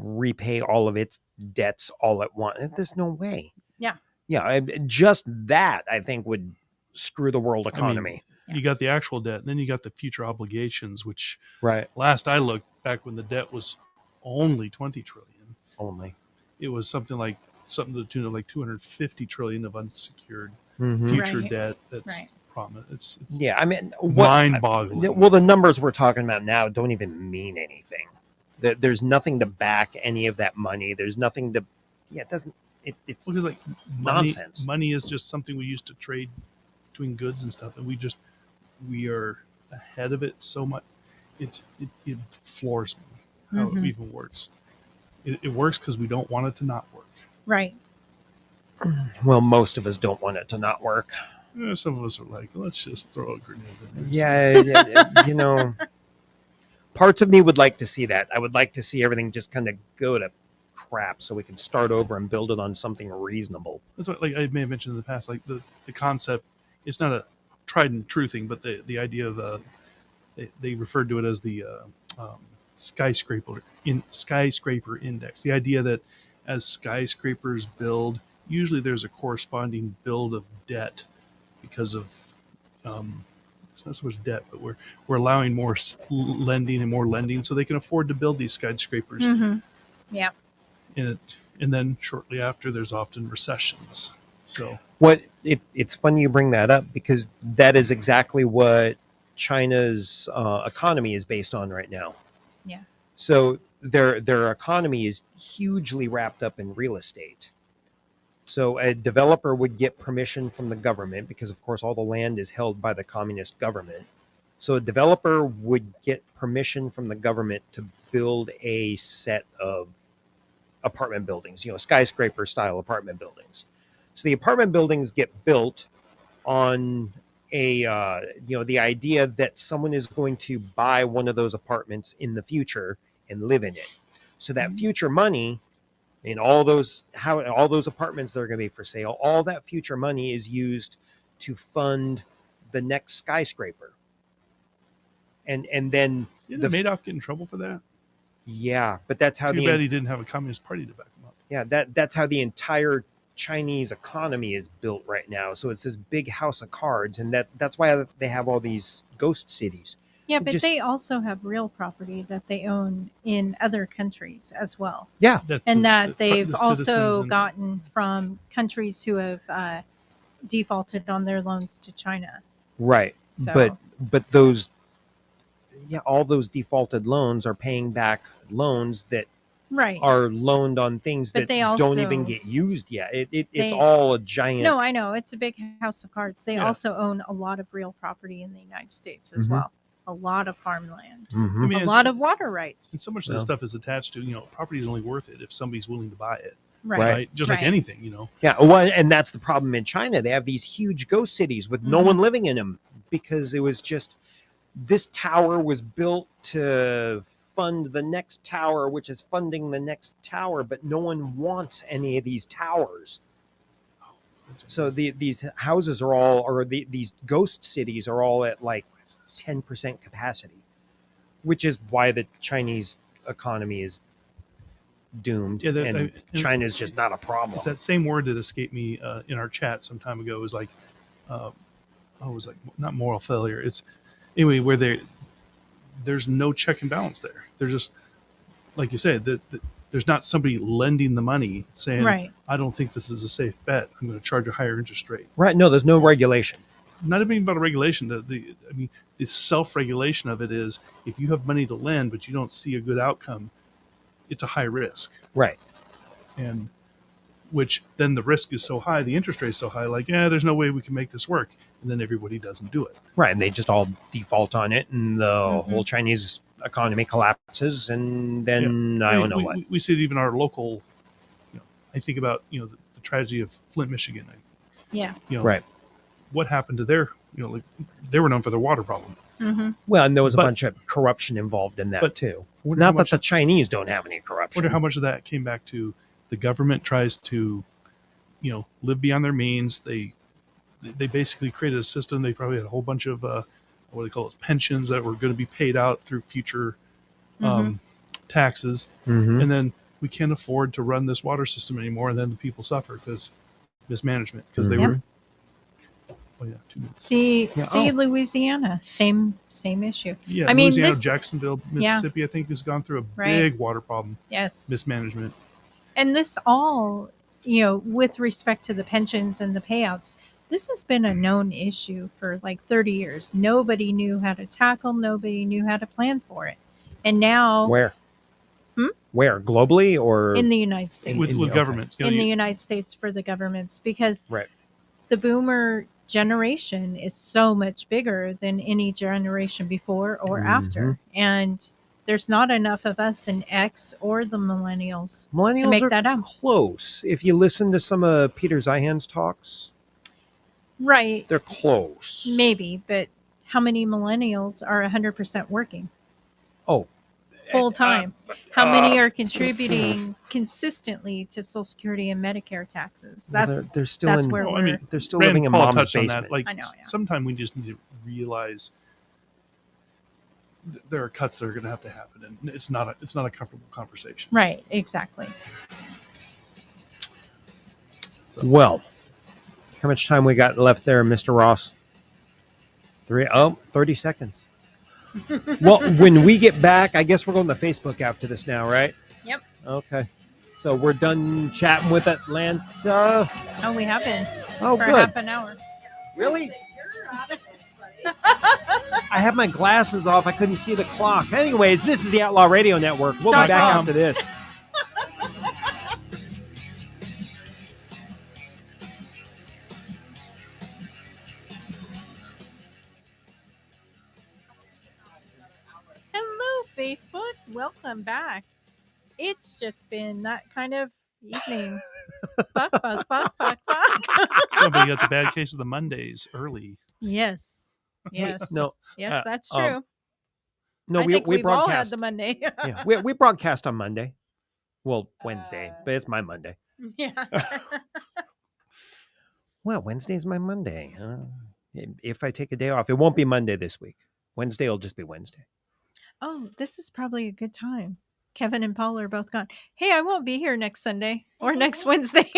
repay all of its debts all at once. There's no way. Yeah. Yeah. Just that, I think, would screw the world economy. You got the actual debt, and then you got the future obligations, which right. Last I looked, back when the debt was only 20 trillion. Only. It was something to the tune of like 250 trillion of unsecured Mhm. future Right. debt. That's Right. prominent. It's Yeah. I mean, mind-boggling. Well, the numbers we're talking about now don't even mean anything. There's nothing to back any of that money. There's nothing to, it doesn't, it's because like nonsense. Money is just something we used to trade between goods and stuff, and we are ahead of it so much. It floors me how Mhm. it even works. It works because we don't want it to not work. Right. Well, most of us don't want it to not work. Some of us are like, let's just throw a grenade in there. Yeah, parts of me would like to see that. I would like to see everything just kind of go to crap so we can start over and build it on something reasonable. That's what, like I may have mentioned in the past, like the concept, it's not a tried and true thing, but the idea of they referred to it as the skyscraper index. The idea that as skyscrapers build, usually there's a corresponding build of debt because of it's not so much debt, but we're allowing more lending so they can afford to build these skyscrapers. Mhm. Yeah. And then shortly after, there's often recessions. So It's funny you bring that up because that is exactly what China's economy is based on right now. Yeah. So their economy is hugely wrapped up in real estate. So a developer would get permission from the government because, of course, all the land is held by the communist government. So a developer would get permission from the government to build a set of apartment buildings, skyscraper style apartment buildings. So the apartment buildings get built on the idea that someone is going to buy one of those apartments in the future and live in it. So that future money and all those apartments that are going to be for sale, all that future money is used to fund the next skyscraper. And then didn't Madoff get in trouble for that? Yeah, but that's how Too bad he didn't have a Communist Party to back him up. Yeah, that's how the entire Chinese economy is built right now. So it's this big house of cards, and that's why they have all these ghost cities. Yeah, but Just- they also have real property that they own in other countries as well. Yeah. And that they've the also citizens and- gotten from countries who have defaulted on their loans to China. Right. So- But those, all those defaulted loans are paying back loans that Right. are loaned on things But that they don't even also- get used yet. It's They- all a giant. No, I know. It's a big house of cards. They Yeah. also own a lot of real property in the United States as Mhm. well. A lot of farmland. Mhm. I mean, A it's- lot of water rights. And so much of Yeah. this stuff is attached to, property is only worth it if somebody's willing to buy it. Right. Just like Right. anything, Yeah, well, and that's the problem in China. They have these huge ghost cities with no Mhm. one living in them because it was just this tower was built to fund the next tower, which is funding the next tower, but no one wants any of these towers. So these houses are all, or these ghost cities are all at like 10% capacity, which is why the Chinese economy is doomed, Yeah, and China's just not a problem. It's that same word that escaped me in our chat some time ago. It was like, it was like not moral failure. It's anyway where there's no check and balance there. They're just like you said that there's not somebody lending the money saying, Right. I don't think this is a safe bet. I'm going to charge a higher interest rate. Right? No, there's no regulation. Not even about a regulation. The self-regulation of it is if you have money to lend but you don't see a good outcome, it's a high risk. Right. And which then the risk is so high, the interest rate is so high, like, there's no way we can make this work. And then everybody doesn't do it. Right, and they just all default on it, and the Mm-hmm. whole Chinese economy collapses, and then I don't know what. We see it even our local, I think about, the tragedy of Flint, Michigan. Yeah. Right. What happened to their, like they were known for their water problem. Mm-hmm. Well, and there was a But- bunch of corruption involved in that but too. wonder how Not that much- the Chinese don't have any corruption. Wonder how much of that came back to the government tries to, live beyond their means. They basically created a system. They probably had a whole bunch of what do they call it, pensions that were going to be paid out through future taxes, Mhm. and then we can't afford to run this water system anymore, and then the people suffer because mismanagement because they Mhm. were. Oh yeah, 2 minutes. See, Yeah. Louisiana, same issue. Yeah, I mean, Louisiana, this, Jacksonville, Yeah. Mississippi, I think has gone through a Right. big water problem, yes, mismanagement. and this all, with respect to the pensions and the payouts, this has been a known issue for like 30 years. Nobody knew how to tackle. Nobody knew how to plan for it, and now Where? Hmm? Where? Globally or in the United States, With okay. government, in the United States for the governments, because Right. the boomer generation is so much bigger than any generation before or after, and there's not enough of us in X or the millennials, Millennials to make are that up. close. If you listen to some of Peter Zeihan's talks, Right, they're close. maybe, but how many millennials are 100% working Oh, full time? How many are contributing consistently to Social Security and Medicare taxes? Well, That's they're still that's in- where Oh, we're. I mean, they're still Rand living in Paul mom's touched on basement. that. Like, I know, yeah. sometimes we just need to realize there are cuts that are going to happen, and it's not a comfortable conversation. Right, exactly. Well, how much time we got left there, Mr. Ross? 30 seconds. Well, when we get back, I guess we're going to Facebook after this now, right? Yep. Okay. So we're done chatting with Atlanta. Oh, we have been Oh, for good. half an hour. Really? I have my glasses off. I couldn't see the clock. Anyways, this is the Outlaw Radio Network. We'll be back .com. after this. Hello, Facebook. Welcome back. It's just been that kind of evening. Fuck. Somebody got the bad case of the Mondays early. Yes. Yes. No, Yes, that's true. No, I we think we've all had broadcast. the Monday. Yeah, we broadcast on Monday. Well, Wednesday, but it's my Monday. Yeah. Well, Wednesday's my Monday. If I take a day off, it won't be Monday this week. Wednesday will just be Wednesday. Oh, this is probably a good time. Kevin and Paul are both gone. Hey, I won't be here next Sunday or next Wednesday.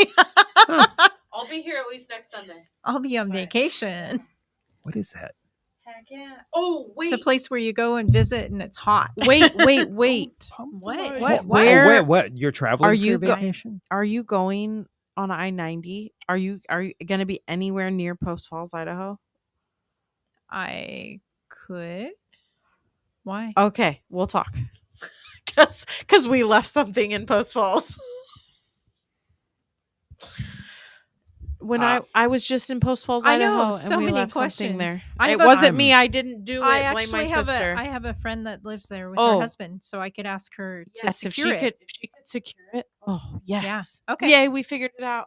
I'll be here at least next Sunday. I'll be on vacation. What is that? Heck yeah. Oh, wait. It's a place where you go and visit, and it's hot. Wait. What? What? You're traveling Are for you vacation? Are you going on I-90? Are you going to be anywhere near Post Falls, Idaho? I could. Why? Okay, we'll talk. Because we left something in Post Falls. When I was just in Post Falls, I Idaho, know, so and we many left questions. something there. I It have a- wasn't me. I didn't do it. I Blame my actually have sister. I have a friend that lives there with Oh. her husband, so I could ask her to Yes, if secure she it. could secure it. Oh, yes. Yeah. Okay. Yay, we figured it out.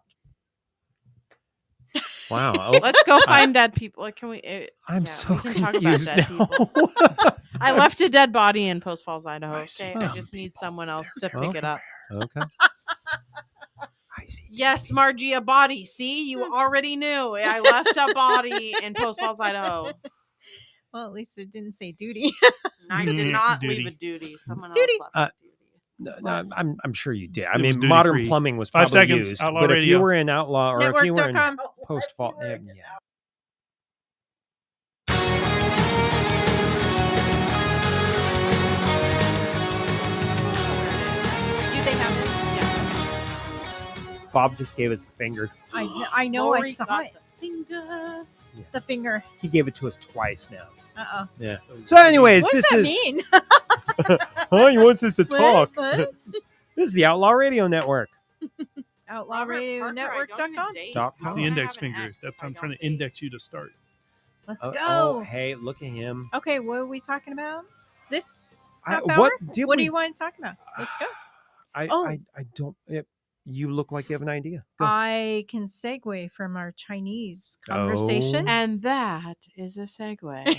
Wow. Let's go find dead people. Like, can we? I'm yeah, so we can talk about confused dead now. people. I left a dead body in Post Falls, Idaho. Okay, I some just need someone else to pick it up. Okay. Yes, Margie, a body. See, you already knew. I left a body in Post Falls, Idaho. Well, at least it didn't say duty. I did not leave a duty. Someone Duty. else left. No, I'm sure you did. I It was mean, modern duty-free. plumbing was 5 probably seconds, used, Outlaw but if you Radio. were in Outlaw or if you were in Network.com. Post Fall, yeah. Do they have it? Bob just gave us the finger. I know. I Lori saw got it. the finger. The finger. He gave it to us twice now. Uh-oh. Yeah. So, anyways, What does this that is. mean? Oh, he wants us to What? talk. What? This is the Outlaw Radio Network. Outlaw Radio Network.com. It's the index finger. That's I'm trying to index you to start. Let's Oh, go. oh, hey, look at him. Okay, what are we talking about? This I- half what hour? did What do we- you want to talk about? Let's go. I don't. You look like you have an idea. Go. I can segue from our Chinese conversation. And that is a segue.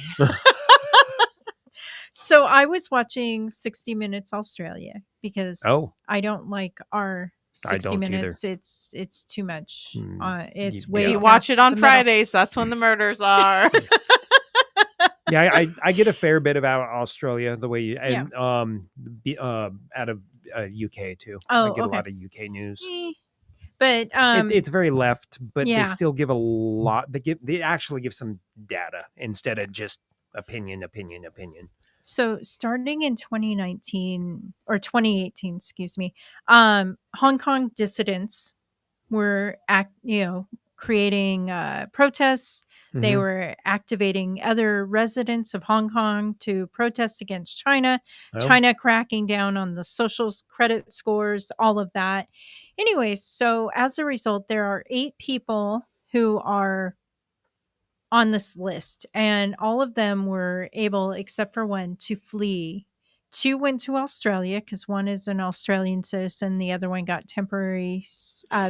So I was watching 60 Minutes Australia because I don't like our 60 don't either. minutes. It's too much. It's You- way. yeah. You watch it on past the middle. Fridays. That's when the murders are. Yeah, I get a fair bit about Australia the way you and out of UK too. I Oh, get okay. a lot of UK news. But It's very left, but yeah. they still give a lot. They actually give some data instead of just opinion. So starting in 2019 or 2018, excuse me, Hong Kong dissidents were creating protests. They Mhm. were activating other residents of Hong Kong to protest against China, Oh. China cracking down on the social credit scores, all of that. Anyways, so as a result, there are 8 people who are on this list, and all of them were able, except for one, to flee. 2 went to Australia because one is an Australian citizen, the other one got temporary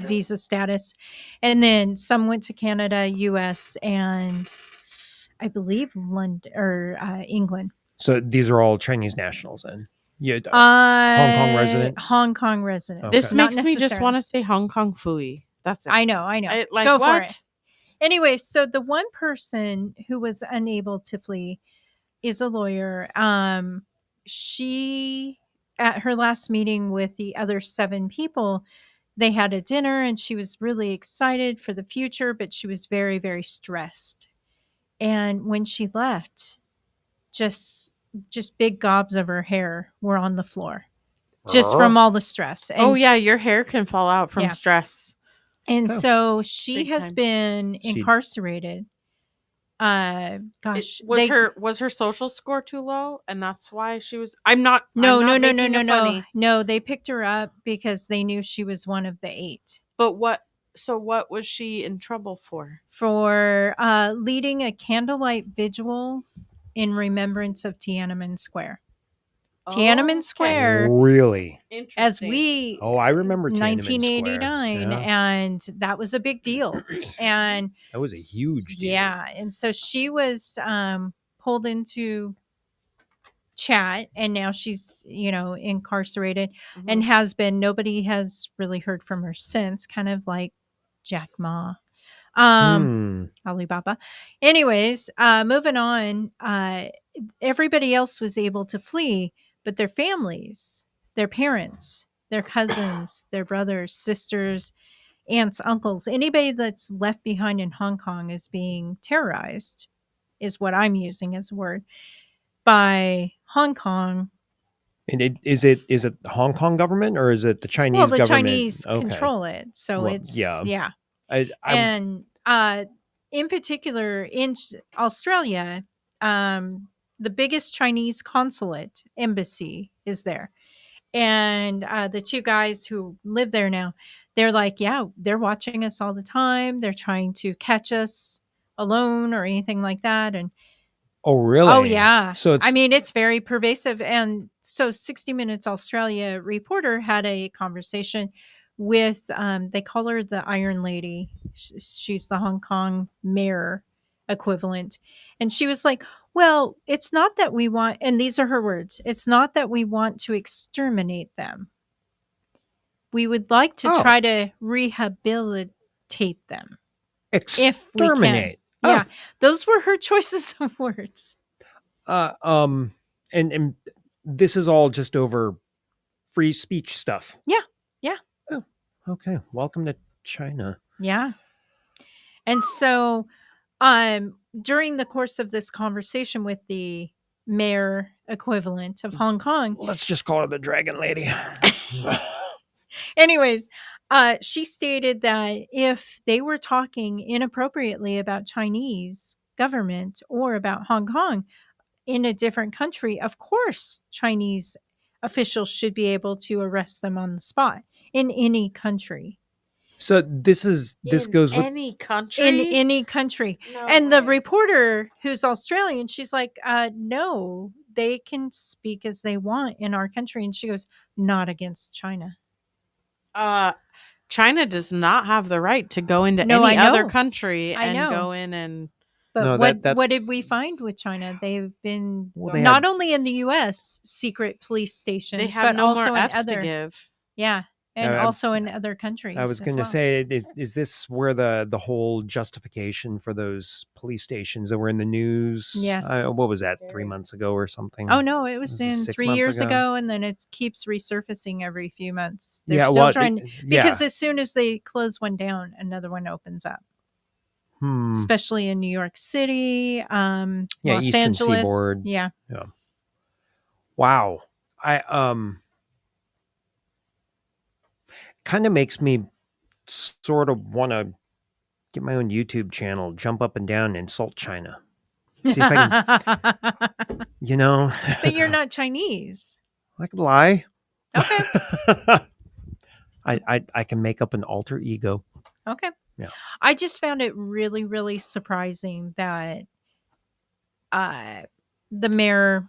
visa status, and then some went to Canada, US, and I believe London or England. So these are all Chinese nationals, then. Yeah, Hong Kong residents. Hong Kong residents. Okay. This Not makes me just necessarily. want to say Hong Kong Fooey. That's it. I know. Like, Go for what? it. Anyway, so the one person who was unable to flee is a lawyer. She, at her last meeting with the other 7 people, they had a dinner and she was really excited for the future, but she was very, very stressed. And when she left, just big gobs of her hair were on the floor, just from all the stress. And Oh yeah, your hair can fall out from Yeah. stress. And Oh. so she Big has time. been She- incarcerated. Gosh, Was her social score too low, and that's why she was? I'm not. No, I'm not no, making it funny. no. They picked her up because they knew she was one of the 8 But what? So what was she in trouble for? for leading a candlelight vigil in remembrance of Tiananmen Square. Tiananmen Square, Really? as we Oh, I remember Tiananmen Square. 1989, Yeah. and that was a big deal. And That was a huge deal. yeah, and so she was pulled into chat, and now she's incarcerated and has been. Nobody has really heard from her since, kind of like Jack Ma, Alibaba. Anyways, moving on, everybody else was able to flee, but their families, their parents, their cousins, their brothers, sisters, aunts, uncles, anybody that's left behind in Hong Kong is being terrorized. is what I'm using as a word, by Hong Kong. And is it Hong Kong government or is it the Chinese Well, the government? Chinese Okay. control it, so Well, it's yeah. And in particular, in Australia, the biggest Chinese consulate embassy is there, and the two guys who live there now, they're like, yeah, they're watching us all the time. They're trying to catch us alone or anything like that, and Oh, really? oh yeah. So it's I mean, it's very pervasive. And so 60 Minutes Australia reporter had a conversation with, they call her the Iron Lady. She's the Hong Kong mayor equivalent. And she was like, well, it's not that we want, and these are her words, it's not that we want to exterminate them. We would like to try to rehabilitate them. If we can. exterminate. Yeah. Those were her choices of words. And this is all just over free speech stuff. Yeah. Yeah. Oh, okay. Welcome to China. Yeah. And so during the course of this conversation with the mayor equivalent of Hong Kong, Let's just call her the Dragon Lady. anyways, she stated that if they were talking inappropriately about Chinese government or about Hong Kong in a different country, of course, Chinese officials should be able to arrest them on the spot in any country. So this goes with any country. In any country. No and the way. reporter who's Australian, she's like, no, they can speak as they want in our country. And she goes, not against China. China does not have the right to go into No, any I other know. country I and know. go in and. But No, what did we find with China? They've been Well, they not had- only in the U.S. secret police stations, They have but no also more in Fs to other, give. yeah, and I- also in other countries. I was as going to well. say, is this where the whole justification for those police stations that were in the news? Yes. What was that? 3 months ago or something? Oh no, it was in 6 3 months years ago, and then it keeps resurfacing every few months. They're Yeah, still well, trying yeah. because as soon as they close one down, another one opens up. Especially in New York City, Los Eastern Angeles. Seaboard. Yeah. Yeah. Wow. I kind of makes me sort of want to get my own YouTube channel, jump up and down, and insult China. See if I can, you know. But you're not Chinese. I could lie. Okay. I can make up an alter ego. Okay. Yeah. I just found it really, really surprising that the mayor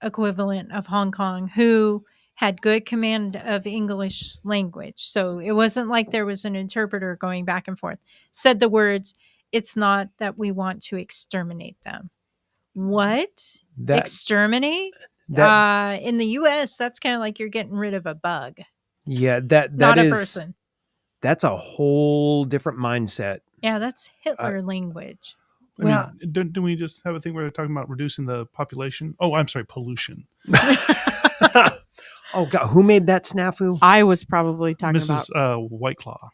equivalent of Hong Kong, who had good command of English language, so it wasn't like there was an interpreter going back and forth, said the words, it's not that we want to exterminate them. What? Exterminate? In the U.S., that's kind of like you're getting rid of a bug. Yeah, that not is a person. That's a whole different mindset. Yeah, that's Hitler language. I mean, don't we just have a thing where they're talking about reducing the population? Oh, I'm sorry, pollution. Oh God, who made that snafu? I was probably talking Mrs. about White Claw.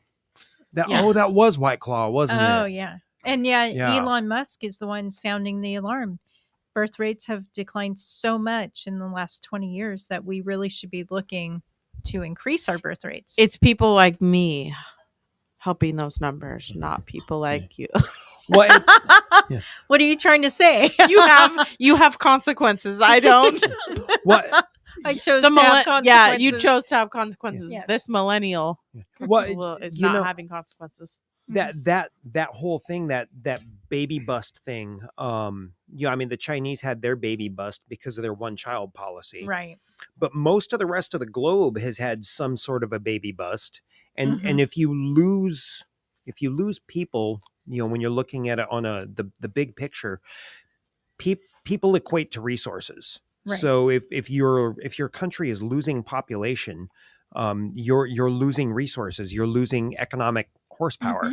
That Yeah. that was White Claw, wasn't it? Oh, yeah. And yeah, Yeah. Elon Musk is the one sounding the alarm. Birth rates have declined so much in the last 20 years that we really should be looking to increase our birth rates. It's people like me helping those numbers, not people like you. What? What are you trying to say? You have consequences. I don't. What? I chose The to have millen- yeah, you consequences. chose to have consequences. Yes. This millennial is you not know, having consequences. that whole thing, that baby bust thing. I mean, the Chinese had their baby bust because of their one child policy, Right. but most of the rest of the globe has had some sort of a baby bust, and Mhm. and if you lose people, when you're looking at it on the big picture, people equate to resources. Right. So if your country is losing population, you're losing resources, you're losing economic horsepower.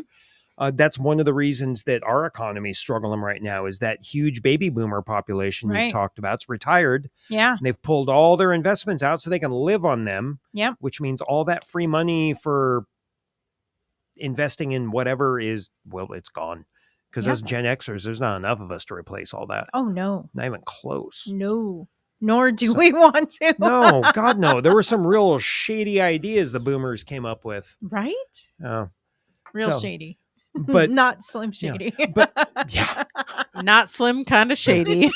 Mhm. That's one of the reasons that our economy is struggling right now, is that huge baby boomer population Right. you've talked about. It's retired. Yeah. And they've pulled all their investments out so they can live on them. Yep. Which means all that free money for investing in whatever it's gone. Because Yep. as Gen Xers, there's not enough of us to replace all that. Oh, no. Not even close. No. Nor do we want to. No, God, no. There were some real shady ideas the boomers came up with. Right? Real So, shady. but Not Slim Shady. but yeah, Not slim, kind of shady.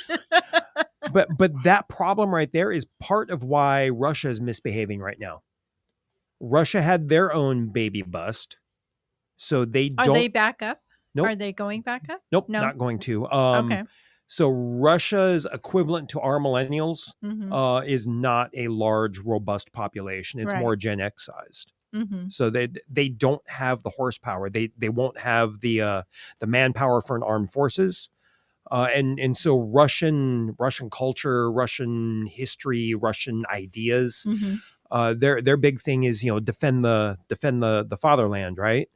but that problem right there is part of why Russia is misbehaving right now. Russia had their own baby bust, so they Are don't. they back up? Nope. Are they going back up? Nope, No. not going to. Okay. So Russia's equivalent to our millennials Mhm. is not a large, robust population. It's Right. more Gen X sized. Mhm. So they don't have the horsepower. They won't have the manpower for an armed forces. And so Russian culture, Russian history, Russian ideas. Mhm. Their big thing is defend the fatherland, right?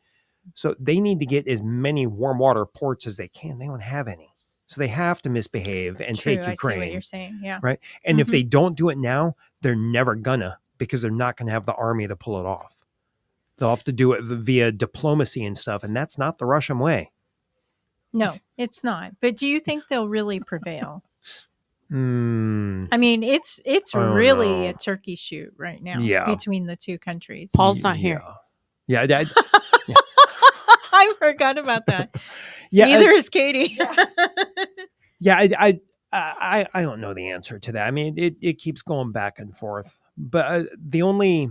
So they need to get as many warm water ports as they can. They don't have any, so they have to misbehave and True, take I see Ukraine. what you're saying. Yeah. Right. And if Mhm. they don't do it now, they're never gonna, because they're not gonna have the army to pull it off. They'll have to do it via diplomacy and stuff, and that's not the Russian way. No, it's not. But do you think they'll really prevail? Hmm. I mean, it's I don't really know. a turkey shoot right now Yeah. between the two countries. Paul's not here. Yeah. I forgot about that. Yeah, Neither is Katie. Yeah, I don't know the answer to that. I mean, it keeps going back and forth. But the only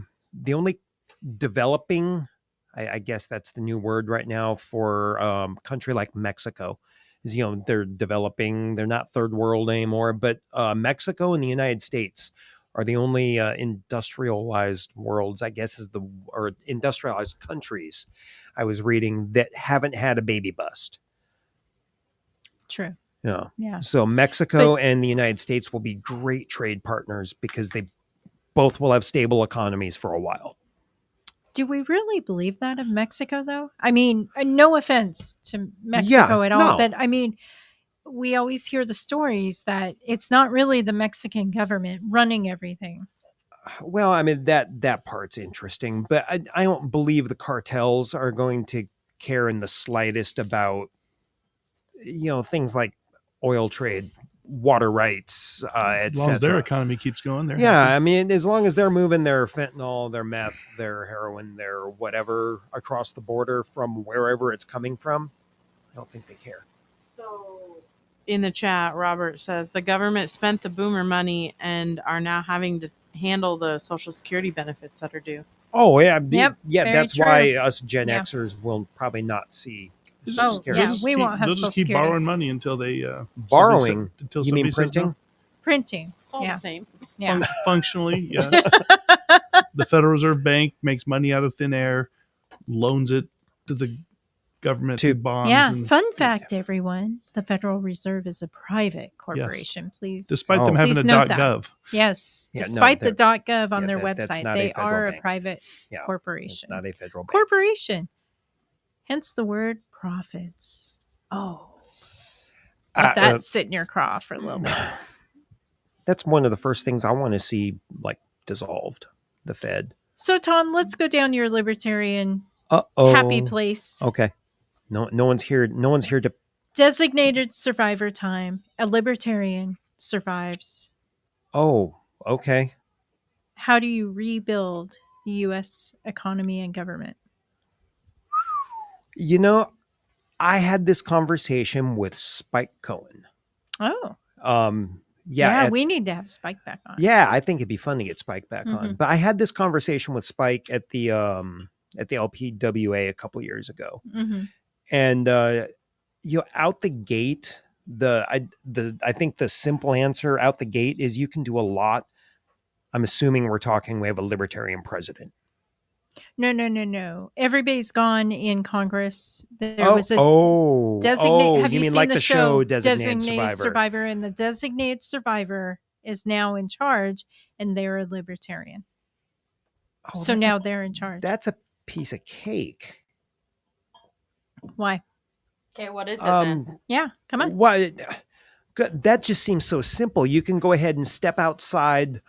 developing, I guess that's the new word right now for a country like Mexico, is they're developing. They're not third world anymore. But Mexico and the United States are the only industrialized worlds, I guess, or industrialized countries I was reading that haven't had a baby bust. True. Yeah. Yeah. So Mexico and the United States will be great trade partners because they both will have stable economies for a while. Do we really believe that of Mexico, though? I mean, no offense to Mexico at all, no. but I mean, we always hear the stories that it's not really the Mexican government running everything. Well, I mean, that part's interesting, but I don't believe the cartels are going to care in the slightest about, things like oil trade, water rights, et As long as their cetera. economy keeps going, they're Yeah, happy. I mean, as long as they're moving their fentanyl, their meth, their heroin, their whatever across the border from wherever it's coming from, I don't think they care. In the chat, Robert says the government spent the boomer money and are now having to handle the Social Security benefits that are due. Oh yeah, Yep, yeah. very That's true. why us Gen Yeah. Xers will probably not see Oh, Social Security. yeah, we won't have They'll Social just keep Security. borrowing money until they Borrowing? Until You mean somebody says no. printing? Printing. It's all Yeah. the same. Yeah. Functionally, yes. The Federal Reserve Bank makes money out of thin air, loans it to the government to bonds. Yeah. and Fun fact, everyone: the Federal Reserve is a private corporation. Please, Despite them having please a note that. .gov. Yes, Yeah, no, despite the they're- .gov on yeah, their that's website, not a they federal are a bank. private Yeah, corporation. It's not a federal bank. Corporation. Hence the word profits. Oh, let that sit in your craw for a little bit. That's one of the first things I want to see, like, dissolved. The Fed. So, Tom, let's go down your libertarian Uh-oh. happy place. Okay. No one's here. No one's here to. Designated survivor time. A libertarian survives. Oh, okay. How do you rebuild the U.S. economy and government? I had this conversation with Spike Cohen. Oh, Yeah, we need to have Spike back on. yeah, I think it'd be fun to get Spike back on. Mhm. But I had this conversation with Spike at the LPWA a couple years ago, Mm-hmm. and out the gate, I think the simple answer out the gate is you can do a lot. I'm assuming we have a libertarian president. No. Everybody's gone in Congress. There Oh, was a oh, designate. oh, Have you you mean seen like the the show Designated Survivor? And the designated survivor is now in charge, and they're a libertarian. Oh, So that's now they're in charge. That's a piece of cake. Why? Okay, what is it then? Yeah, come on. Why? That just seems so simple. You can go ahead and step outside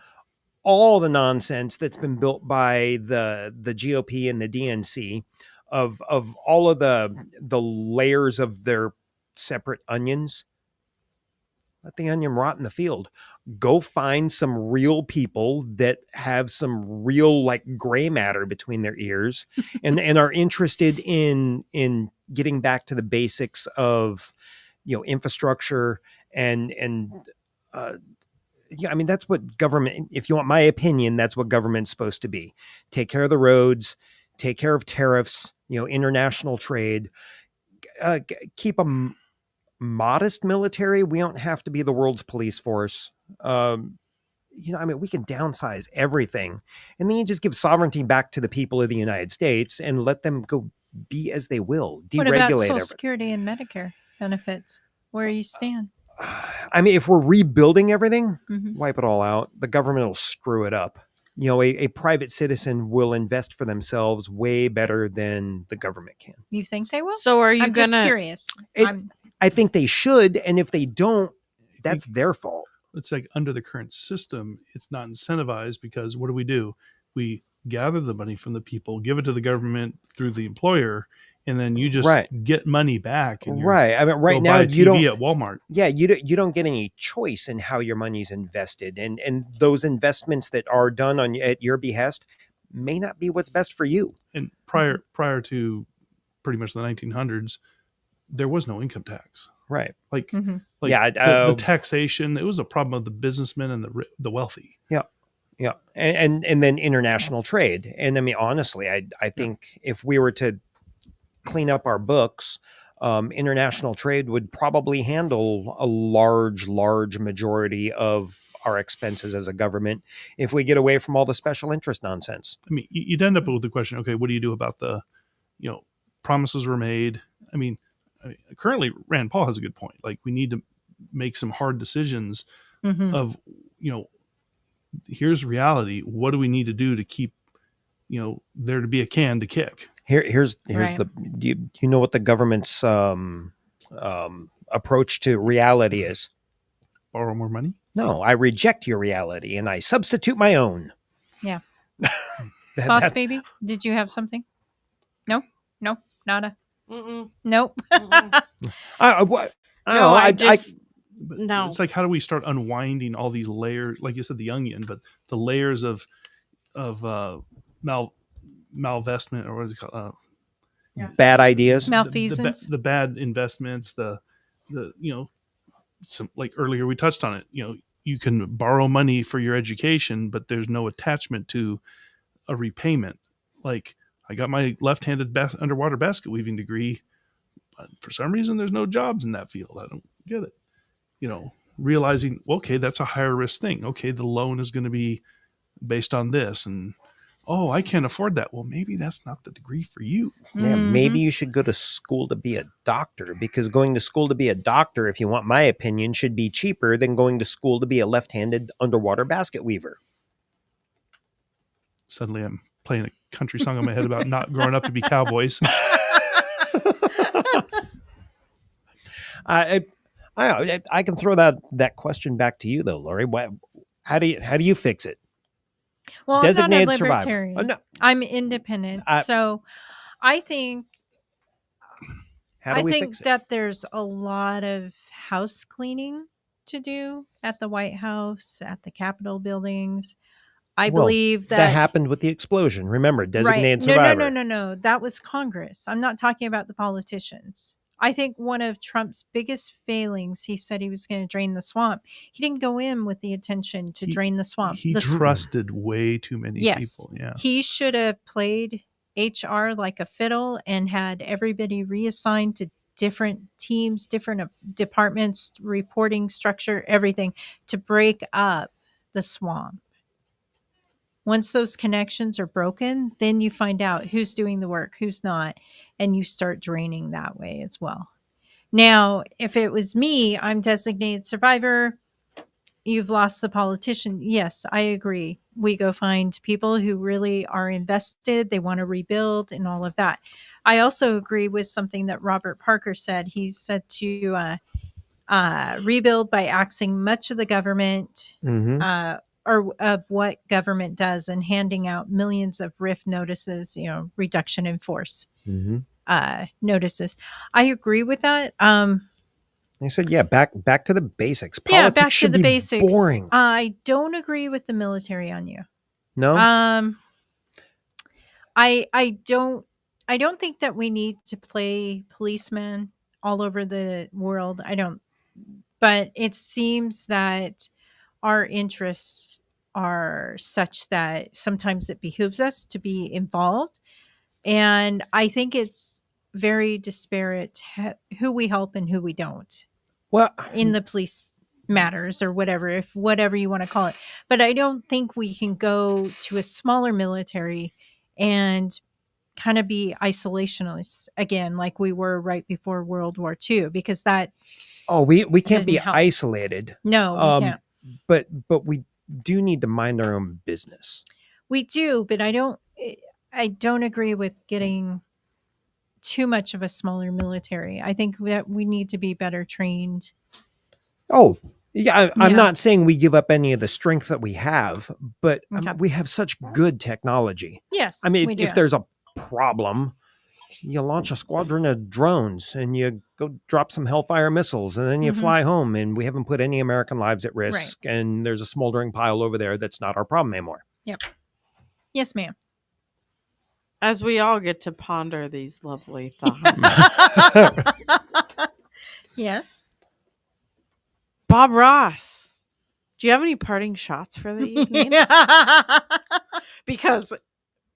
all the nonsense that's been built by the GOP and the DNC of all of the layers of their separate onions. Let the onion rot in the field. Go find some real people that have some real like gray matter between their ears and are interested in getting back to the basics of, infrastructure and I mean, that's what government, if you want my opinion, that's what government's supposed to be. Take care of the roads, take care of tariffs, international trade, keep a modest military. We don't have to be the world's police force. I mean, we can downsize everything, and then you just give sovereignty back to the people of the United States and let them go be as they will. Deregulate What about Social everything. Security and Medicare benefits? Where you stand? I mean, if we're rebuilding everything, Mhm. wipe it all out. The government will screw it up. A private citizen will invest for themselves way better than the government can. You think they will? So are you I'm just gonna- curious. I think they should, and if they don't, that's their fault. It's like under the current system, it's not incentivized because what do? We gather the money from the people, give it to the government through the employer, and then you just get money back. And Right. I mean, right go now buy a you TV don't at Walmart. Yeah, you don't get any choice in how your money's invested, and those investments that are done at your behest may not be what's best for you. And prior to pretty much the 1900s, there was no income tax. Right. Like, Mhm. the taxation, it was a problem of the businessmen and the wealthy. Yeah. Yeah. And then international trade. And I mean, honestly, I think if we were to clean up our books, international trade would probably handle a large majority of our expenses as a government if we get away from all the special interest nonsense. I mean, you'd end up with the question, okay, what do you do about the, promises were made? I mean, currently Rand Paul has a good point. Like, we need to make some hard decisions Mhm. of, here's reality. What do we need to do to keep, there to be a can to kick? Here's Right. do you know what the government's approach to reality is? Borrow more money? No, I reject your reality and I substitute my own. Yeah. That- Boss that- baby, did you have something? No, nada. Mm-mm. Nope. What? No, I But no. it's like, how do we start unwinding all these layers? Like you said, the onion, but the layers of malvestment, or what is it called? Bad ideas, Malfeasance. the bad investments, the some, like earlier we touched on it. You can borrow money for your education, but there's no attachment to a repayment. Like, I got my left-handed underwater basket weaving degree, but for some reason there's no jobs in that field. I don't get it. Realizing, okay, that's a higher risk thing. Okay, the loan is going to be based on this, and I can't afford that. Well, maybe that's not the degree for you. Yeah, maybe you should go to school to be a doctor, because going to school to be a doctor, if you want my opinion, should be cheaper than going to school to be a left-handed underwater basket weaver. Suddenly I'm playing a country song in my head about not growing up to be cowboys. I can throw that question back to you though, Lori. How do you fix it? Well, Designated I'm not a survivor. libertarian. Oh, no. I'm independent. So I think How do we think fix it? that there's a lot of house cleaning to do at the White House, at the Capitol buildings. I Well, believe that happened with the explosion. Remember, designated survivor. No. That was Congress. I'm not talking about the politicians. I think one of Trump's biggest failings, he said he was going to drain the swamp. He didn't go in with the intention to drain the swamp. He trusted way too many people. Yeah. He should have played HR like a fiddle and had everybody reassigned to different teams, different departments, reporting structure, everything to break up the swamp. Once those connections are broken, then you find out who's doing the work, who's not, and you start draining that way as well. Now, if it was me, I'm designated survivor. You've lost the politician. Yes, I agree. We go find people who really are invested. They want to rebuild and all of that. I also agree with something that Robert Parker said. He said to rebuild by axing much of the government or of what government does and handing out millions of RIF notices, reduction in force notices. I agree with that. I said, yeah, back to the basics. Politics Yeah, back to should the be basics. boring. I don't agree with the military on you. No? I don't think that we need to play policemen all over the world. I don't. But it seems that our interests are such that sometimes it behooves us to be involved. And I think it's very disparate who we help and who we don't. Well, in the police matters or whatever you want to call it. But I don't think we can go to a smaller military and kind of be isolationists again, like we were right before World War II, because that. Oh, we can't be didn't help. isolated. No, we can't. But we do need to mind our own business. We do, but I don't agree with getting too much of a smaller military. I think that we need to be better trained. Oh, yeah. I'm Yeah. not saying we give up any of the strength that we have, but Okay. we have such good technology. Yes, I mean, we do. if there's a problem, you launch a squadron of drones and you go drop some Hellfire missiles and then you Mhm. fly home, and we haven't put any American lives at risk. And there's a smoldering pile over there that's not our problem anymore. Yep. Yes, ma'am. As we all get to ponder these lovely thoughts. Yes. Bob Ross, do you have any parting shots for the evening? Because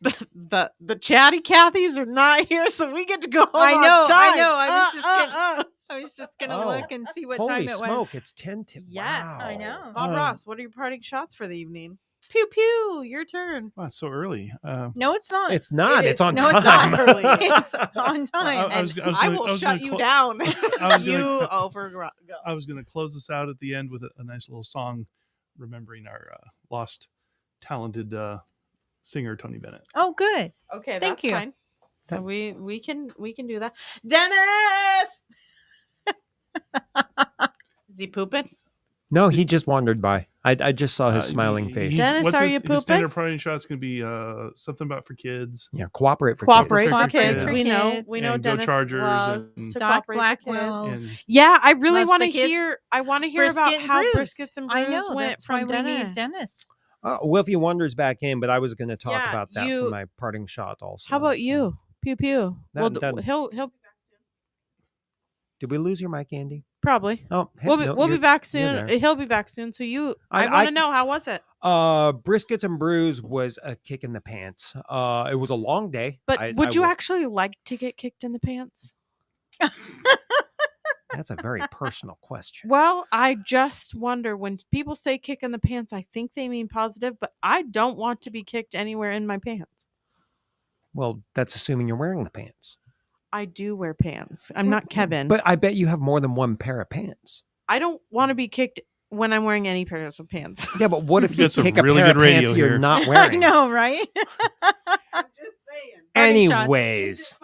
the chatty Cathys are not here, so we get to go home I on know. time. I was just gonna look and see what Holy time it smoke, was. it's 10 to Yeah, I know. Bob Ross, what are your parting shots for the evening? Pew pew, your turn. Wow, it's so early. No, it's not. It's not. It It's is. on No, it's time. not early. It's on time. I was And gonna- I I will was shut gonna you clo- down. I was You gonna over. I was going to close this out at the end with a nice little song, remembering our lost, talented singer Tony Bennett. Oh, good. Okay, Thank that's you. fine. So we can do that. Dennis, is he pooping? No, he just wandered by. I just saw his smiling face. Dennis, are you His pooping? standard parting shot's going to be something about for kids. Yeah, cooperate for Cooperate kids. for kids. for We know. kids. We know. And go Dennis Chargers loves and- to Doc cooperate for Blackwell. kids. And- Yeah, I really Loves want to the kids. hear. I want to hear Brisket about and how brews. briskets and brews I know. went That's from why we Dennis. need Dennis. Wolfie Wonders back in, but I was going to talk Yeah, about that you- for my parting shot also. How about you? Pew pew. That- Well, that- he'll Did we lose your mic, Andy? probably. Oh, hey, we'll no, be you're- back you're soon. there. He'll be back soon. So I I- want I- to know, how was it? Briskets and brews was a kick in the pants. It was a long day. But would you actually like to get kicked in the pants? That's a very personal question. Well, I just wonder, when people say kick in the pants, I think they mean positive, but I don't want to be kicked anywhere in my pants. Well, that's assuming you're wearing the pants. I do wear pants. I'm not Kevin. But I bet you have more than one pair of pants. I don't want to be kicked when I'm wearing any pairs of pants. Yeah, but what if you Get some kick a really pair good of radio pants you're here. not I wearing? know, right? Parting shots. Anyways,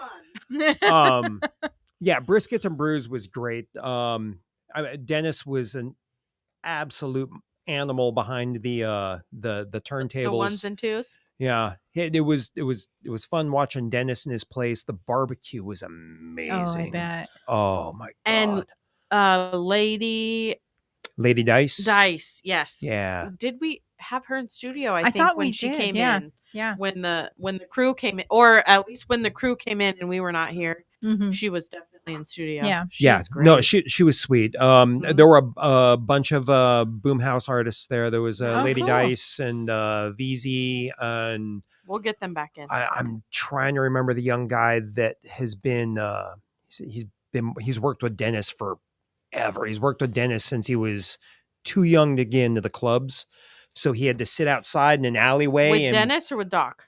yeah, briskets and brews was great. Dennis was an absolute animal behind the turntables. The ones and twos. Yeah, it was fun watching Dennis in his place. The barbecue was amazing. I bet. Oh my god. And Lady Dice. yes. Yeah. Did we have her in studio? I I think thought when we she did, came yeah. in. Yeah. When the crew came in, or at least when the crew came in and we were not here, Mhm. she was definitely in studio. Yeah. She's great. No, she was sweet. There were a bunch of Boomhouse artists there. There was Oh, Lady cool. Dice and VZ, and We'll get them back in. I'm trying to remember the young guy that has been he's worked with Dennis forever. He's worked with Dennis since he was too young to get into the clubs, so he had to sit outside in an alleyway With and Dennis or with Doc?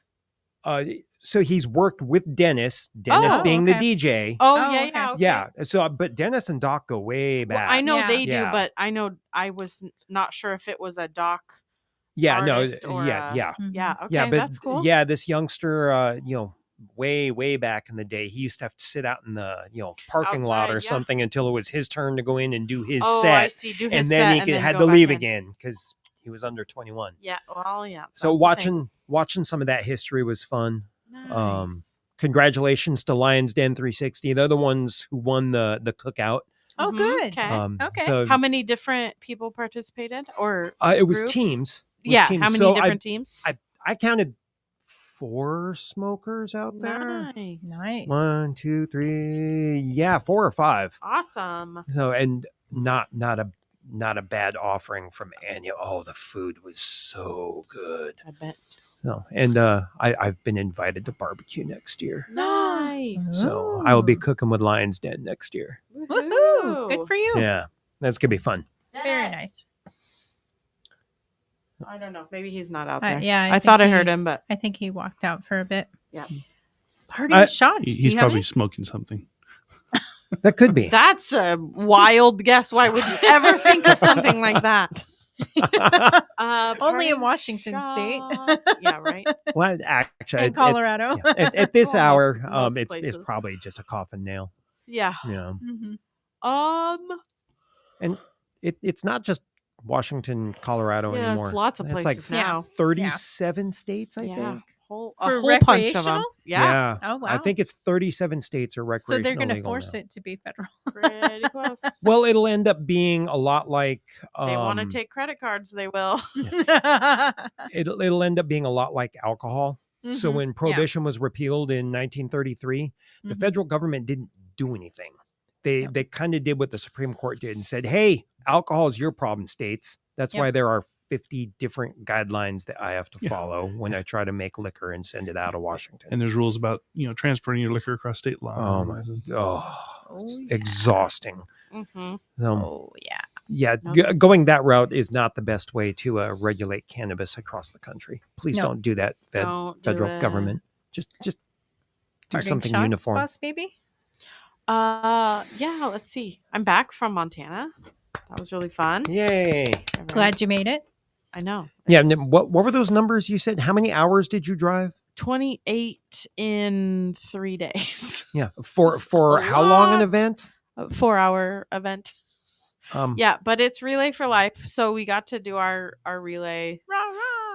so he's worked with Dennis being the DJ. Oh, yeah, yeah. Okay. Yeah. So, but Dennis and Doc go way back. Well, I know they do, Yeah. but I know I was not sure if it was a Doc. Yeah, artist no, or yeah, a- yeah, yeah. Okay, yeah. But that's cool. yeah, this youngster, way back in the day, he used to have to sit out in the parking lot Outside, or yeah. something until it was his turn to go in and do his Oh, set. I see. Do his and then set he and then had go to back leave in. again because he was under 21. Yeah. Well, yeah. So that's the thing. watching some of that history was fun. Nice. Congratulations to Lions Den 360. They're the ones who won the cookout. Oh, good. Okay. Okay. So How many different people participated, or it was groups? teams. It was Yeah. teams. How many So different teams? I counted 4 smokers out there. Nice. 1, 2, 3. Yeah, 4 or 5. Awesome. So, and not a bad offering from Anya. Oh, the food was so good. I bet. No, and I've been invited to barbecue next year. Nice. So I will be cooking with Lion's Den next year. Woohoo! Good for you. Yeah, that's gonna be fun. Very nice. I don't know. Maybe he's not out there. Yeah, I think thought I he- heard him, but I think he walked out for a bit. Yeah. Party and shots. Do He's you have probably any? smoking something. That could be. that's a wild guess. Why would you ever think of something like that? Only in Washington State. Yeah, right. Well, actually, And Colorado. at this hour, most it's places. probably just a coffin nail. Yeah. Yeah, and it's not just Washington, Colorado Yeah, anymore. it's lots of It's places like now. 37 states, I Yeah. think. A whole For bunch of them. recreational? Yeah. Oh, wow. I think it's 37 states are So recreational. they're going to legal force now. it to be federal. Pretty close. Well, it'll end up being a lot like They want to take credit cards, they will. it'll end up being a lot like alcohol. So Mhm. when prohibition was repealed in 1933, the Mhm. federal government didn't do anything. They kind of did what the Supreme Court did and said, "Hey, alcohol is your problem, states." That's Yep. why there are 50 different guidelines that I have to follow when I try to make liquor and send it out of Washington. And there's rules about transporting your liquor across state lines. Oh my god, exhausting. Mm-hmm. Oh yeah. Yeah, Nope. going that route is not the best way to regulate cannabis across the country. Please No. don't do that, Don't do federal it. government. Just do Parting something shots, uniform. Boss baby. Yeah, let's see. I'm back from Montana. That was really fun. Yay! Glad you made it. I know. Yeah, and then what were those numbers you said? How many hours did you drive? 28 in 3 days. Yeah, for a how long an lot. event? A 4-hour event. Yeah, but it's Relay for Life. So we got to do our relay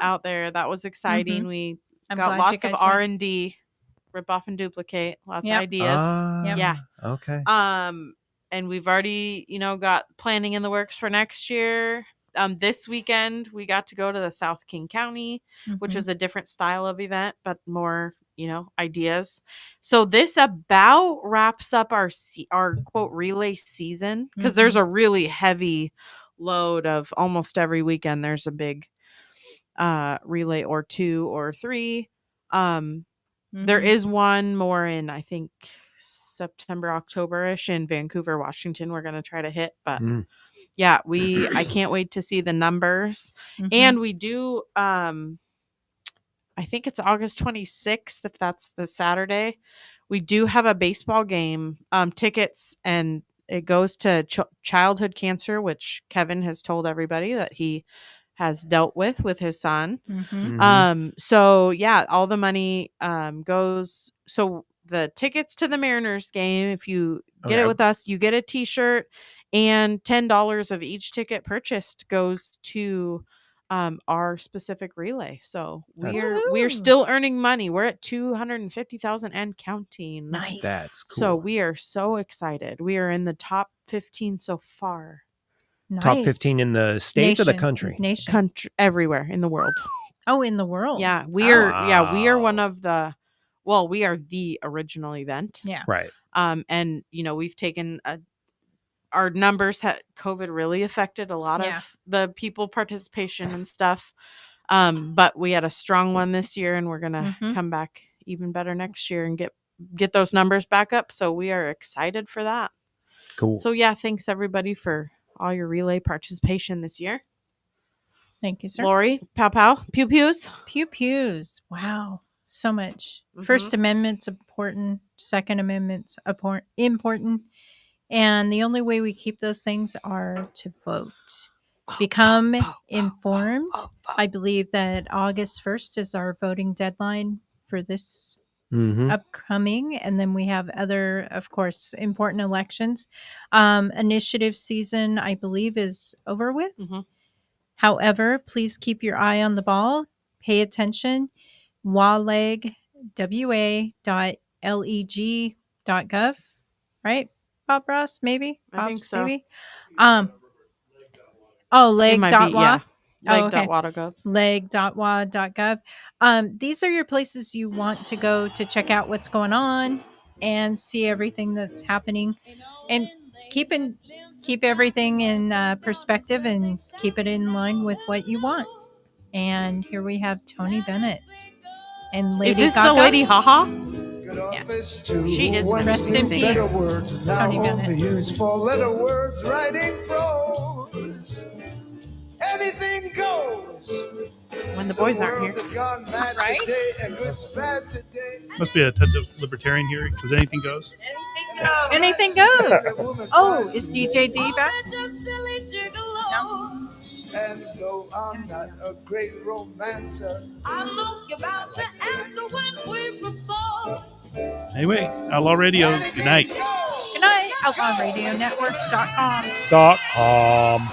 out there. That was exciting. Mhm. We I'm got glad you lots of guys went. R&D, rip off and duplicate, lots Yep. of ideas. Yep. Yeah. Okay. And we've already, got planning in the works for next year. This weekend we got to go to the South King County, which Mhm. is a different style of event, but more, ideas. So this about wraps up our quote relay season, because there's a really heavy load of almost every weekend. There's a big relay or 2 or 3. There is one more in, I think, September, October-ish in Vancouver, Washington. We're going to try to hit, but yeah, I can't wait to see the numbers. Mhm. And we do, I think it's August 26th, if that's the Saturday. We do have a baseball game, tickets, and it goes to childhood cancer, which Kevin has told everybody that he has dealt with his son. Mhm. So yeah, all the money goes. So the tickets to the Mariners game, if you get it Okay. with us, you get a t-shirt, and $10 of each ticket purchased goes to our specific relay. So we're still earning money. We're at 250,000 and counting. Nice. That's So we are so excited. We are in the top 15 so far. Top Nice. 15 in the state or the Nation. country? Nation. Country everywhere in the world. Oh, in the world. Yeah, we are one Wow. of we are the original event. Yeah. Right. And we've taken our numbers. COVID really affected a lot Yeah. of the people participation and stuff. But we had a strong one this year, and we're gonna Mhm. come back even better next year and get those numbers back up. So we are excited for that. Cool. So yeah, thanks everybody for all your relay participation this year. Thank you, sir. Lori, pow pow, pew pews. Pew pews. Wow. So much. Mhm. First Amendment's important. Second Amendment's important. And the only way we keep those things are to vote. Become informed. I believe that August 1st is our voting deadline for this Mm-hmm. upcoming, and then we have other, of course, important elections. Initiative season, I believe, is over with. Mhm. However, please keep your eye on the ball. Pay attention. WALEG, wa.leg.gov, right? Bob Ross, maybe. I think Bob's, so. Maybe. Leg.wa. Yeah. Oh, okay. Leg.wa.gov. Leg.wa.gov. These are your places you want to go to check out what's going on and see everything that's happening, and keep everything in perspective and keep it in line with what you want. And here we have Tony Bennett and Lady Is this Gaga. the Lady Haha? Yeah. She is Rest in peace, Words now Tony only Bennett. used for letter words, writing prose. Anything goes. When the boys aren't here. Has gone mad Right? today and good's bad today. Must be a touch of libertarian here because anything goes. Anything goes. Oh, is DJ D back? And though I'm not a great romancer, I know you're about to answer when we propose. Anyway, Outlaw Radio. Good night. Good night. OutlawRadioNetwork.com. .com.